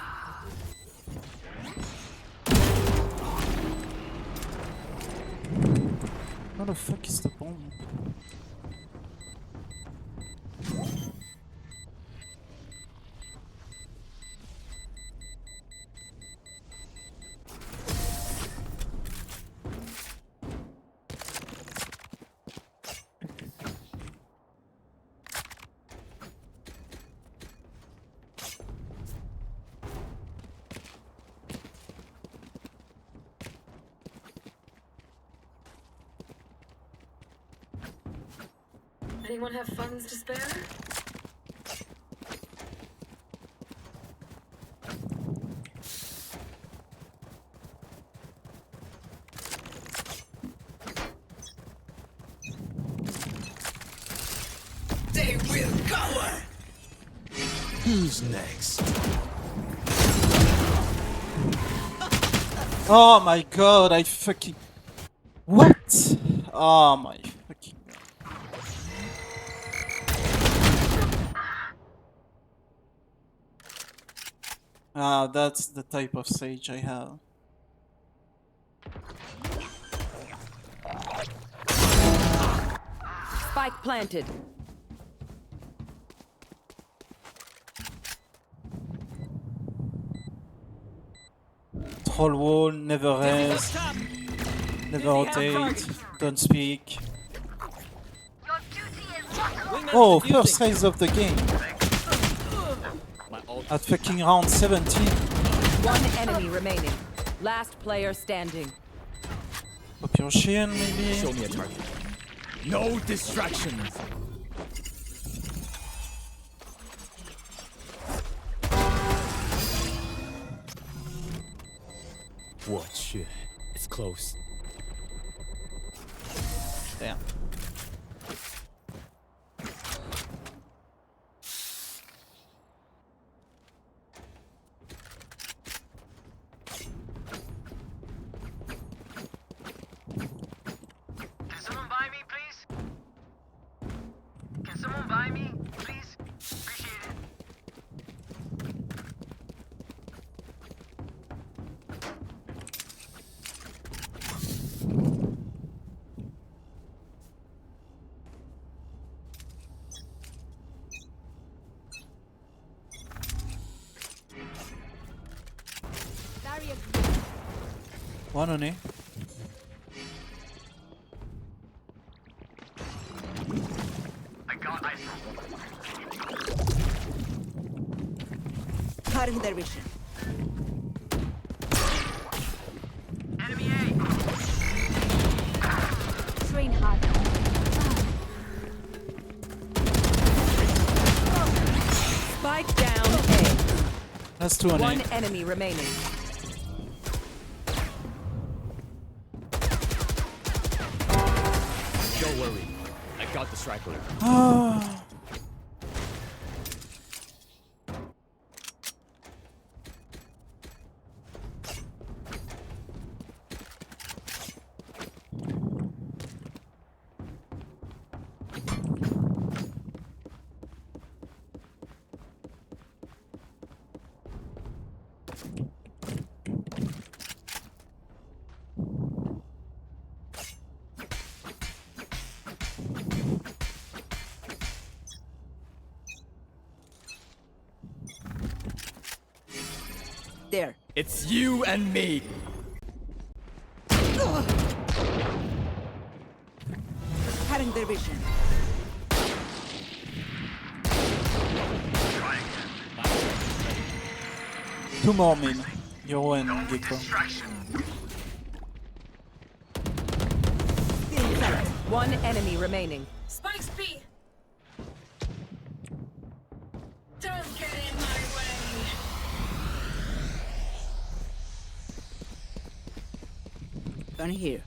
How the fuck is the bomb? Anyone have funds to spare? They will cover. Who's next? Oh my god, I fucking. What? Oh my fucking god. Ah, that's the type of sage I have. Spike planted. Troll wall, never rest, never rotate, don't speak. Oh, first size of the game. At fucking round 17. One enemy remaining. Last player standing. Up your shin, maybe? Show me a target. No distractions. Watch. It's close. Damn. Can someone buy me, please? Can someone buy me, please? Appreciate it. One on A. I got ice. Cutting their vision. Enemy A. Train hard. Spike down A. That's two on One A. enemy remaining. Don't worry. I got the striker. Ah. there. It's you and me. Cutting their vision. Two more min. Euro and Gecko. One enemy remaining. Spikes B. Don't get in my way. Gun here.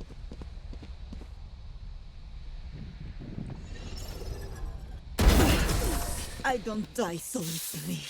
I don't die so easily.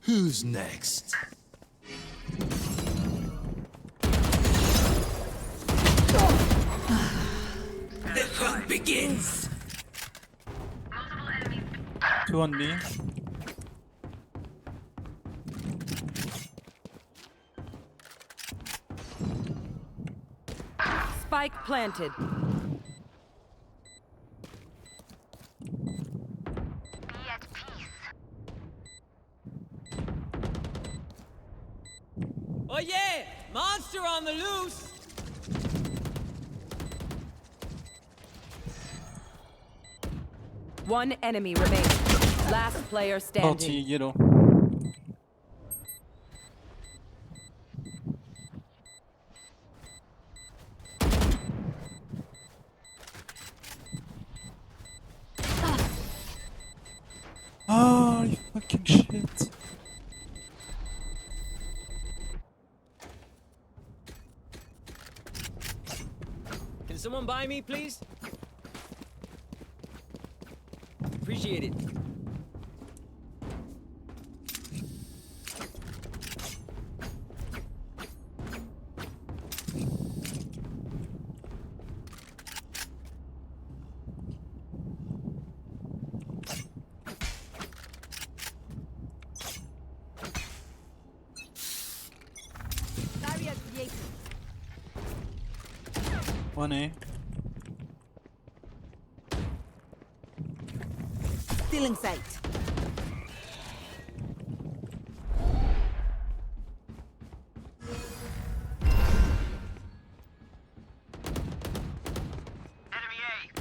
Who's next? The hunt begins. Two on B. Spike planted. Oh yeah! Monster on the loose! One enemy remaining. Last player 40 standing. yellow. Oh, you fucking shit. Can someone buy me, please? Appreciate it. One A. Still in sight. Enemy A.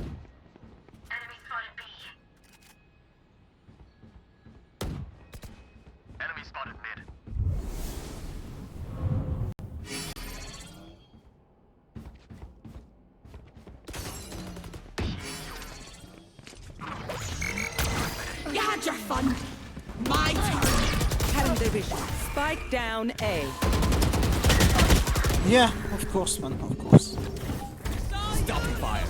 Enemy spotted B. Enemy spotted mid. You had your fun. My turn. Cutting their vision. Spike down A. Yeah, of course, man, of course. Stopping fire.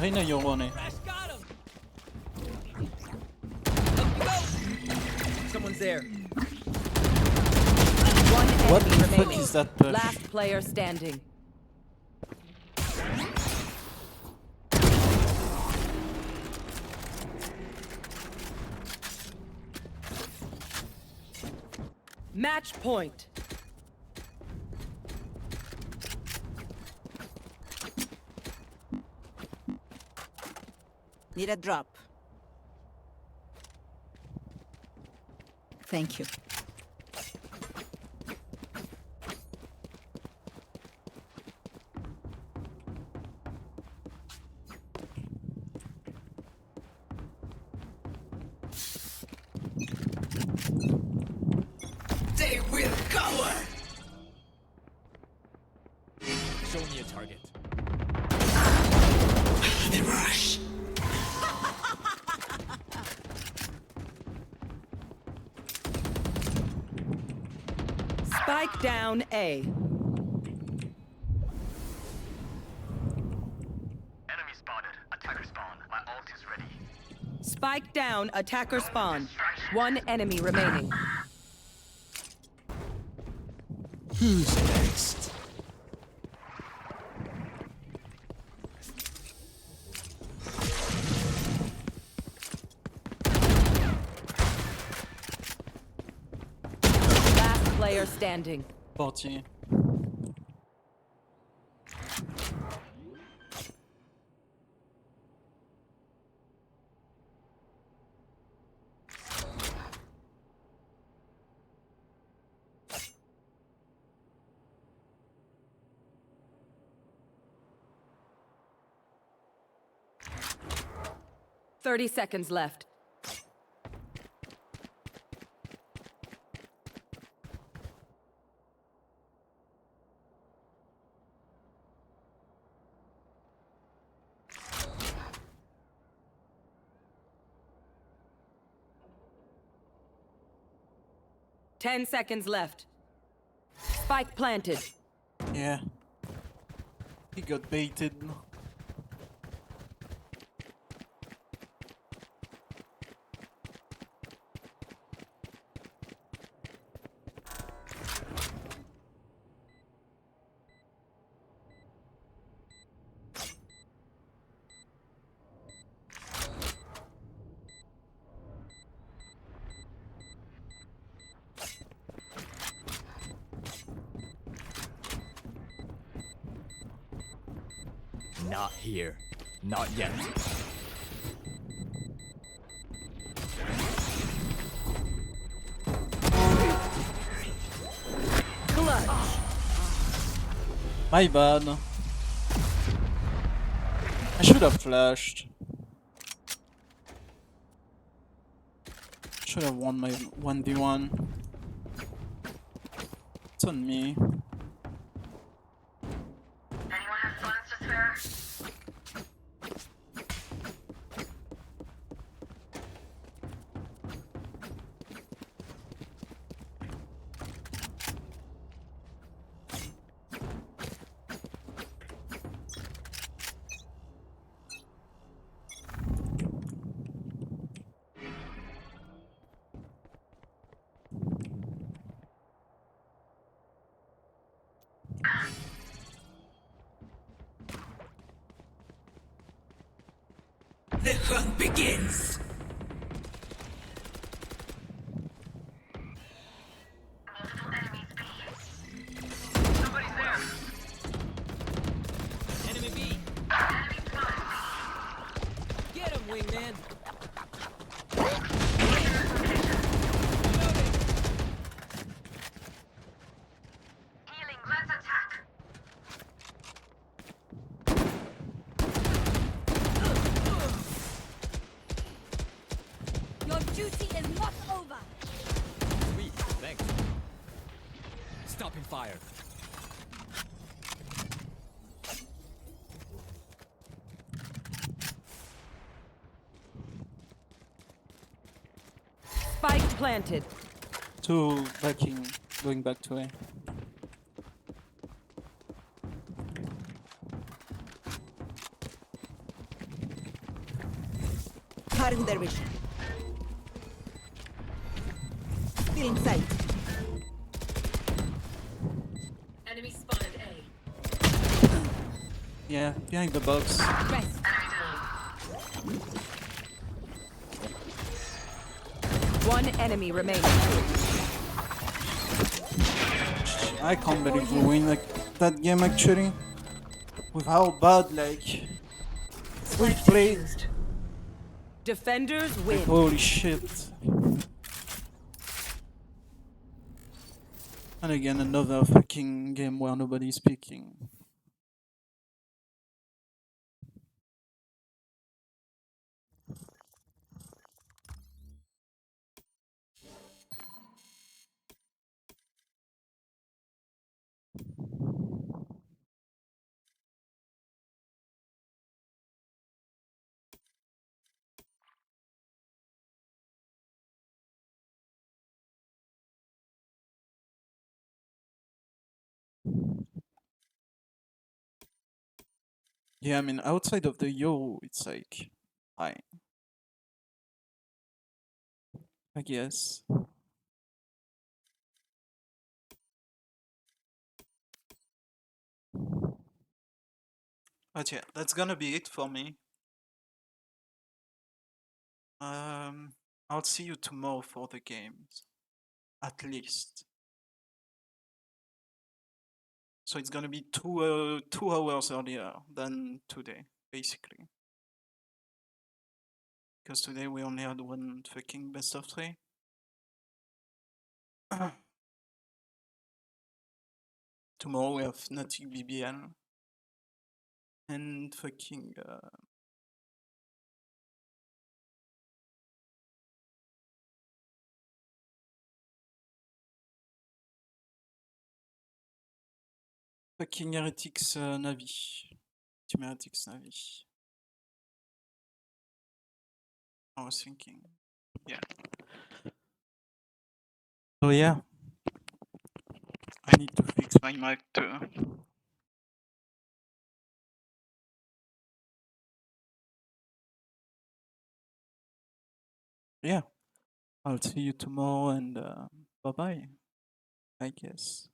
Reina, you're one A. Someone's there. One What enemy the fuck remaining. is that push? Last player standing. Match point. Need a drop. Thank you. They will cower. Show me a target. The rush. Spike down A. Spike down, attacker spawn. One enemy remaining. Who's next? Last player standing. 40. Thirty seconds left. Ten seconds left. Spike planted. Yeah. He got baited. Not here. Not yet. My bad. I should have flashed. Should have won my 1D1. It's on me. The hunt begins. Somebody's there. Enemy B. Get him, wingman. Your duty is not over. Sweet, thanks. Stopping fire. Spike planted. Two backing, going back to A. Cutting their vision. Still in sight. Enemy spotted A. Yeah, behind the box. Rest. One enemy remaining. I can't believe we win like that game actually. With how bad like we played. Defenders Like, win. holy shit. And again another fucking game where nobody's speaking. Yeah, I mean, outside of the yo, it's like, fine. I guess. But yeah, that's gonna be it for me. I'll see you tomorrow for the games, at least. So it's gonna be 2 hours earlier than today, basically. Because today we only had one fucking best of 3. Tomorrow we have Fnatic BBL and fucking fucking Heretics Navi. Team Heretics Navi. I was thinking. Yeah. So yeah. I need to fix my mic too. Yeah. I'll see you tomorrow and bye bye, I guess.